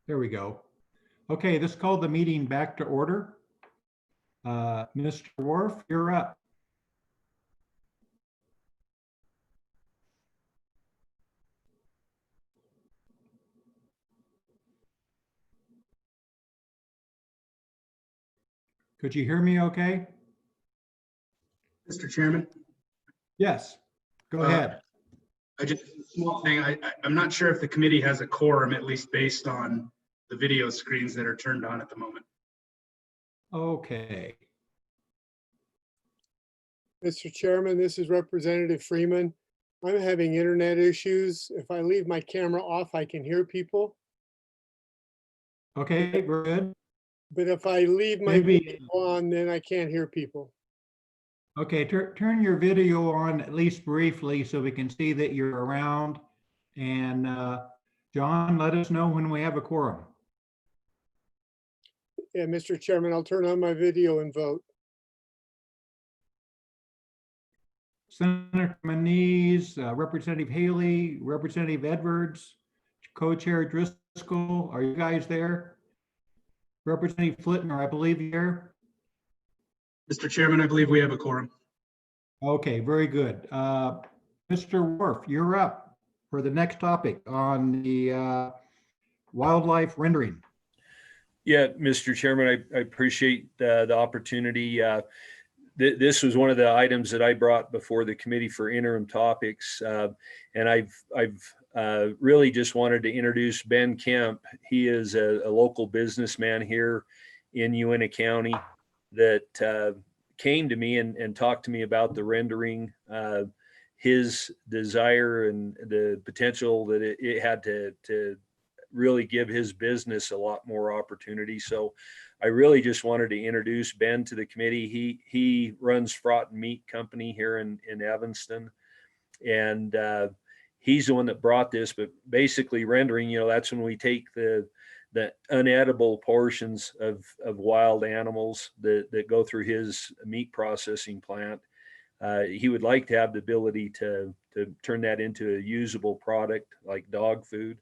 There we go. Okay, this called the meeting back to order. Mr. Worf, you're up. Could you hear me okay? Mr. Chairman? Yes, go ahead. I just, small thing, I'm not sure if the committee has a quorum, at least based on the video screens that are turned on at the moment. Okay. Mr. Chairman, this is Representative Freeman. I'm having internet issues. If I leave my camera off, I can hear people. Okay, we're good. But if I leave my video on, then I can't hear people. Okay, turn your video on at least briefly so we can see that you're around. And John, let us know when we have a quorum. Yeah, Mr. Chairman, I'll turn on my video and vote. Senator Manise, Representative Haley, Representative Edwards, Co-Chair Driscoll, are you guys there? Representative Flitner, I believe you're here. Mr. Chairman, I believe we have a quorum. Okay, very good. Mr. Worf, you're up for the next topic on the wildlife rendering. Yeah, Mr. Chairman, I appreciate the opportunity. This was one of the items that I brought before the committee for interim topics. And I've really just wanted to introduce Ben Kemp. He is a local businessman here in Uintah County that came to me and talked to me about the rendering, his desire and the potential that it had to really give his business a lot more opportunity. So I really just wanted to introduce Ben to the committee. He runs Fraught Meat Company here in Evanston. And he's the one that brought this, but basically rendering, that's when we take the unedible portions of wild animals that go through his meat processing plant. He would like to have the ability to turn that into a usable product like dog food.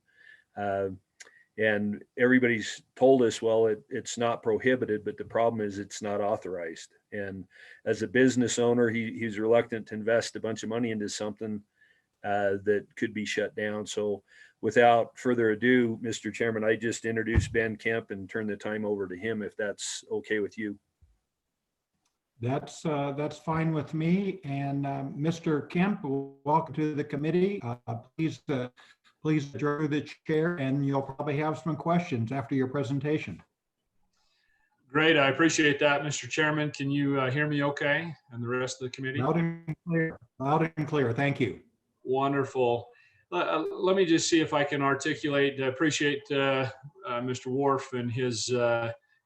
And everybody's told us, well, it's not prohibited, but the problem is it's not authorized. And as a business owner, he's reluctant to invest a bunch of money into something that could be shut down. So without further ado, Mr. Chairman, I just introduced Ben Kemp and turn the time over to him if that's okay with you. That's fine with me. And Mr. Kemp, welcome to the committee. Please adjourn the chair, and you'll probably have some questions after your presentation. Great, I appreciate that, Mr. Chairman. Can you hear me okay, and the rest of the committee? Loud and clear. Loud and clear. Thank you. Wonderful. Let me just see if I can articulate. Appreciate Mr. Worf and his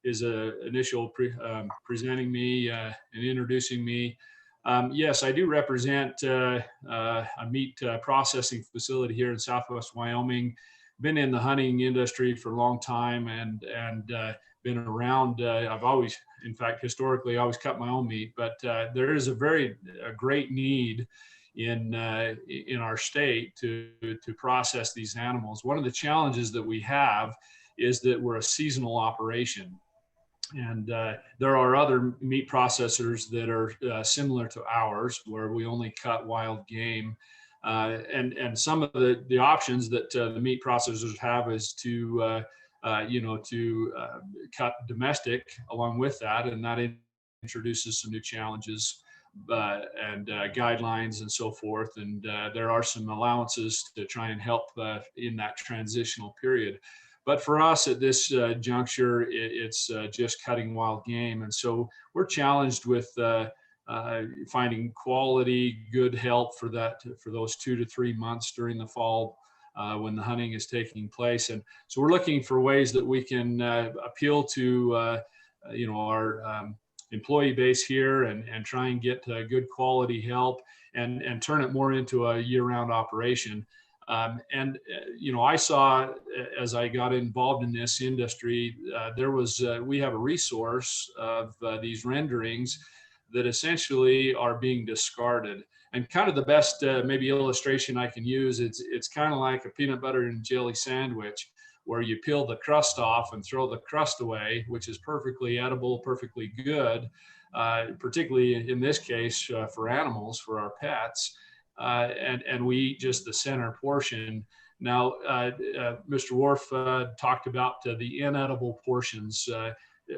initial presenting me and introducing me. Yes, I do represent a meat processing facility here in Southwest Wyoming. Been in the hunting industry for a long time and been around. I've always, in fact, historically, always cut my own meat. But there is a great need in our state to process these animals. One of the challenges that we have is that we're a seasonal operation. And there are other meat processors that are similar to ours, where we only cut wild game. And some of the options that the meat processors have is to cut domestic along with that, and that introduces some new challenges and guidelines and so forth. And there are some allowances to try and help in that transitional period. But for us at this juncture, it's just cutting wild game. And so we're challenged with finding quality, good help for those 2 to 3 months during the fall when the hunting is taking place. And so we're looking for ways that we can appeal to our employee base here and try and get good quality help and turn it more into a year-round operation. I saw as I got involved in this industry, we have a resource of these renderings that essentially are being discarded. And kind of the best maybe illustration I can use, it's kind of like a peanut butter and jelly sandwich. where you peel the crust off and throw the crust away, which is perfectly edible, perfectly good, particularly in this case for animals, for our pets, and we eat just the center portion. Now, Mr. Worf talked about the inedible portions.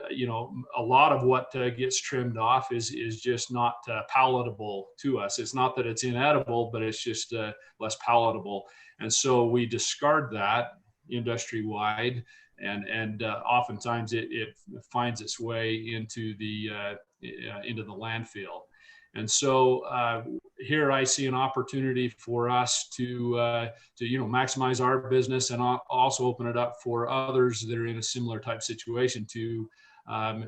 You know, a lot of what gets trimmed off is just not palatable to us. It's not that it's inedible, but it's just less palatable. And so we discard that industry-wide, and oftentimes it finds its way into the landfill. And so here I see an opportunity for us to maximize our business and also open it up for others that are in a similar type situation to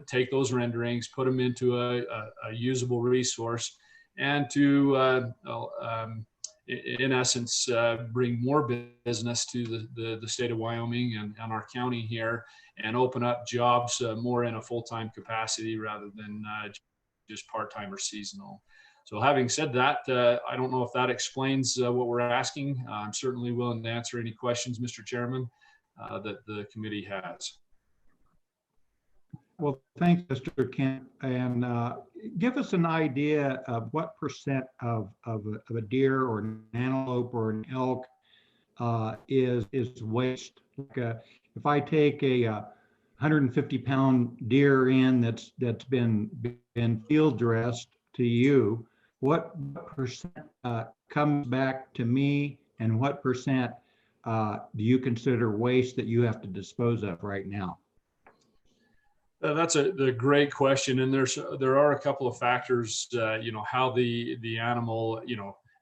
take those renderings, put them into a usable resource, and to in essence bring more business to the state of Wyoming and our county here, and open up jobs more in a full-time capacity rather than just part-time or seasonal. So having said that, I don't know if that explains what we're asking. I'm certainly willing to answer any questions, Mr. Chairman, that the committee has. Well, thanks, Mr. Kemp. And give us an idea of what percent of a deer or an antelope or an elk is waste. Like if I take a 150-pound deer in that's been field dressed to you, what percent comes back to me, and what percent do you consider waste that you have to dispose of right now? That's a great question, and there are a couple of factors. How the animal,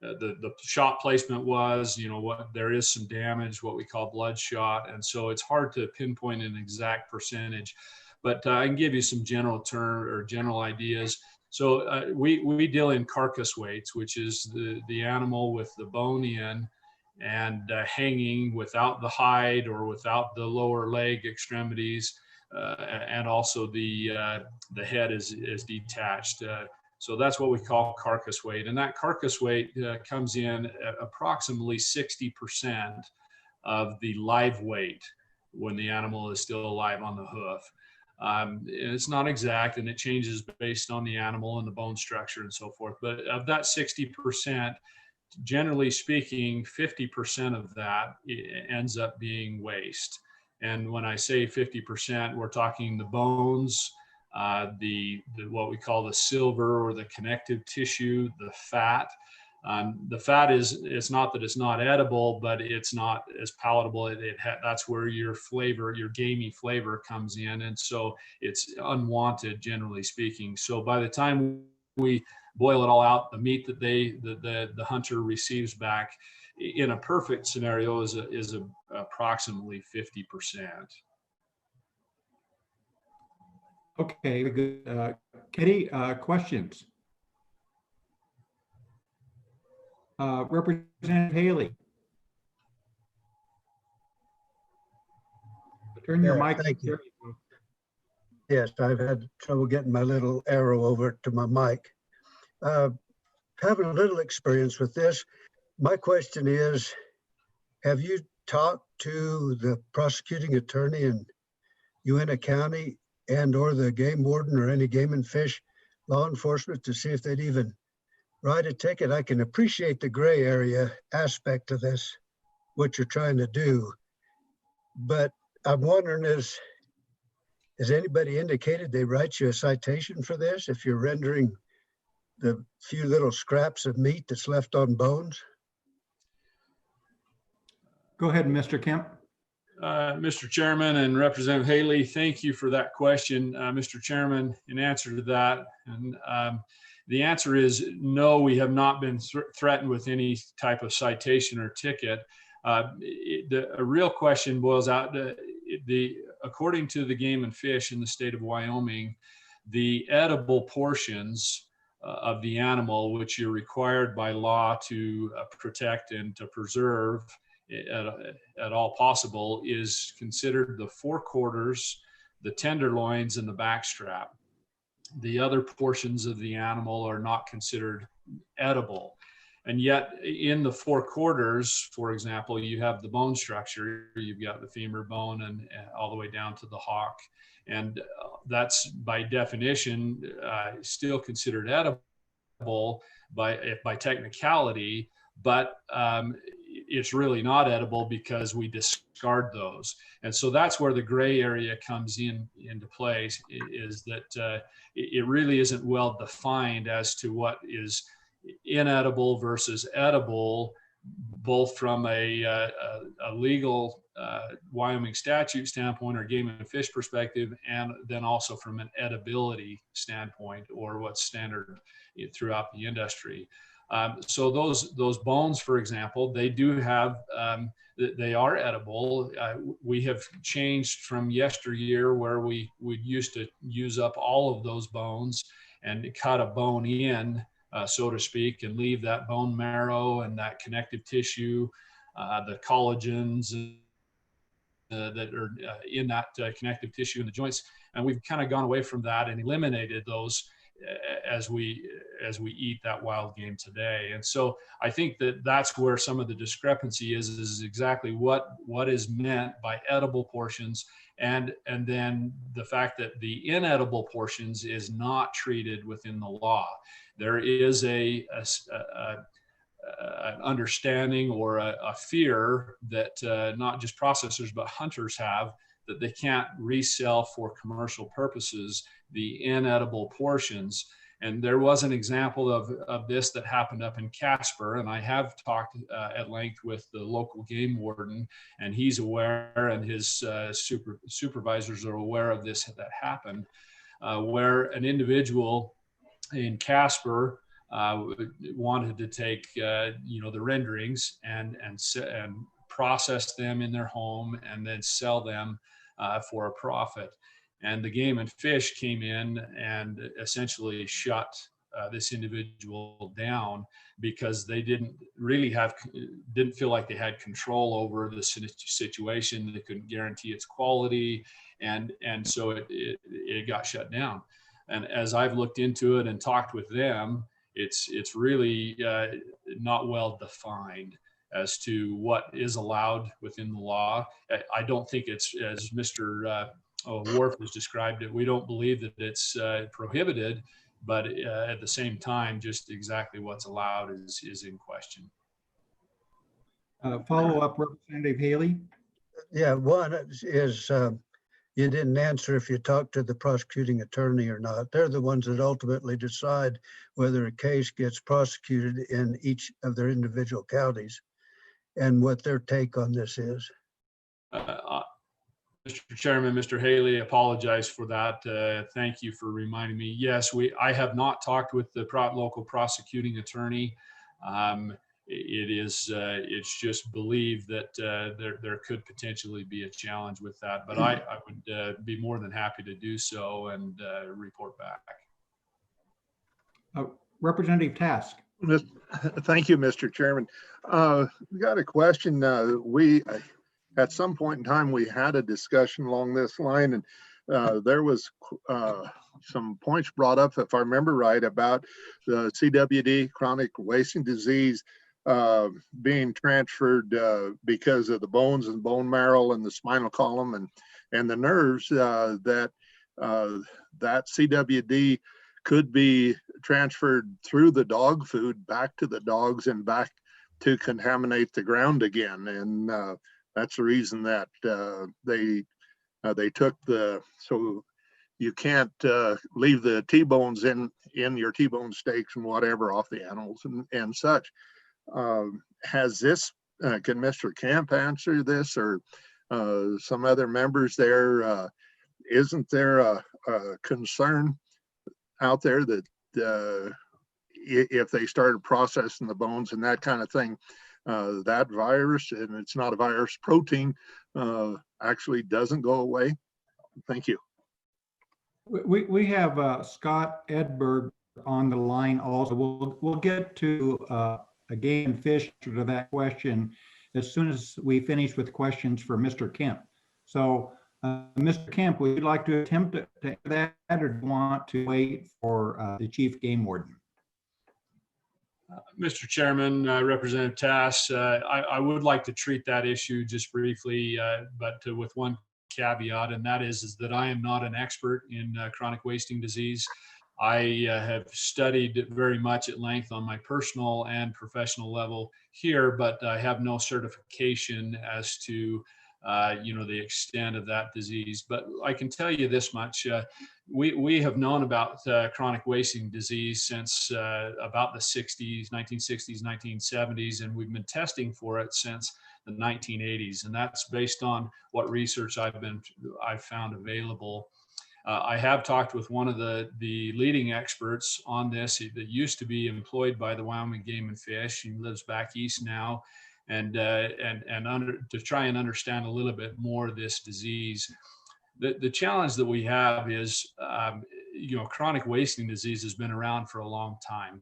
the shot placement was. What there is some damage, what we call bloodshot, and so it's hard to pinpoint an exact percentage. But I can give you some general ideas. So we deal in carcass weights, which is the animal with the bone in and hanging without the hide or without the lower leg extremities. And also the head is detached. So that's what we call carcass weight. And that carcass weight comes in at approximately 60% of the live weight when the animal is still alive on the hoof. It's not exact, and it changes based on the animal and the bone structure and so forth. But of that 60%, generally speaking, 50% of that ends up being waste. And when I say 50%, we're talking the bones, the what we call the silver or the connective tissue, the fat. The fat it's not that it's not edible, but it's not as palatable. That's where your flavor, your gamey flavor comes in. And so it's unwanted, generally speaking. So by the time we boil it all out, the meat that the hunter receives back, in a perfect scenario, is approximately 50%. Okay, good. Katie, questions? Representative Haley. Turn your mic. Thank you. Yes, I've had trouble getting my little arrow over to my mic. Having a little experience with this, my question is, have you talked to the prosecuting attorney in Uintah County and or the game warden or any game and fish law enforcement to see if they'd even write a ticket? I can appreciate the gray area aspect of this, what you're trying to do. But I'm wondering, has anybody indicated they write you a citation for this if you're rendering the few little scraps of meat that's left on bones? Go ahead, Mr. Kemp. Mr. Chairman and Representative Haley, thank you for that question. Mr. Chairman, in answer to that, and the answer is no, we have not been threatened with any type of citation or ticket. A real question boils out to according to the Game and Fish in the state of Wyoming, the edible portions of the animal, which you're required by law to protect and to preserve at all possible, is considered the forequarters, the tenderloins, and the backstrap. The other portions of the animal are not considered edible. And yet in the four quarters, for example, you have the bone structure, you've got the femur bone and all the way down to the hock. And that's by definition still considered edible by technicality, but it's really not edible because we discard those. And so that's where the gray area comes into play, is that it really isn't well defined as to what is inedible versus edible, both from a legal Wyoming statute standpoint or game and fish perspective, and then also from an edibility standpoint, or what's standard throughout the industry. So those bones, for example, they do have, they are edible. We have changed from yesteryear, where we used to use up all of those bones and cut a bone in, so to speak, and leave that bone marrow and that connective tissue, the collagens that are in that connective tissue in the joints. And we've kind of gone away from that and eliminated those as we eat that wild game today. And so I think that that's where some of the discrepancy is exactly what is meant by edible portions, and then the fact that the inedible portions is not treated within the law. There is an understanding or a fear that not just processors but hunters have, that they can't resell for commercial purposes the inedible portions. And there was an example of this that happened up in Casper, and I have talked at length with the local game warden, and he's aware, and his supervisors are aware of this that happened, where an individual in Casper wanted to take the renderings and process them in their home and then sell them for a profit. And the Game and Fish came in and essentially shut this individual down because they didn't feel like they had control over the situation. They couldn't guarantee its quality, and so it got shut down. And as I've looked into it and talked with them, it's really not well defined as to what is allowed within the law. I don't think it's, as Mr. Wharf has described it, we don't believe that it's prohibited, but at the same time, just exactly what's allowed is in question. Follow up, Representative Haley. Yeah, one is you didn't answer if you talked to the prosecuting attorney or not. They're the ones that ultimately decide whether a case gets prosecuted in each of their individual counties, and what their take on this is. Mr. Chairman, Mr. Haley, apologize for that. Thank you for reminding me. Yes, I have not talked with the local prosecuting attorney. It's just believed that there could potentially be a challenge with that, but I would be more than happy to do so and report back. Representative Task. Thank you, Mr. Chairman. We got a question. At some point in time, we had a discussion along this line, and there was some points brought up, if I remember right, about the CWD, chronic wasting disease, being transferred because of the bones and bone marrow and the spinal column and the nerves, that CWD could be transferred through the dog food back to the dogs and back to contaminate the ground again. And that's the reason that they took so you can't leave the T-bones in your T-bone steaks and whatever off the animals and such. Has this, can Mr. Camp answer this, or some other members there? Isn't there a concern out there that if they started processing the bones and that kind of thing, that virus, and it's not a virus, protein, actually doesn't go away? Thank you. We have Scott Edberg on the line also. We'll get to a Game and Fish to that question as soon as we finish with questions for Mr. Kemp. So Mr. Kemp, would you like to attempt to answer that, or do you want to wait for the Chief Game Warden? Mr. Chairman, Representative Tass, I would like to treat that issue just briefly, but with one caveat, and that is that I am not an expert in chronic wasting disease. I have studied very much at length on my personal and professional level here, but I have no certification as to the extent of that disease. But I can tell you this much. We have known about chronic wasting disease since about the 60s, 1960s, 1970s, and we've been testing for it since the 1980s. And that's based on what research I've found available. I have talked with one of the leading experts on this that used to be employed by the Wyoming Game and Fish. He lives back east now, and to try and understand a little bit more of this disease. The challenge that we have is, chronic wasting disease has been around for a long time.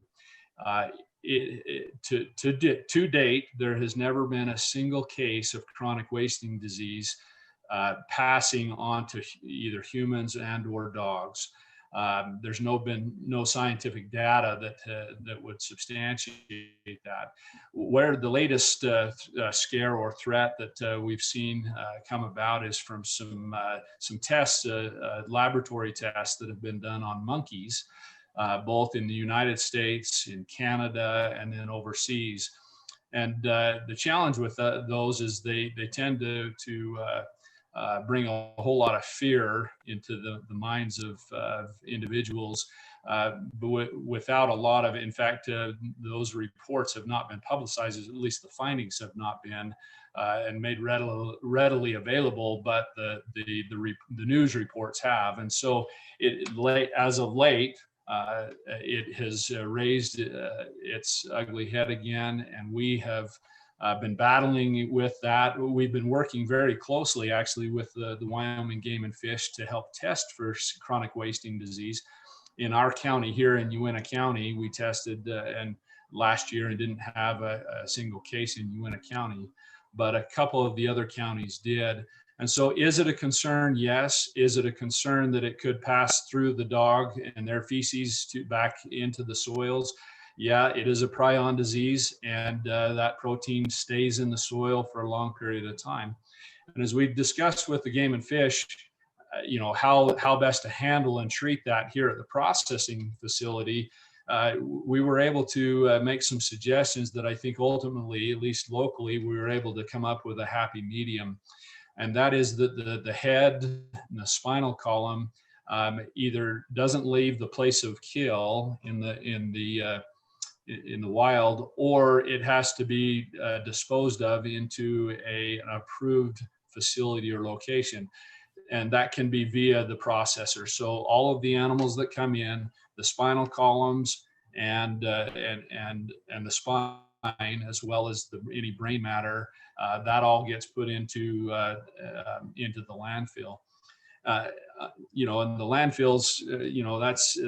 To date, there has never been a single case of chronic wasting disease passing on to either humans and or dogs. There's been no scientific data that would substantiate that. Where the latest scare or threat that we've seen come about is from some tests, laboratory tests that have been done on monkeys, both in the United States, in Canada, and then overseas. And the challenge with those is they tend to bring a whole lot of fear into the minds of individuals, but without a lot of, in fact, those reports have not been publicized, at least the findings have not been, and made readily available, but the news reports have. And so as of late, it has raised its ugly head again, and we have been battling with that. We've been working very closely actually with the Wyoming Game and Fish to help test for chronic wasting disease. In our county here in Uintah County, we tested and last year and didn't have a single case in Uintah County, but a couple of the other counties did. And so is it a concern? Yes. Is it a concern that it could pass through the dog and their feces back into the soils? Yeah, it is a prion disease, and that protein stays in the soil for a long period of time. And as we've discussed with the Game and Fish, how best to handle and treat that here at the processing facility, we were able to make some suggestions that I think ultimately, at least locally, we were able to come up with a happy medium. And that is that the head and the spinal column either doesn't leave the place of kill in the wild, or it has to be disposed of into an approved facility or location. And that can be via the processor. So all of the animals that come in, the spinal columns and the spine, as well as any brain matter, that all gets put into the landfill. In the landfills,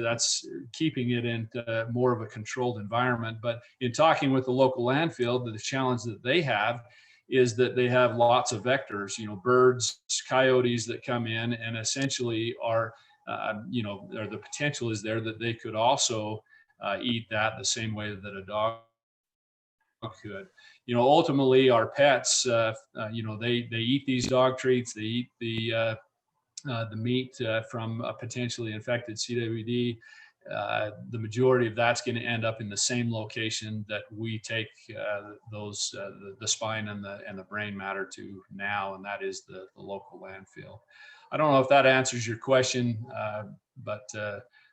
that's keeping it in more of a controlled environment. But in talking with the local landfill, the challenge that they have is that they have lots of vectors, birds, coyotes that come in and essentially are, or the potential is there that they could also eat that the same way that a dog could. Ultimately our pets, they eat these dog treats, they eat the meat from a potentially infected CWD. The majority of that's going to end up in the same location that we take the spine and the brain matter to now, and that is the local landfill. I don't know if that answers your question, but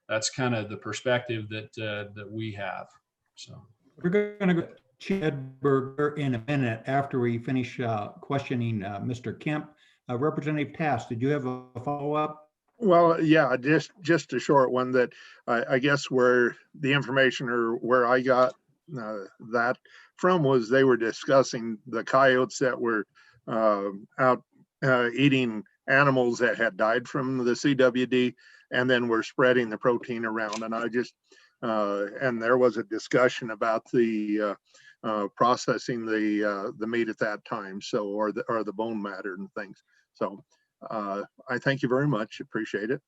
that's kind of the perspective that we have. So we're going to go to Chad Berger in a minute after we finish questioning Mr. Kemp. Representative Tass, did you have a follow-up? Well, yeah, just a short one that I guess where the information or where I got that from was they were discussing the coyotes that were out eating animals that had died from the CWD, and then were spreading the protein around. And I just, and there was a discussion about the processing the meat at that time, so or the bone matter and things. So I thank you very much. Appreciate it.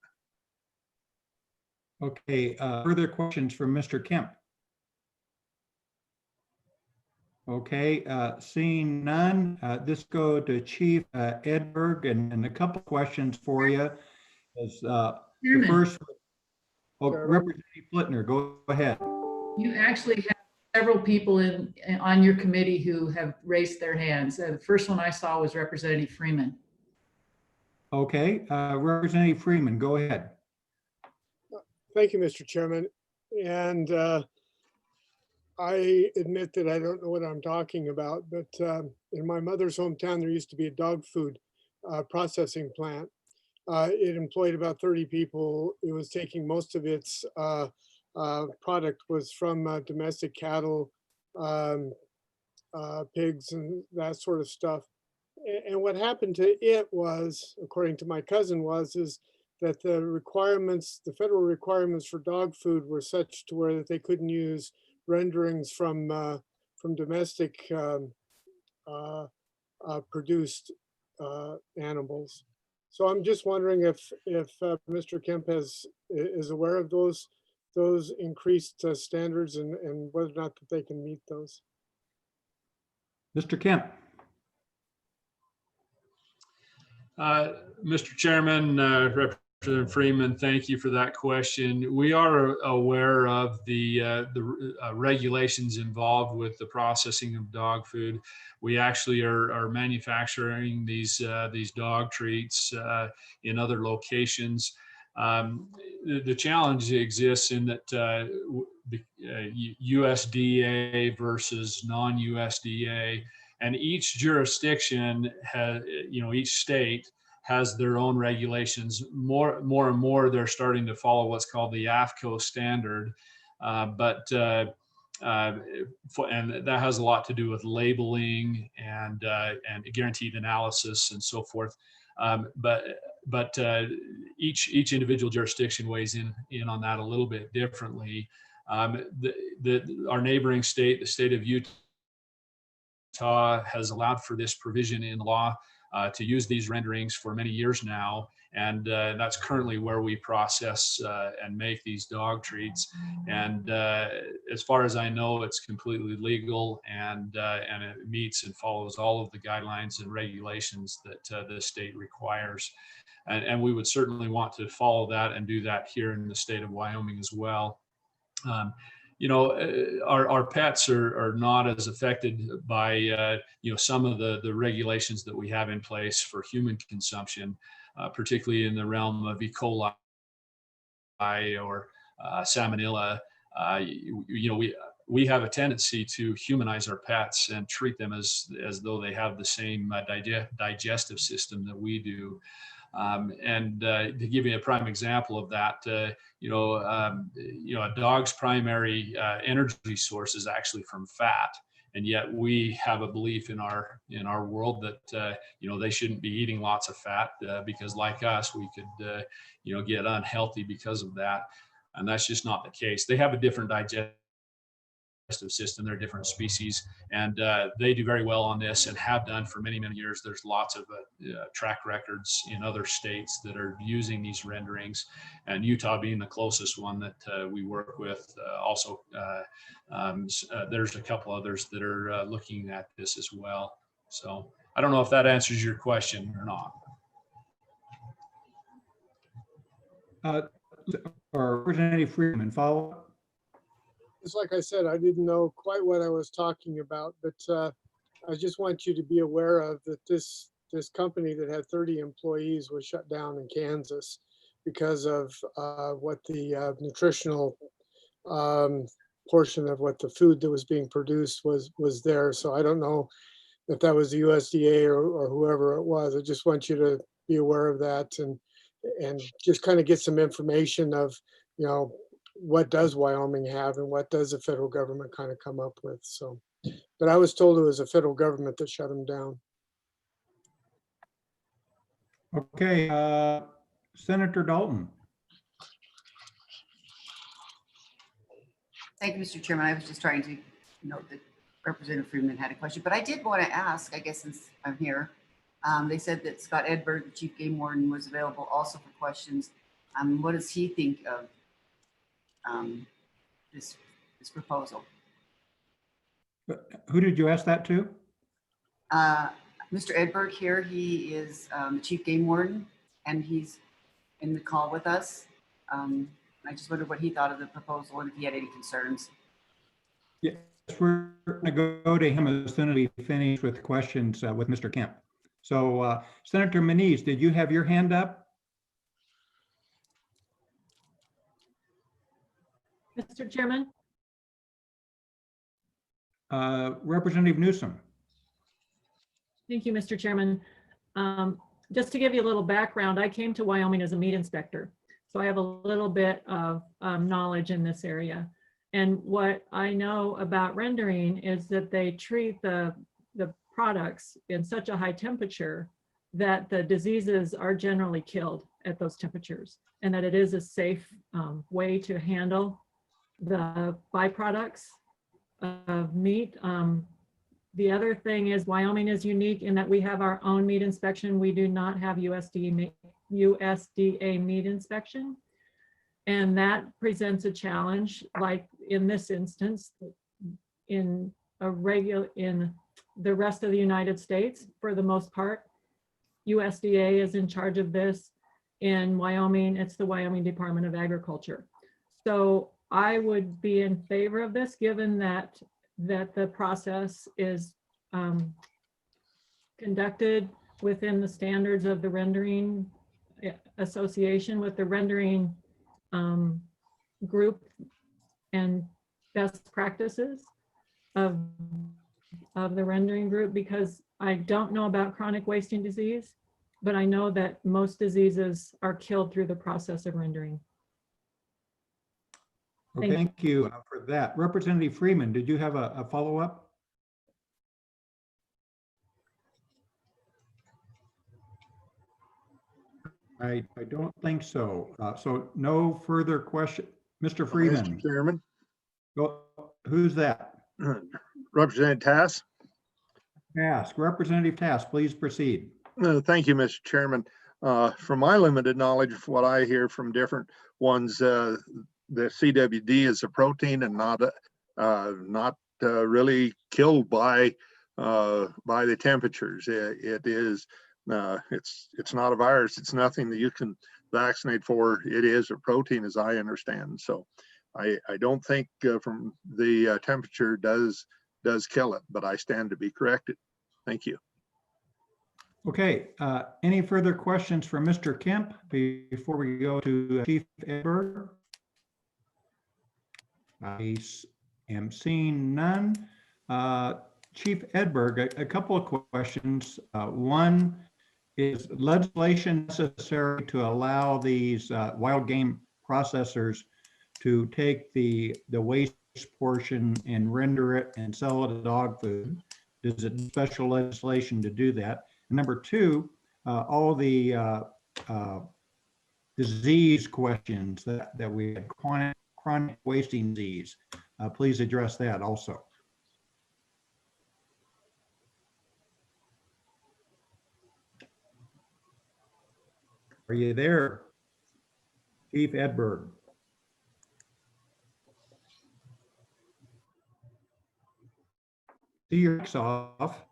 Okay. Further questions from Mr. Kemp? Okay, seeing none, this go to Chief Edberg, and a couple questions for you. The Chairman. first, oh, Chairman. Representative Flitner, go ahead. You actually have several people on your committee who have raised their hands. The first one I saw was Representative Freeman. Okay, Representative Freeman, go ahead. Thank you, Mr. Chairman. And I admit that I don't know what I'm talking about, but in my mother's hometown, there used to be a dog food processing plant. It employed about 30 people. It was taking most of its product was from domestic cattle, pigs, and that sort of stuff. And what happened to it was, according to my cousin, is that the requirements, the federal requirements for dog food were such to where that they couldn't use renderings from domestic produced animals. So I'm just wondering if Mr. Kemp is aware of those increased standards and whether or not that they can meet those. Mr. Kemp. Mr. Chairman, Representative Freeman, thank you for that question. We are aware of the regulations involved with the processing of dog food. We actually are manufacturing these dog treats in other locations. The challenge exists in that USDA versus non-USDA, and each jurisdiction has, each state has their own regulations. More and more, they're starting to follow what's called the AAFCO standard, and that has a lot to do with labeling and guaranteed analysis and so forth. But each individual jurisdiction weighs in on that a little bit differently. Our neighboring state, the state of Utah, has allowed for this provision in law to use these renderings for many years now, and that's currently where we process and make these dog treats. And as far as I know, it's completely legal, and it meets and follows all of the guidelines and regulations that the state requires. And we would certainly want to follow that and do that here in the state of Wyoming as well. Our pets are not as affected by some of the regulations that we have in place for human consumption, particularly in the realm of E. coli or salmonella. We have a tendency to humanize our pets and treat them as though they have the same digestive system that we do. To give you a prime example of that, a dog's primary energy source is actually from fat, and yet we have a belief in our world that they shouldn't be eating lots of fat because, like us, we could get unhealthy because of that, and that's just not the case. They have a different digestive system. They're different species, and they do very well on this and have done for many years. There's lots of track records in other states that are using these renderings, and Utah being the closest one that we work with. Also, there's a couple others that are looking at this as well. So I don't know if that answers your question or not. Or Representative Freeman, follow up? It's like I said, I didn't know quite what I was talking about, but I just want you to be aware of that this company that had 30 employees was shut down in Kansas because of what the nutritional portion of what the food that was being produced was there. So I don't know if that was the USDA or whoever it was. I just want you to be aware of that and just kind of get some information of, what does Wyoming have and what does the federal government kind of come up with. So, but I was told it was the federal government that shut them down. Okay, Senator Dalton. Thank you, Mr. Chairman. I was just trying to note that Representative Freeman had a question, but I did want to ask, I guess, since I'm here, they said that Scott Edberg, the Chief Game Warden, was available also for questions. What does he think of this proposal? Who did you ask that to? Mr. Edberg here, he is the chief game warden, and he's in the call with us. I just wondered what he thought of the proposal and if he had any concerns. Yes, we're going to go to him as soon as we finish with questions with Mr. Kemp. So Senator Manise, did you have your hand up? Mr. Chairman, Representative Newsom. thank you, Mr. Chairman. Just to give you a little background, I came to Wyoming as a meat inspector, so I have a little bit of knowledge in this area. And what I know about rendering is that they treat the products in such a high temperature that the diseases are generally killed at those temperatures, and that it is a safe way to handle the byproducts of meat. The other thing is Wyoming is unique in that we have our own meat inspection. We do not have USDA meat inspection. And that presents a challenge, like in this instance, in the rest of the United States, for the most part, USDA is in charge of this. In Wyoming, it's the Wyoming Department of Agriculture. So I would be in favor of this, given that the process is conducted within the standards of the Rendering Association, with the rendering group and best practices of the rendering group, because I don't know about chronic wasting disease, but I know that most diseases are killed through the process of rendering. Well, thank you for that. Representative Freeman, did you have a follow-up? I don't think so. So no further question. Mr. Freeman. Mr. Chairman. Who's that? Representative Tass. Task. Representative Tass, please proceed. Thank you, Mr. Chairman. From my limited knowledge of what I hear from different ones, the CWD is a protein and not really killed by the temperatures. It is. It's not a virus. It's nothing that you can vaccinate for. It is a protein, as I understand. So I don't think from the temperature does kill it, but I stand to be corrected. Thank you. Okay. Any further questions for Mr. Kemp before we go to Chief Edberg? I am seeing none. Chief Edberg, a couple of questions. One, is legislation necessary to allow these wild game processors to take the waste portion and render it and sell it as dog food? Is it special legislation to do that? And number two, all the disease questions that we had, chronic wasting disease, please address that also. Are you there, Chief Edberg? See your mic's off.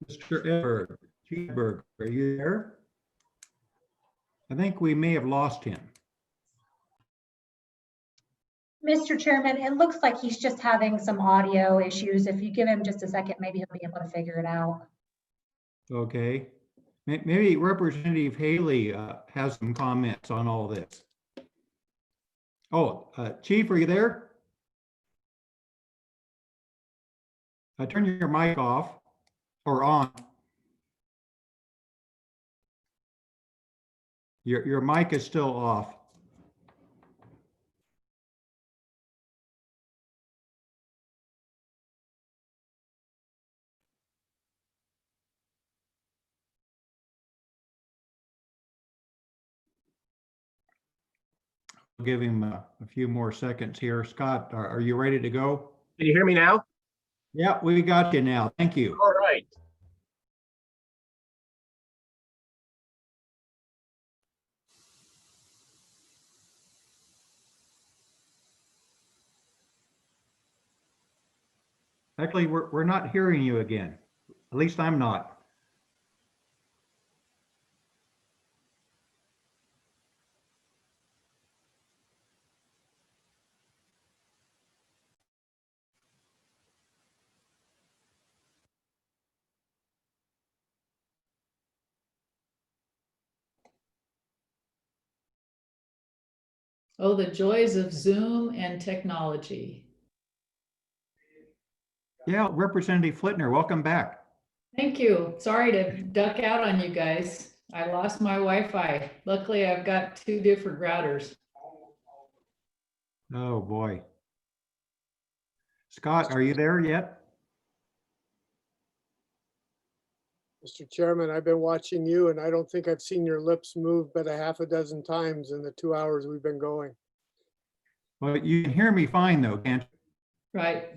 Mr. Edberg, Chief Edberg, are you there? I think we may have lost him. Mr. Chairman, it looks like he's just having some audio issues. If you give him just a second, maybe he'll be able to figure it out. Okay. Maybe Representative Haley has some comments on all this. Oh, Chief, are you there? Turn your mic off or on. Your mic is still off. Give him a few more seconds here. Scott, are you ready to go? Can you hear me now? Yeah, we got you now. Thank you. All right. Actually, we're not hearing you again. At least I'm not. Oh, the joys of Zoom and technology. Yeah, Representative Flitner, welcome back. Thank you. Sorry to duck out on you guys. I lost my Wi-Fi. Luckily, I've got 2 different routers. Oh, boy. Scott, are you there yet? Mr. Chairman, I've been watching you and I don't think I've seen your lips move but a half a dozen times in the 2 hours we've been going. Well, you can hear me fine though, can't you? Right.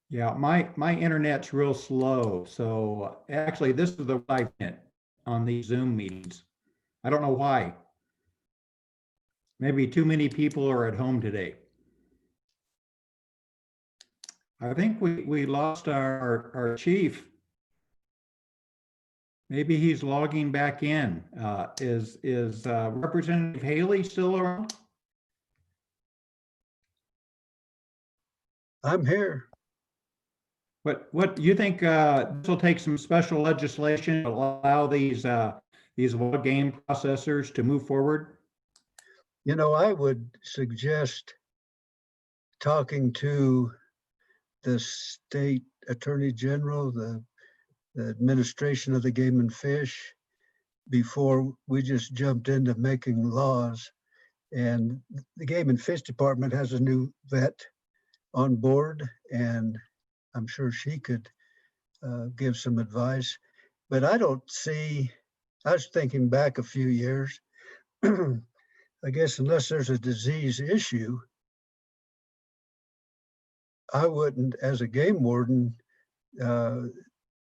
Yeah, my internet's real slow. So actually, this is the live net on these Zoom meetings. I don't know why. Maybe too many people are at home today. I think we lost our chief. Maybe he's logging back in. Is Representative Haley still around? I'm here. What do you think? This will take some special legislation to allow these wild game processors to move forward? You know, I would suggest talking to the state attorney general, the administration of the Game and Fish, before we just jumped into making laws. And the Game and Fish Department has a new vet on board, and I'm sure she could give some advice. But I don't see, I was thinking back a few years, I guess unless there's a disease issue, I wouldn't, as a game warden,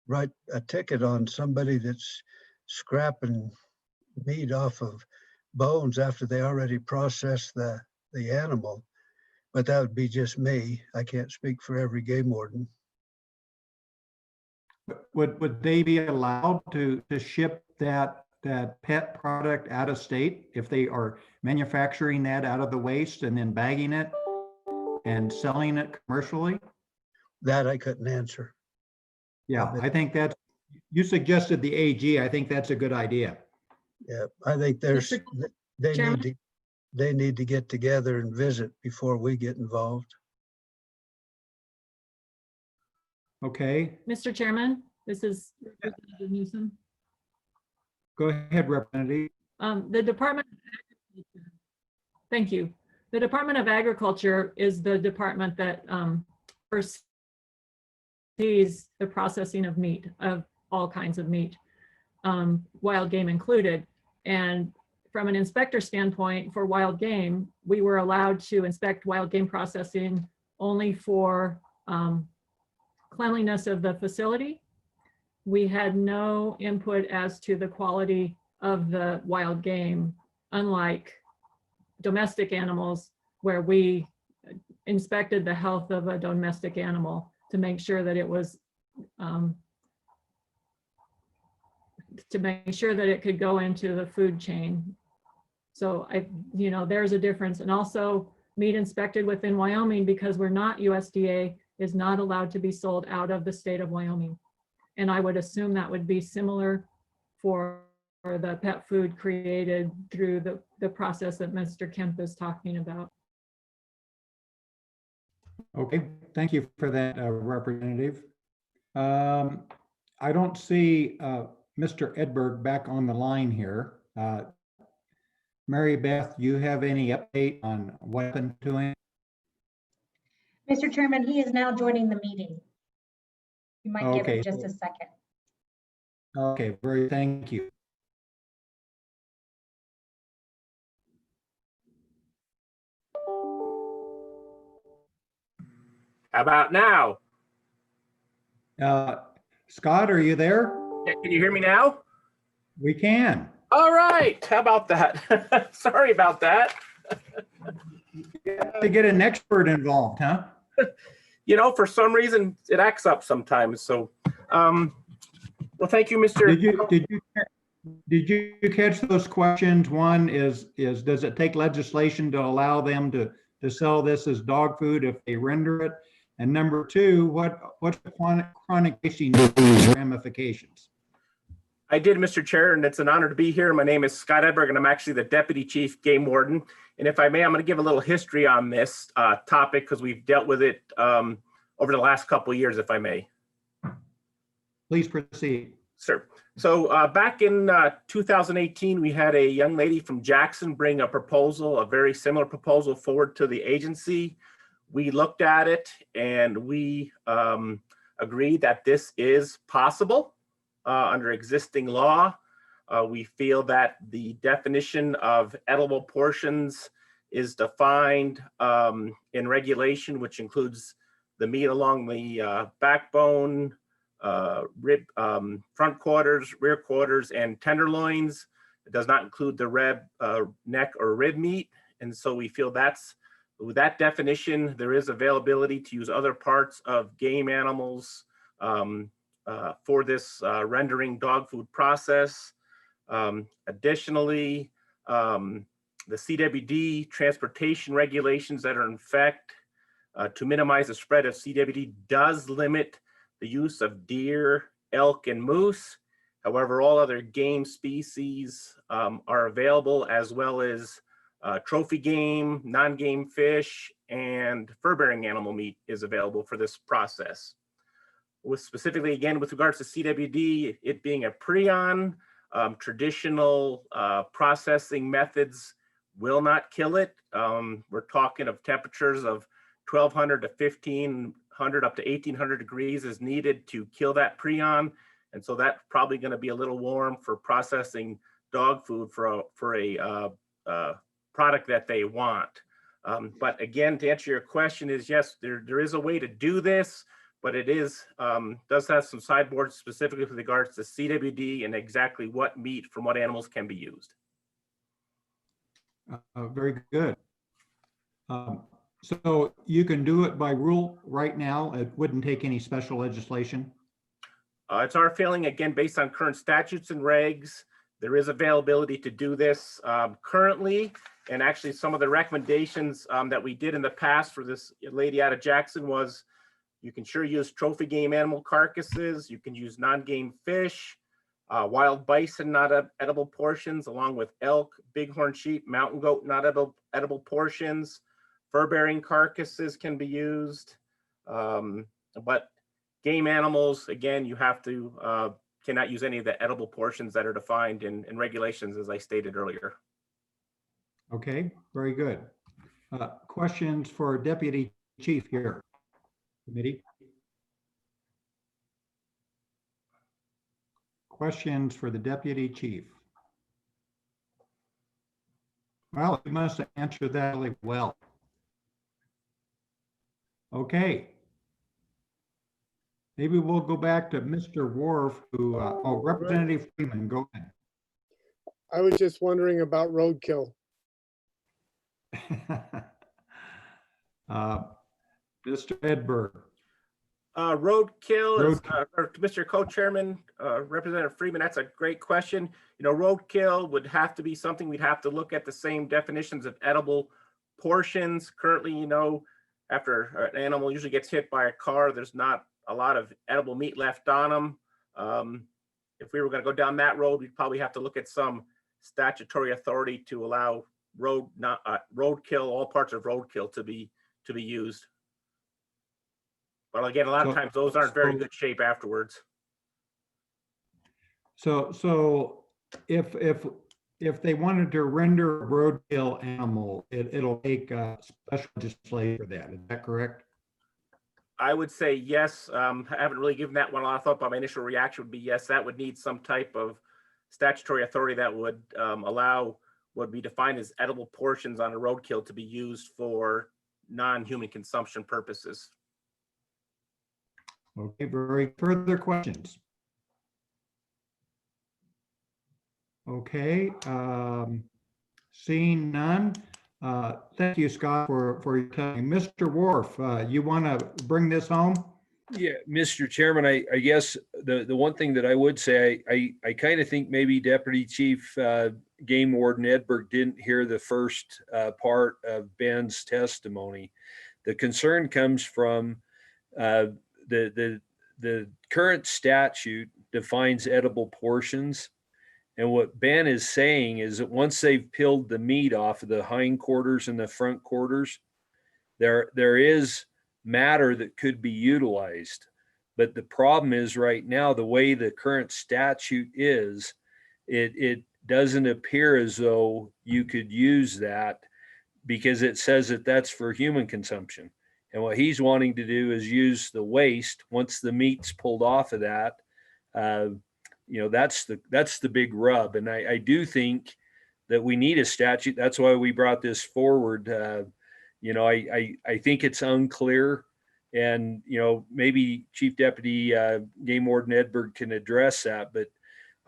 write a ticket on somebody that's scrapping meat off of bones after they already processed the animal. But that would be just me. I can't speak for every game warden. Would they be allowed to ship that pet product out of state if they are manufacturing that out of the waste and then bagging it and selling it commercially? That I couldn't answer. Yeah, I think that's, you suggested the AG. I think that's a good idea. Yeah, I think there's, they Chairman? need to get together and visit before we get involved. Okay, Mr. Chairman, this is Representative Newsom. go ahead, Representative. The Department of Agriculture, thank you. The Department of Agriculture is the department that oversees the processing of meat, of all kinds of meat, wild game included. And from an inspector standpoint for wild game, we were allowed to inspect wild game processing only for cleanliness of the facility. We had no input as to the quality of the wild game, unlike domestic animals where we inspected the health of a domestic animal to make sure that it was, to make sure that it could go into the food chain. So there's a difference. And also meat inspected within Wyoming, because we're not USDA, is not allowed to be sold out of the state of Wyoming. And I would assume that would be similar for the pet food created through the process that Mr. Kemp is talking about. Okay, thank you for that, Representative. I don't see Mr. Edberg back on the line here. Mary Beth, you have any update on what happened to him? Mr. Chairman, he is now joining the meeting. You might give Okay. it just a second. Okay, thank you. How about now? Scott, are you there? Yeah, can you hear me now? We can. All right. How about that? Sorry about that. To get an expert involved, huh? You know, for some reason, it acts up sometimes. So, well, thank you, Mr. Did you catch those questions? One is does it take legislation to allow them to sell this as dog food if they render it? And number two, what's the chronic wasting disease ramifications? I did, Mr. Chair, and it's an honor to be here. My name is Scott Edberg, and I'm actually the Deputy Chief Game Warden. And if I may, I'm going to give a little history on this topic because we've dealt with it over the last couple of years, if I may. Please proceed. Sir. So back in 2018, we had a young lady from Jackson bring a proposal, a very similar proposal forward to the agency. We looked at it and we agreed that this is possible under existing law. We feel that the definition of edible portions is defined in regulation, which includes the meat along the backbone, rib, front quarters, rear quarters, and tenderloins. It does not include the neck or rib meat. And so we feel that's, with that definition, there is availability to use other parts of game animals for this rendering dog food process. Additionally, the CWD transportation regulations that are in effect to minimize the spread of CWD does limit the use of deer, elk, and moose. However, all other game species are available, as well as trophy game, non-game fish, and fur-bearing animal meat is available for this process. With specifically, again, with regards to CWD, it being a prion, traditional processing methods will not kill it. We're talking of temperatures of 1200 to 1500 up to 1800 degrees is needed to kill that prion. And so that's probably going to be a little warm for processing dog food for a product that they want. But again, to answer your question is yes, there is a way to do this, but it is does have some sideboards specifically with regards to CWD and exactly what meat from what animals can be used. Very good. So you can do it by rule right now. It wouldn't take any special legislation. It's our feeling, again, based on current statutes and regs, there is availability to do this currently. And actually some of the recommendations that we did in the past for this lady out of Jackson was you can sure use trophy game animal carcasses. You can use non-game fish, wild bison, not edible portions, along with elk, bighorn sheep, mountain goat, not edible portions. Fur-bearing carcasses can be used, but game animals, again, you have to cannot use any of the edible portions that are defined in regulations, as I stated earlier. Okay, very good. Questions for Deputy Chief here, committee? Questions for the Deputy Chief? Well, you must answer that really well. Okay. Maybe we'll go back to Mr. Worf, who, Representative Freeman, go ahead. I was just wondering about roadkill. Mr. Edberg. Roadkill, Mr. Co-Chairman, Representative Freeman, that's a great question. You know, roadkill would have to be something we'd have to look at the same definitions of edible portions. Currently, you know, after an animal usually gets hit by a car, there's not a lot of edible meat left on them. If we were going to go down that road, we'd probably have to look at some statutory authority to allow roadkill, all parts of roadkill to be used. But again, a lot of times those aren't very good shape afterwards. So if they wanted to render a roadkill animal, it'll take special legislation for that. Is that correct? I would say yes. I haven't really given that one a lot of thought, but my initial reaction would be yes, that would need some type of statutory authority that would allow what would be defined as edible portions on a roadkill to be used for non-human consumption purposes. Okay, very further questions? Okay, seeing none, Thank you, Scott, for your time. Mr. Wharf, you want to bring this home? Yeah, Mr. Chairman, I guess the one thing that I would say, I kind of think maybe Deputy Chief Game Warden Edberg didn't hear the first part of Ben's testimony. The concern comes from the current statute defines edible portions. And what Ben is saying is that once they've peeled the meat off of the hindquarters and the front quarters, there is matter that could be utilized. But the problem is right now, the way the current statute is, it doesn't appear as though you could use that because it says that that's for human consumption. And what he's wanting to do is use the waste once the meat's pulled off of that. That's the big rub. And I do think that we need a statute. That's why we brought this forward. I think it's unclear, and maybe Chief Deputy Game Warden Edberg can address that, but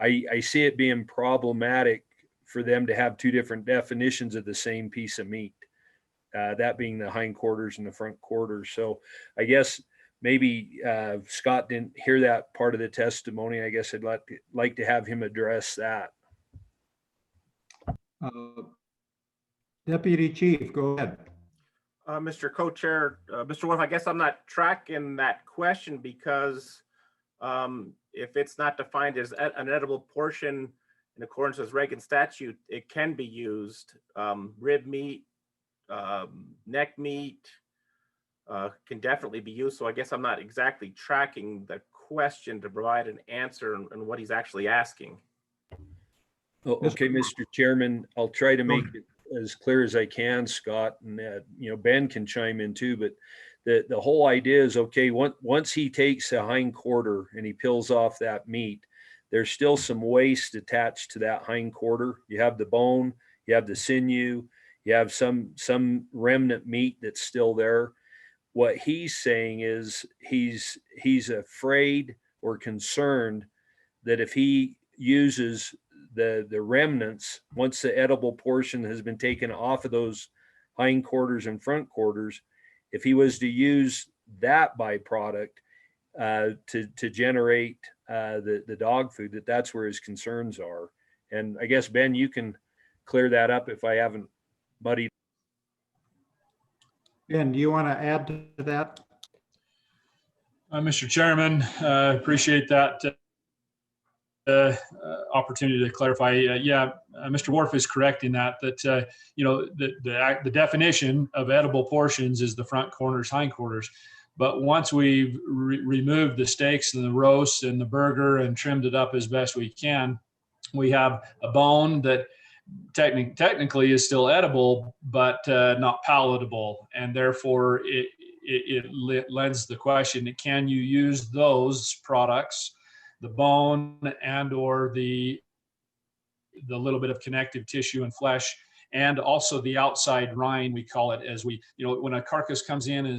I see it being problematic for them to have two different definitions of the same piece of meat, that being the hindquarters and the front quarters. So I guess maybe Scott didn't hear that part of the testimony. I guess I'd like to have him address that. Deputy Chief, go ahead. Mr. Co-Chair, Mr. Wolf, I guess I'm not tracking that question because if it's not defined as an edible portion in accordance with Reagan statute, it can be used. Rib meat, neck meat can definitely be used. So I guess I'm not exactly tracking the question to provide an answer on what he's actually asking. Oh, okay, Mr. Chairman, I'll try to make it as clear as I can, Scott, and Ben can chime in too, but the whole idea is, okay, once he takes a hind quarter and he peels off that meat, there's still some waste attached to that hind quarter. You have the bone, you have the sinew, you have some remnant meat that's still there. What he's saying is he's afraid or concerned that if he uses the remnants, once the edible portion has been taken off of those hind quarters and front quarters, if he was to use that byproduct to generate the dog food, that's where his concerns are. And I guess, Ben, you can clear that up if I haven't muddied. Ben, do you want to add to that? Mr. Chairman, appreciate that opportunity to clarify. Mr. Wharf is correct in that the definition of edible portions is the front corners, hind quarters. But once we've removed the steaks and the roasts and the burger and trimmed it up as best we can, we have a bone that technically is still edible, but not palatable. And therefore it lends the question, can you use those products, the bone and or the little bit of connective tissue and flesh, and also the outside rind, we call it, as when a carcass comes in and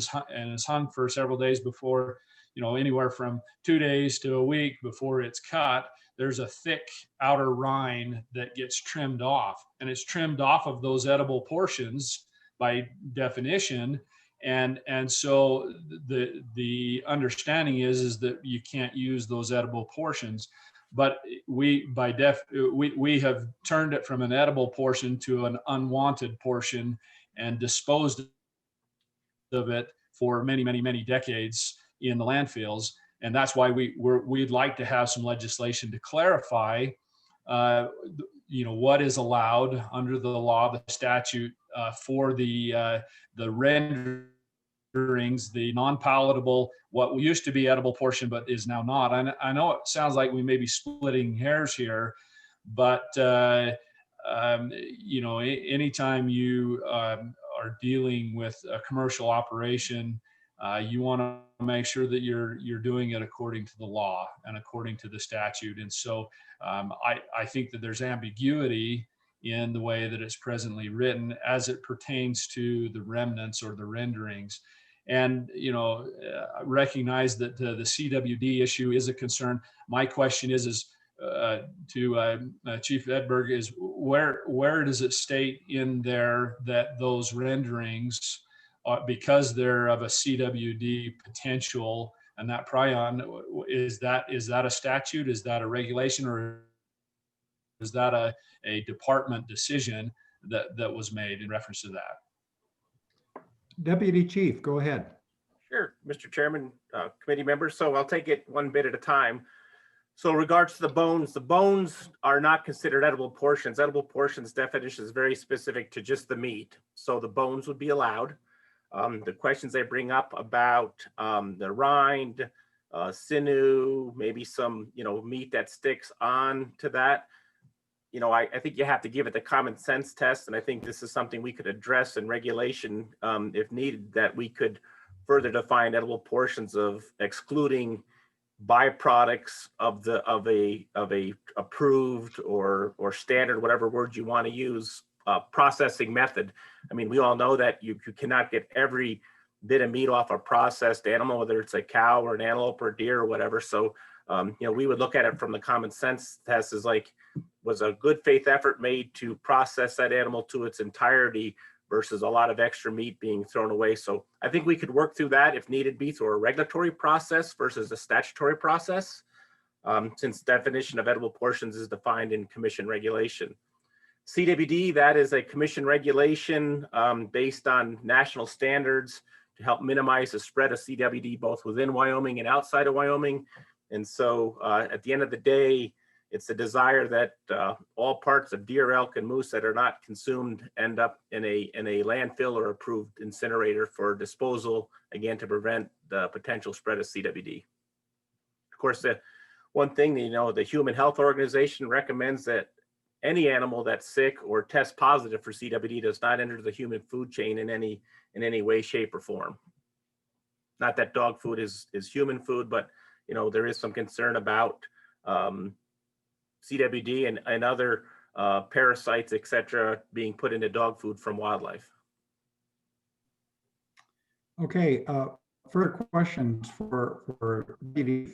is hung for several days before, anywhere from 2 days to a week before it's cut, there's a thick outer rind that gets trimmed off, and it's trimmed off of those edible portions by definition. And so the understanding is that you can't use those edible portions, but we have turned it from an edible portion to an unwanted portion and disposed of it for many, many, many decades in the landfills. And that's why we'd like to have some legislation to clarify, what is allowed under the law, the statute, for the renderings, the non-palatable, what used to be edible portion but is now not. I know it sounds like we may be splitting hairs here, but anytime you are dealing with a commercial operation, you want to make sure that you're doing it according to the law and according to the statute. And so I think that there's ambiguity in the way that it's presently written as it pertains to the remnants or the renderings. And recognize that the CWD issue is a concern. My question is to Chief Edberg is, where does it state in there that those renderings, because they're of a CWD potential and that prion, is that a statute? Is that a regulation, or is that a department decision that was made in reference to that? Deputy Chief, go ahead. Sure, Mr. Chairman, committee members. So I'll take it one bit at a time. So in regards to the bones are not considered edible portions. Edible portions definition is very specific to just the meat. So the bones would be allowed. The questions they bring up about the rind, sinew, maybe some, meat that sticks on to that. I think you have to give it the common sense test. And I think this is something we could address in regulation if needed, that we could further define edible portions of excluding byproducts of a approved or standard, whatever word you want to use, processing method. I mean, we all know that you cannot get every bit of meat off a processed animal, whether it's a cow or an antelope or deer or whatever. So, we would look at it from the common sense test as like, was a good faith effort made to process that animal to its entirety versus a lot of extra meat being thrown away. So I think we could work through that if needed be through a regulatory process versus a statutory process, since definition of edible portions is defined in commission regulation. CWD, that is a commission regulation based on national standards to help minimize the spread of CWD both within Wyoming and outside of Wyoming. And so at the end of the day, it's a desire that all parts of deer, elk, and moose that are not consumed end up in a landfill or approved incinerator for disposal, again, to prevent the potential spread of CWD. Of course, the one thing, the Human Health Organization recommends that any animal that's sick or tests positive for CWD does not enter the human food chain in any way, shape, or form. Not that dog food is human food, but there is some concern about CWD and other parasites, et cetera, being put into dog food from wildlife. Okay, further questions for DD?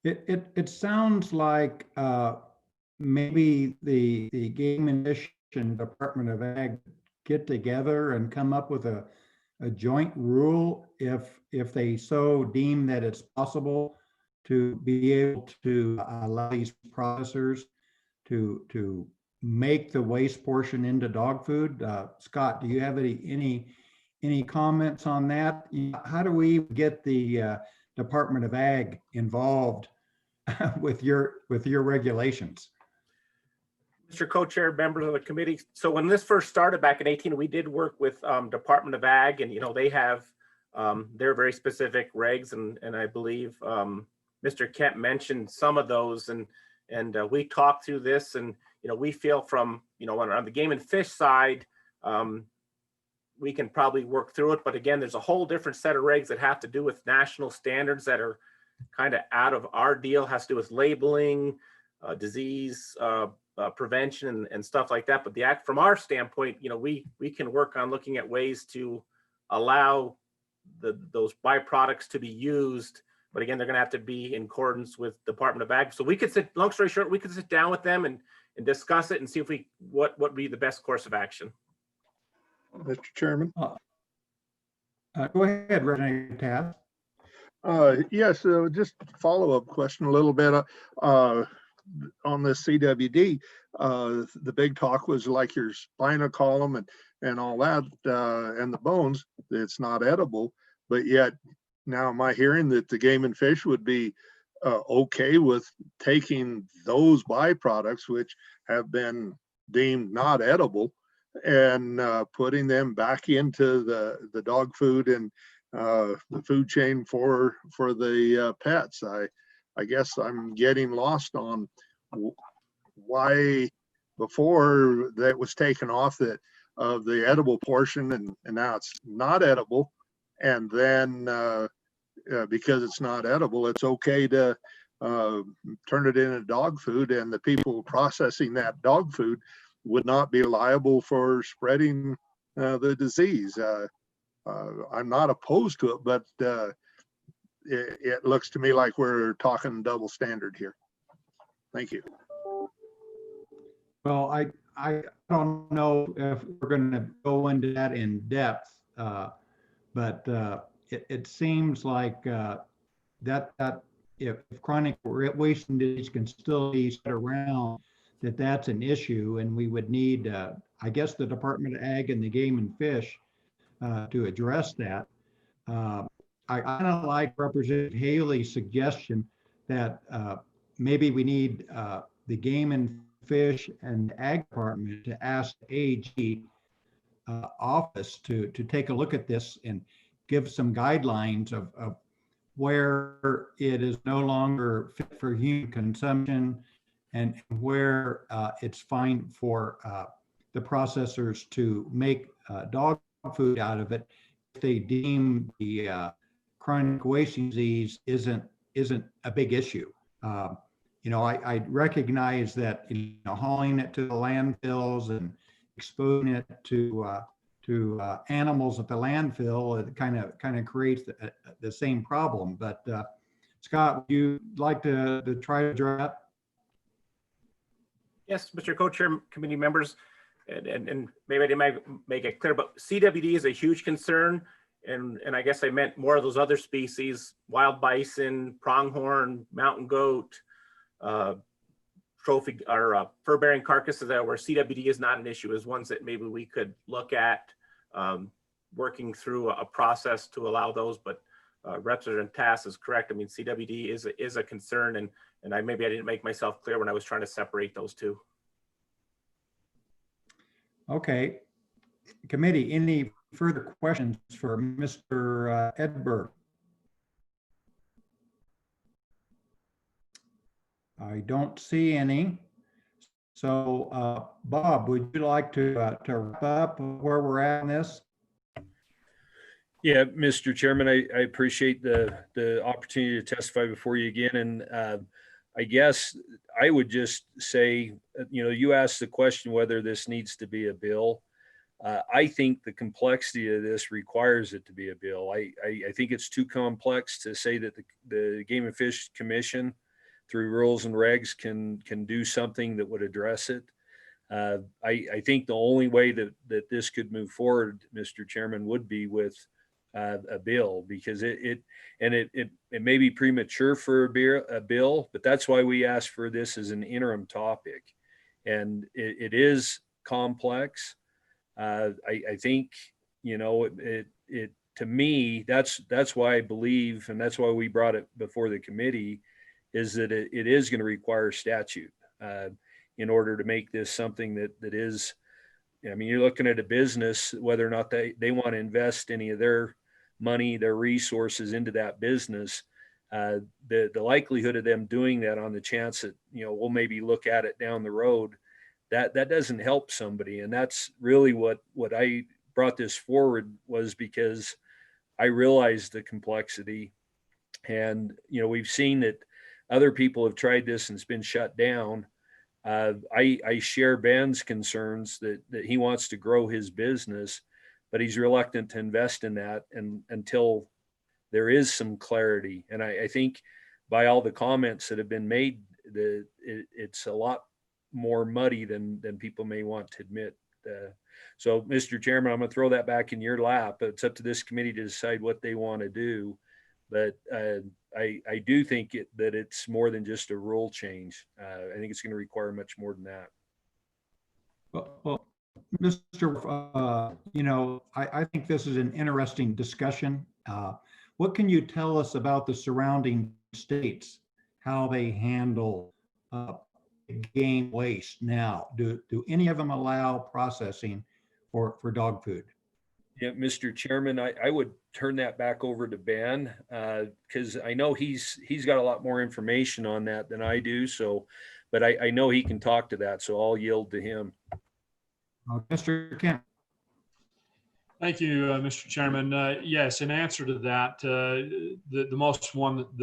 It sounds like maybe the Game and Fish and Department of Ag get together and come up with a joint rule if they so deem that it's possible to be able to allow these processors to make the waste portion into dog food. Scott, do you have any comments on that? How do we get the Department of Ag involved with your regulations? Mr. Co-Chair, members of the committee. So when this first started back in 2018, we did work with Department of Ag, and they have their very specific regs, and I believe Mr. Kemp mentioned some of those, and we talked through this, and we feel from on the Game and Fish side, we can probably work through it. But again, there's a whole different set of regs that have to do with national standards that are kind of out of our deal, has to do with labeling, disease prevention and stuff like that. But the act, from our standpoint, we can work on looking at ways to allow those byproducts to be used. But again, they're going to have to be in accordance with Department of Ag. So we could sit, long story short, we could sit down with them and discuss it and see if what would be the best course of action. Mr. Chairman. Go ahead, Representative Taft. Yes, just follow-up question a little bit on the CWD. The big talk was like your spinal column and all that, and the bones. It's not edible, but yet now am I hearing that the Game and Fish would be okay with taking those byproducts, which have been deemed not edible, and putting them back into the dog food and the food chain for the pets? I guess I'm getting lost on why before that was taken off of the edible portion and now it's not edible, and then because it's not edible, it's okay to turn it into dog food, and the people processing that dog food would not be liable for spreading the disease. I'm not opposed to it, but it looks to me like we're talking double standard here. Thank you. Well, I don't know if we're going to go into that in depth, but it seems like that if chronic wasting disease can still be set around, that's an issue, and we would need, I guess, the Department of Ag and the Game and Fish to address that. I kind of like Representative Haley's suggestion that maybe we need the Game and Fish and Ag Department to ask the AG office to take a look at this and give some guidelines of where it is no longer fit for human consumption and where it's fine for the processors to make dog food out of it if they deem the chronic wasting disease isn't a big issue. You know, I recognize that, you know, hauling it to the landfills and exposing it to animals at the landfill, it kind of creates the same problem. But Scott, would you like to try to address that? Yes, Mr. Co-Chair, committee members, and maybe I didn't make it clear, but CWD is a huge concern. And I guess I meant more of those other species, wild bison, pronghorn, mountain goat, trophy or fur-bearing carcasses that where CWD is not an issue, is ones that maybe we could look at working through a process to allow those. But Representative Tass is correct. I mean, CWD is a concern, and I didn't make myself clear when I was trying to separate those two. Okay, committee, any further questions for Mr. Edberg? I don't see any. So Bob, would you like to wrap up where we're at in this? Yeah, Mr. Chairman, I appreciate the opportunity to testify before you again. And I guess I would just say, you know, you asked the question whether this needs to be a bill. I think the complexity of this requires it to be a bill. I think it's too complex to say that the Game and Fish Commission, through rules and regs, can do something that would address it. I think the only way that this could move forward, Mr. Chairman, would be with a bill, because it may be premature for a bill, but that's why we asked for this as an interim topic. And it is complex. I think, you know, it to me, that's why I believe, and that's why we brought it before the committee, is that it is going to require statute in order to make this something that is, I mean, you're looking at a business, whether or not they want to invest any of their money, their resources into that business, the likelihood of them doing that on the chance that, you know, we'll maybe look at it down the road, that doesn't help somebody. And that's really what I brought this forward, was because I realized the complexity. And, you know, we've seen that other people have tried this and it's been shut down. I share Ben's concerns that he wants to grow his business, but he's reluctant to invest in that until there is some clarity. And I think by all the comments that have been made, it's a lot more muddy than people may want to admit. So, Mr. Chairman, I'm going to throw that back in your lap. It's up to this committee to decide what they want to do. But I do think that it's more than just a rule change. I think it's going to require much more than that. Well, Mr. You know, I think this is an interesting discussion. What can you tell us about the surrounding states, how they handle game waste now? Do any of them allow processing for dog food? Yeah, Mr. Chairman, I would turn that back over to Ben, because I know he's got a lot more information on that than I do. So, but I know he can talk to that, so I'll yield to him. Mr. Kent. Thank you, Mr. Chairman. Yes, in answer to that, the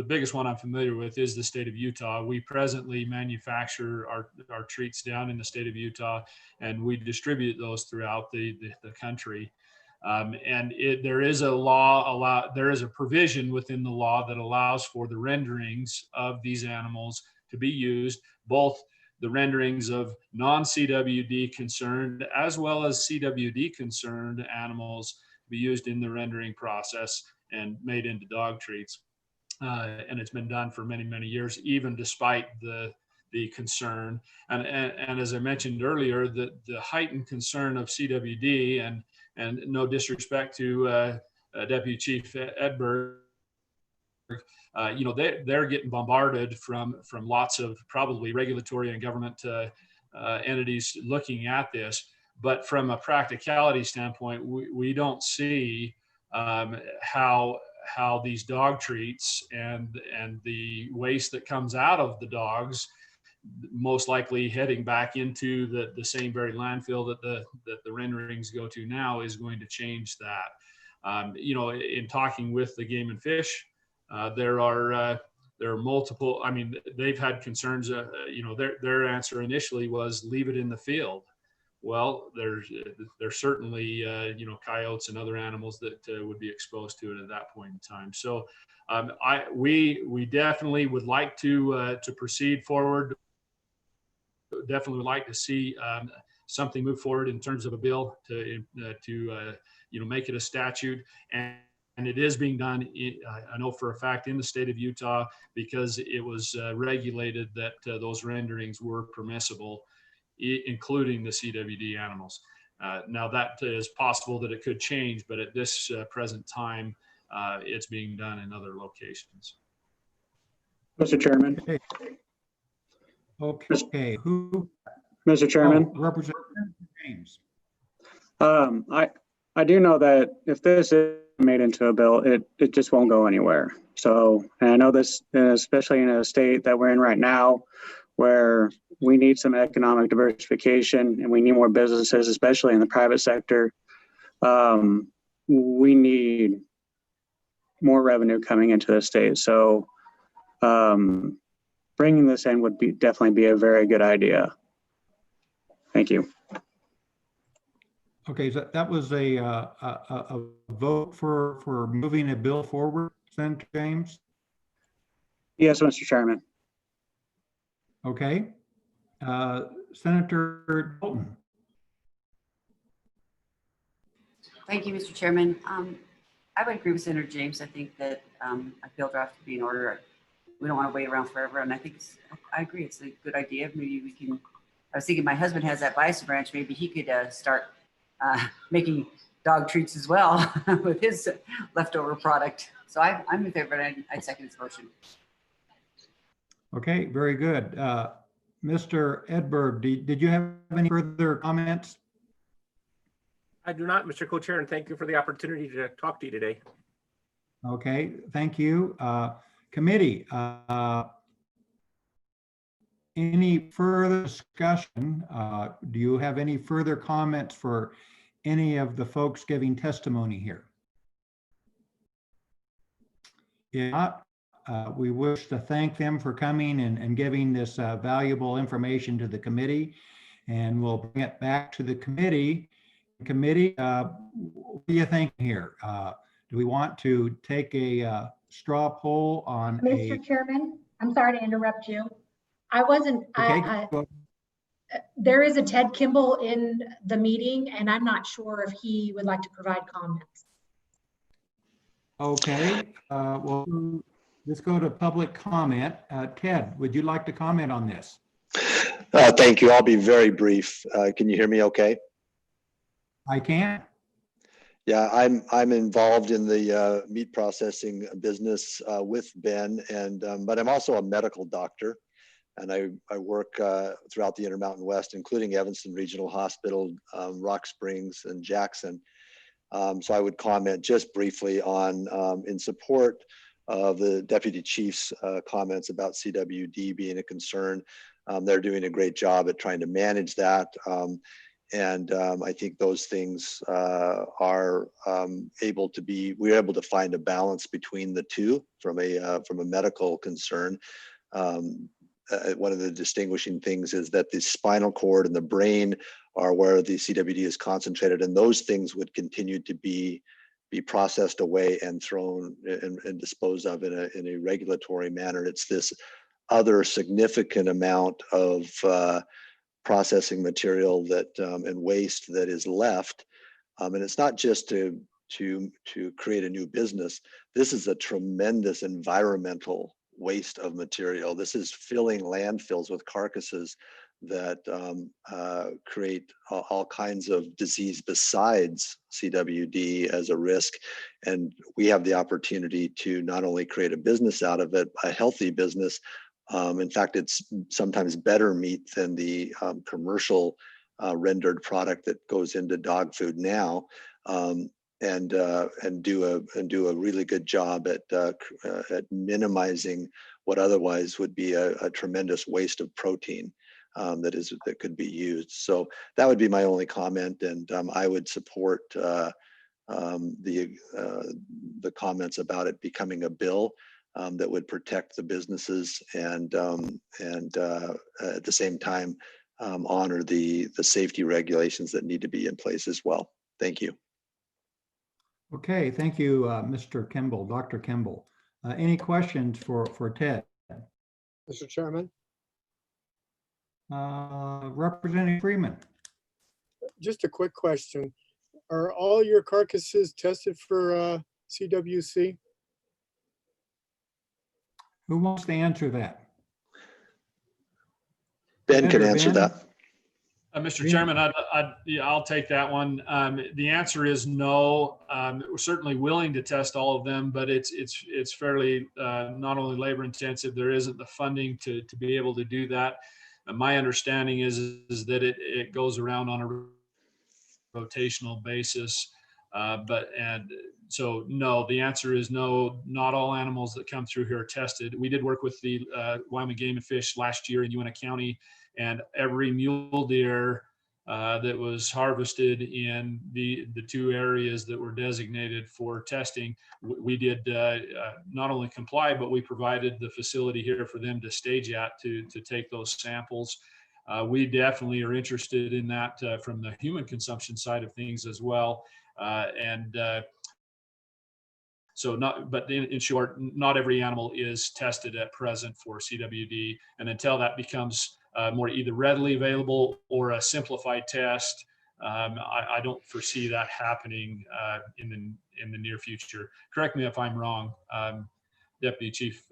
biggest one I'm familiar with is the state of Utah. We presently manufacture our treats down in the state of Utah, and we distribute those throughout the country. And there is a provision within the law that allows for the renderings of these animals to be used, both the renderings of non-CWD concerned as well as CWD concerned animals to be used in the rendering process and made into dog treats. And it's been done for many, many years, even despite the concern. And as I mentioned earlier, the heightened concern of CWD, and no disrespect to Deputy Chief Edberg, you know, they're getting bombarded from lots of probably regulatory and government entities looking at this. But from a practicality standpoint, we don't see how these dog treats and the waste that comes out of the dogs, most likely heading back into the Sainbury landfill that the renderings go to now, is going to change that. You know, in talking with the Game and Fish, there are multiple. I mean, they've had concerns. You know, their answer initially was leave it in the field. Well, there's certainly you know, coyotes and other animals that would be exposed to it at that point in time. So we definitely would like to proceed forward. Definitely would like to see something move forward in terms of a bill to you know, make it a statute. And it is being done, I know for a fact, in the state of Utah, because it was regulated that those renderings were permissible, including the CWD animals. Now that is possible that it could change, but at this present time, it's being done in other locations. Mr. Chairman. Okay, who? Mr. Chairman. Oh, Representative James. I do know that if this is made into a bill, it just won't go anywhere. So, and I know this, especially in a state that we're in right now, where we need some economic diversification and we need more businesses, especially in the private sector. We need more revenue coming into the state. So bringing this in would definitely be a very good idea. Thank you. Okay, so that was a vote for moving a bill forward, Senator James? Yes, Mr. Chairman. Okay. Senator Dalton. Thank you, Mr. Chairman. I would agree with Senator James. I think that a bill draft would be in order. We don't want to wait around forever. And I think I agree. It's a good idea. Maybe we can, I was thinking my husband has that bison ranch. Maybe he could start making dog treats as well with his leftover product. So I'm in favor, and I second his motion. Okay, very good. Mr. Edberg, did you have any further comments? I do not, Mr. Co-Chair, and thank you for the opportunity to talk to you today. Okay, thank you. Committee, any further discussion? Do you have any further comments for any of the folks giving testimony here? If not, we wish to thank them for coming and giving this valuable information to the committee, and we'll bring it back to the committee. Committee, what do you think here? Do we want to take a straw poll on Mr. Chairman, I'm sorry to interrupt you. I wasn't, Okay. there is a Ted Kimball in the meeting, and I'm not sure if he would like to provide comments. Okay, well, let's go to public comment. Ted, would you like to comment on this? Thank you. I'll be very brief. Can you hear me okay? I can. Yeah, I'm involved in the meat processing business with Ben, and but I'm also a medical doctor, and I work throughout the Intermountain West, including Evanston Regional Hospital, Rock Springs, and Jackson. So I would comment just briefly on in support of the Deputy Chief's comments about CWD being a concern. They're doing a great job at trying to manage that. And I think those things are able to be, we're able to find a balance between the two from a medical concern. One of the distinguishing things is that the spinal cord and the brain are where the CWD is concentrated, and those things would continue to be processed away and thrown and disposed of in a regulatory manner. It's this other significant amount of processing material that and waste that is left. And it's not just to create a new business. This is a tremendous environmental waste of material. This is filling landfills with carcasses that create all kinds of disease besides CWD as a risk. And we have the opportunity to not only create a business out of it, a healthy business. In fact, it's sometimes better meat than the commercial rendered product that goes into dog food now. And do a really good job at minimizing what otherwise would be a tremendous waste of protein that could be used. So that would be my only comment, and I would support the comments about it becoming a bill that would protect the businesses and at the same time honor the safety regulations that need to be in place as well. Thank you. Okay, thank you, Mr. Kimball, Dr. Kimball. Any questions for Ted? Mr. Chairman, Representative Freeman. just a quick question. Are all your carcasses tested for CWC? Who wants to answer that? Ben can answer that. Mr. Chairman, I'll take that one. The answer is no. We're certainly willing to test all of them, but it's fairly not only labor intensive. There isn't the funding to be able to do that. My understanding is that it goes around on a rotational basis. So no, the answer is no. Not all animals that come through here are tested. We did work with the Wyoming Game and Fish last year in Uintah County. And every mule deer that was harvested in the two areas that were designated for testing, we did not only comply, but we provided the facility here for them to stage at to take those samples. We definitely are interested in that from the human consumption side of things as well. So but in short, not every animal is tested at present for CWD. And until that becomes more either readily available or a simplified test, I don't foresee that happening in the near future. Correct me if I'm wrong, Deputy Chief,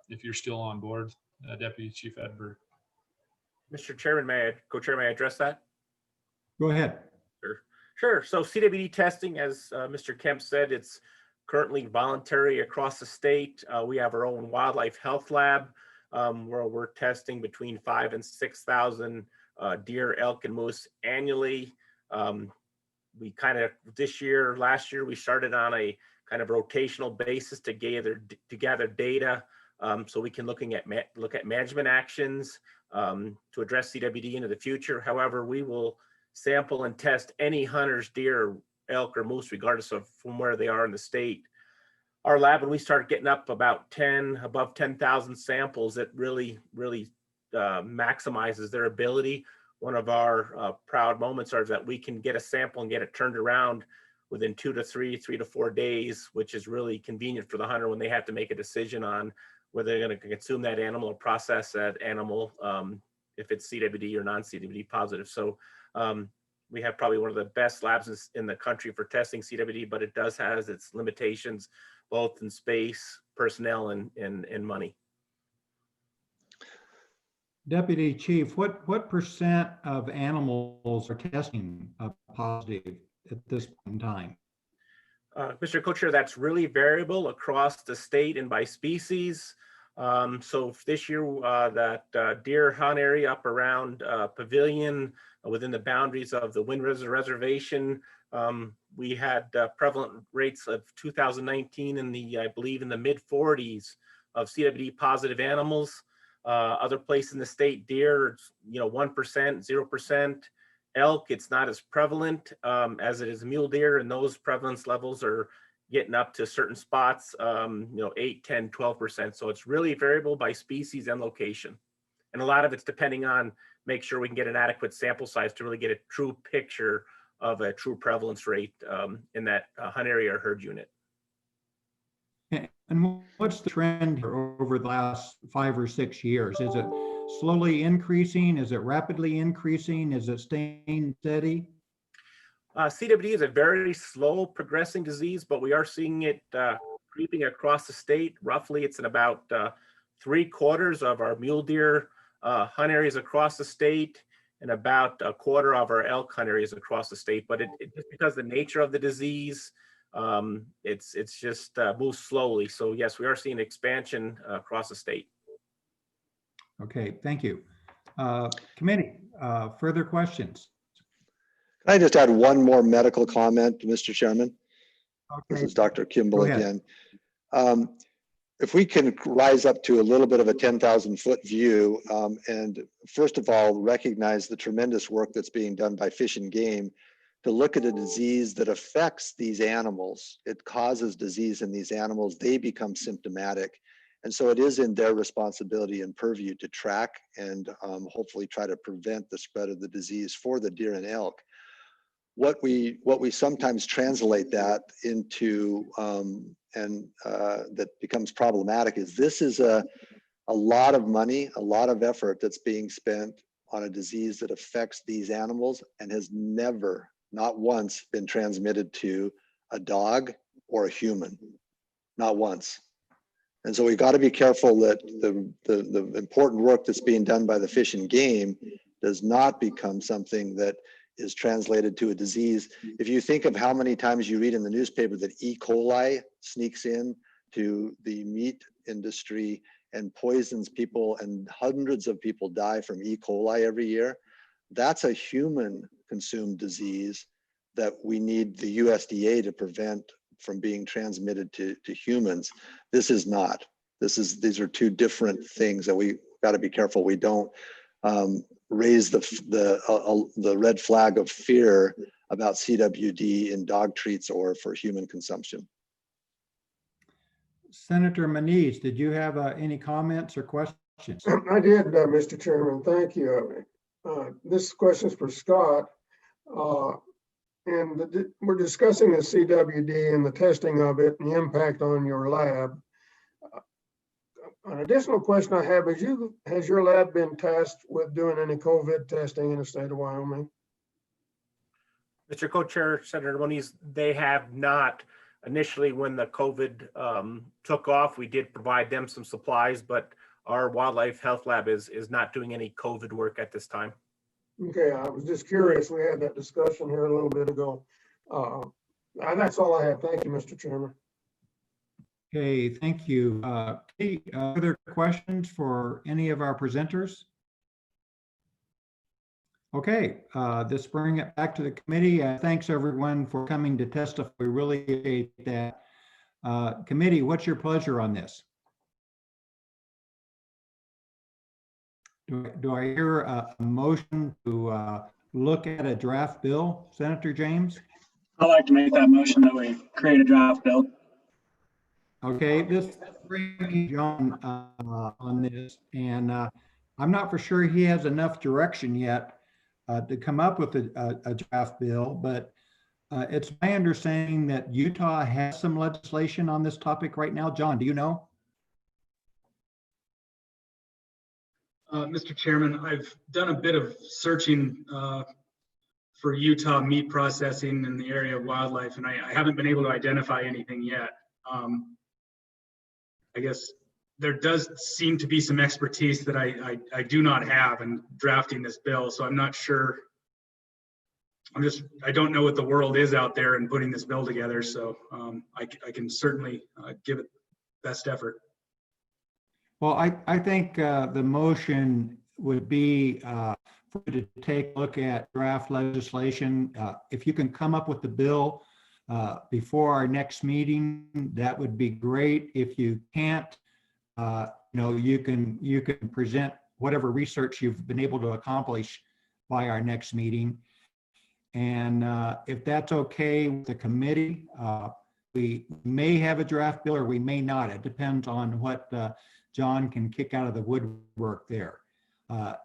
if you're still on board, Deputy Chief Edberg. Mr. Chairman, Co-Chair, may I address that? Go ahead. Sure. So CWD testing, as Mr. Kemp said, it's currently voluntary across the state. We have our own wildlife health lab where we're testing between 5,000 and 6,000 deer, elk, and moose annually. We last year, we started on a kind of rotational basis to gather data so we can look at management actions to address CWD into the future. However, we will sample and test any hunter's deer, elk, or moose, regardless of from where they are in the state. Our lab, when we start getting up above 10,000 samples, it really maximizes their ability. One of our proud moments are that we can get a sample and get it turned around within 3 to 4 days, which is really convenient for the hunter when they have to make a decision on whether they're going to consume that animal or process that animal, if it's CWD or non-CWD positive. So we have probably one of the best labs in the country for testing CWD, but it does have its limitations, both in space, personnel, and money. Deputy Chief, what percent of animals are testing positive at this point in time? Mr. Co-Chair, that's really variable across the state and by species. So this year, that deer hunt area up around Pavilion, within the boundaries of the Wind River Reservation, we had prevalent rates of 2019 I believe in the mid 40s of CWD positive animals. Other places in the state, deer, 1%, 0%. Elk, it's not as prevalent as it is mule deer, and those prevalence levels are getting up to certain spots, 8, 10, 12%. So it's really variable by species and location. And a lot of it's depending on, make sure we can get an adequate sample size to really get a true picture of a true prevalence rate in that hunt area or herd unit. And what's the trend here over the last 5 or 6 years? Is it slowly increasing? Is it rapidly increasing? Is it staying steady? CWD is a very slow progressing disease, but we are seeing it creeping across the state. Roughly, it's in about 3/4 of our mule deer hunt areas across the state and about 1/4 of our elk hunt areas across the state. But it just because the nature of the disease, it's just moves slowly. So yes, we are seeing expansion across the state. Okay, thank you. Committee, further questions? Can I just add one more medical comment, Mr. Chairman? Okay. This is Dr. Kimball Go ahead. again. If we can rise up to a little bit of a 10,000-foot view, and first of all, recognize the tremendous work that's being done by Fish and Game to look at a disease that affects these animals. It causes disease in these animals. They become symptomatic. And so it is in their responsibility and purview to track and hopefully try to prevent the spread of the disease for the deer and elk. What we sometimes translate that into that becomes problematic is this is a lot of money, a lot of effort that's being spent on a disease that affects these animals and has never, not once, been transmitted to a dog or a human, not once. And so we've got to be careful that the important work that's being done by the Fish and Game does not become something that is translated to a disease. If you think of how many times you read in the newspaper that E. coli sneaks in to the meat industry and poisons people and hundreds of people die from E. coli every year, that's a human consumed disease that we need the USDA to prevent from being transmitted to humans. This is not. These are two different things that we got to be careful we don't raise the red flag of fear about CWD in dog treats or for human consumption. Senator Manise, did you have any comments or questions? I did, Mr. Chairman. Thank you. This question is for Scott. And we're discussing the CWD and the testing of it and the impact on your lab. An additional question I have is, has your lab been tasked with doing any COVID testing in the state of Wyoming? Mr. Co-Chair, Senator Moniz, they have not. Initially, when the COVID took off, we did provide them some supplies, but our wildlife health lab is not doing any COVID work at this time. Okay, I was just curious. We had that discussion here a little bit ago. That's all I have. Thank you, Mr. Chairman. Okay, thank you. Any other questions for any of our presenters? Okay, this bring it back to the committee. Thanks everyone for coming to testify. We really appreciate that. Committee, what's your pleasure on this? Do I hear a motion to look at a draft bill, Senator James? I'd like to make that motion that we create a draft bill. Okay, this brings John on this, and I'm not for sure he has enough direction yet to come up with a draft bill, but it's my understanding that Utah has some legislation on this topic right now. John, do you know? Mr. Chairman, I've done a bit of searching for Utah meat processing in the area of wildlife, and I haven't been able to identify anything yet. I guess there does seem to be some expertise that I do not have in drafting this bill, so I'm not sure. I don't know what the world is out there in putting this bill together, so I can certainly give it best effort. Well, I think the motion would be for you to take a look at draft legislation. If you can come up with the bill before our next meeting, that would be great. If you can't, you can present whatever research you've been able to accomplish by our next meeting. And if that's okay with the committee, we may have a draft bill or we may not. It depends on what John can kick out of the woodwork there.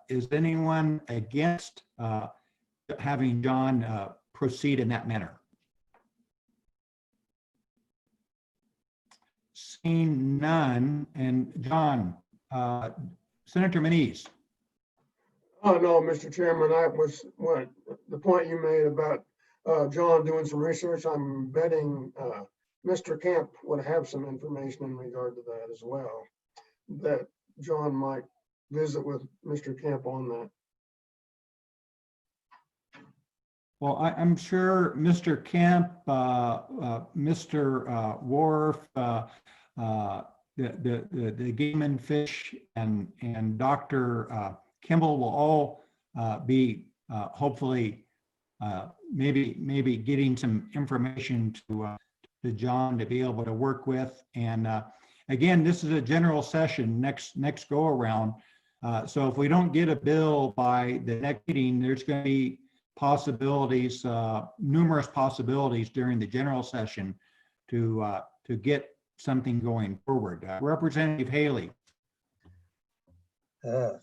Is anyone against having John proceed in that manner? Seeing none, and John, Senator Manise. Oh, no, Mr. Chairman, I was, what, the point you made about John doing some research, I'm betting Mr. Camp would have some information in regard to that as well, that John might visit with Mr. Camp on that. Well, I'm sure Mr. Kemp, Mr. Worf, the Game and Fish, and Dr. Kimball will all be hopefully maybe getting some information to John to be able to work with. And again, this is a general session next go around. So if we don't get a bill by the next meeting, there's going to be possibilities, numerous possibilities during the general session to get something going forward. Representative Haley.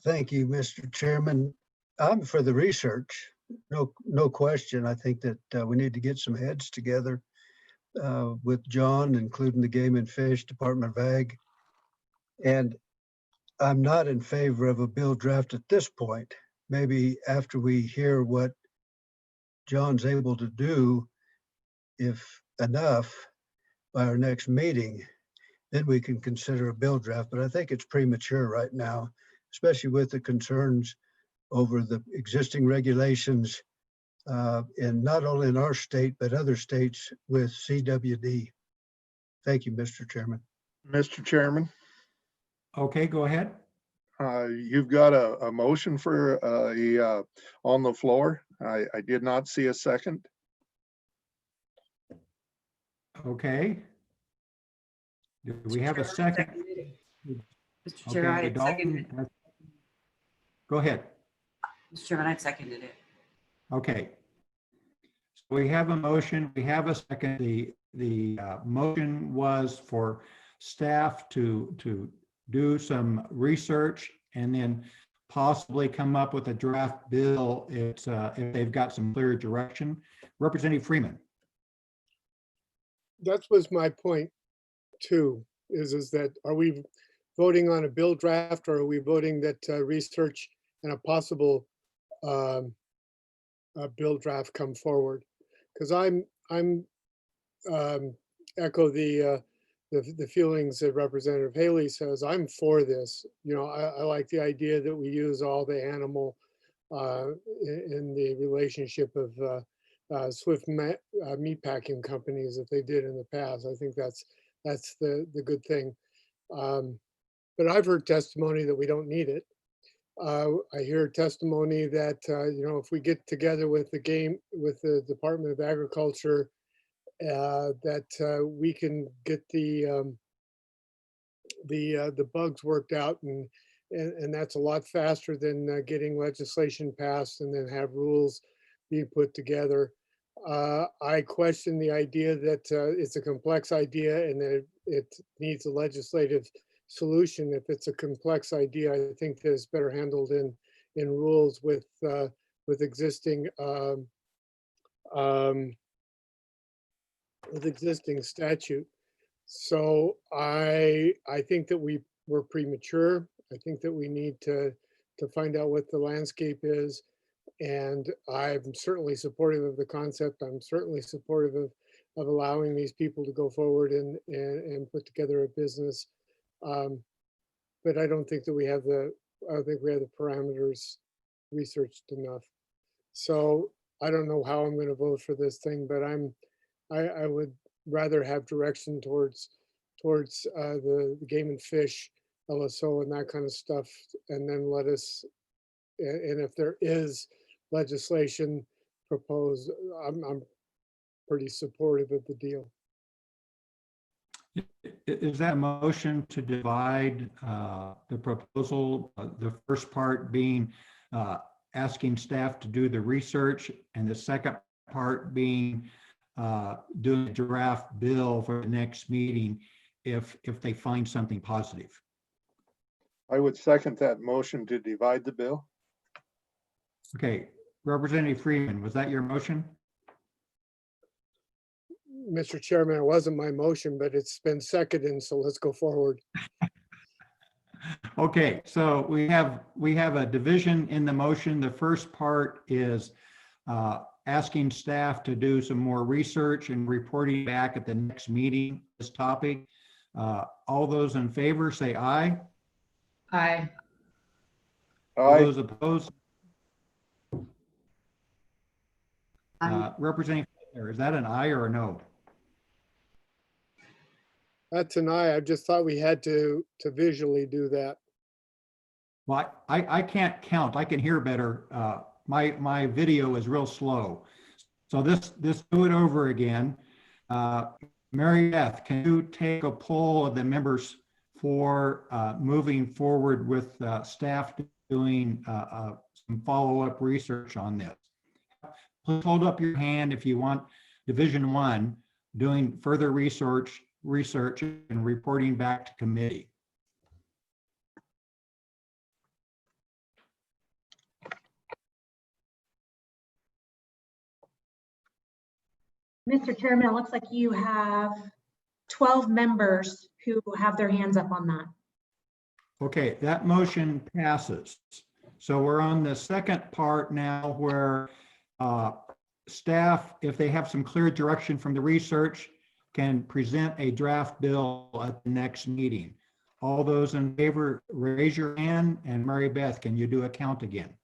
Thank you, Mr. Chairman. I'm for the research. No question. I think that we need to get some heads together with John, including the Game and Fish, Department of Ag. And I'm not in favor of a bill draft at this point. Maybe after we hear what John's able to do, if enough, by our next meeting, then we can consider a bill draft. But I think it's premature right now, especially with the concerns over the existing regulations in not only in our state, but other states with CWD. Thank you, Mr. Chairman. Mr. Chairman, Okay, go ahead. you've got a motion for on the floor. I did not see a second. Okay. Do we have a second? Mr. Chair, I Okay, had seconded Dalton. Go ahead. Mr. Chairman, I seconded it. Okay. So we have a motion, we have a second. The motion was for staff to do some research and then possibly come up with a draft bill if they've got some clear direction. Representative Freeman. That was my point too, is that are we voting on a bill draft, or are we voting that research and a possible bill draft come forward? Because I'm echo the feelings that Representative Haley says. I'm for this. You know, I like the idea that we use all the animal in the relationship of Swift meatpacking companies that they did in the past. I think that's the good thing. But I've heard testimony that we don't need it. I hear testimony that you know, if we get together with the Department of Agriculture, that we can get the bugs worked out, and that's a lot faster than getting legislation passed and then have rules being put together. I question the idea that it's a complex idea and that it needs a legislative solution. If it's a complex idea, I think that it's better handled in rules with existing statute. So I think that we're premature. I think that we need to find out what the landscape is. And I'm certainly supportive of the concept. I'm certainly supportive of allowing these people to go forward and put together a business. But I don't think that we have the parameters researched enough. So I don't know how I'm going to vote for this thing, but I would rather have direction towards the Game and Fish, LSO, and that kind of stuff, and then let us. And if there is legislation proposed, I'm pretty supportive of the deal. Is that a motion to divide the proposal, the first part being asking staff to do the research, and the second part being doing a draft bill for the next meeting if they find something positive? I would second that motion to divide the bill. Okay, Representative Freeman, was that your motion? Mr. Chairman, it wasn't my motion, but it's been seconded, so let's go forward. Okay, so we have a division in the motion. The first part is asking staff to do some more research and reporting back at the next meeting, this topic. All those in favor, say aye. Aye. All those opposed? Representing, is that an aye or a no? That's an aye. I just thought we had to visually do that. Well, I can't count. I can hear better. My video is real slow. So this do it over again. Mary Beth, can you take a poll of the members for moving forward with staff doing some follow-up research on this? Please hold up your hand if you want Division 1 doing further research and reporting back to committee. Mr. Chairman, it looks like you have 12 members who have their hands up on that. Okay, that motion passes. So we're on the second part now where staff, if they have some clear direction from the research, can present a draft bill at the next meeting. All those in favor, raise your hand. And Mary Beth, can you do a count again?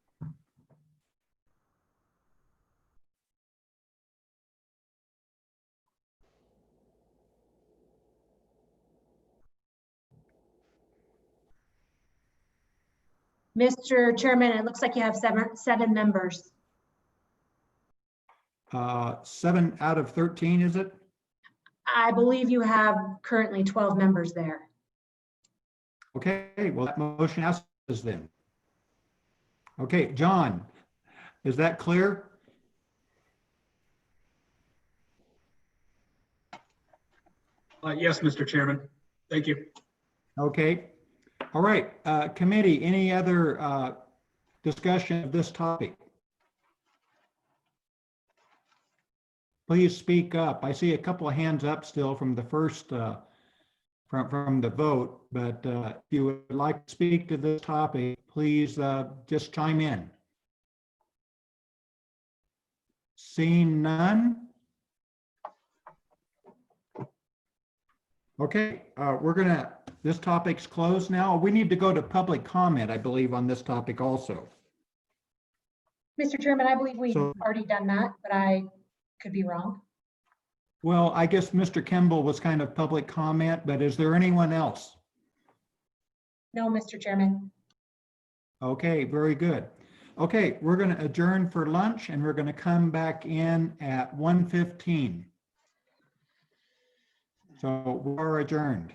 Mr. Chairman, it looks like you have seven members. 7 out of 13, is it? I believe you have currently 12 members there. Okay, well, that motion passes then. Okay, John, is that clear? Yes, Mr. Chairman. Thank you. Okay. All right, committee, any other discussion of this topic? Please speak up. I see a couple of hands up still from the first, from the vote, but if you would like to speak to this topic, please just chime in. Seeing none? Okay, this topic's closed now. We need to go to public comment, I believe, on this topic also. Mr. Chairman, I believe we've So- already done that, but I could be wrong. Well, I guess Mr. Kimball was kind of public comment, but is there anyone else? No, Mr. Chairman. Okay, very good. Okay, we're going to adjourn for lunch and we're going to come back in at 1:15. So we're adjourned.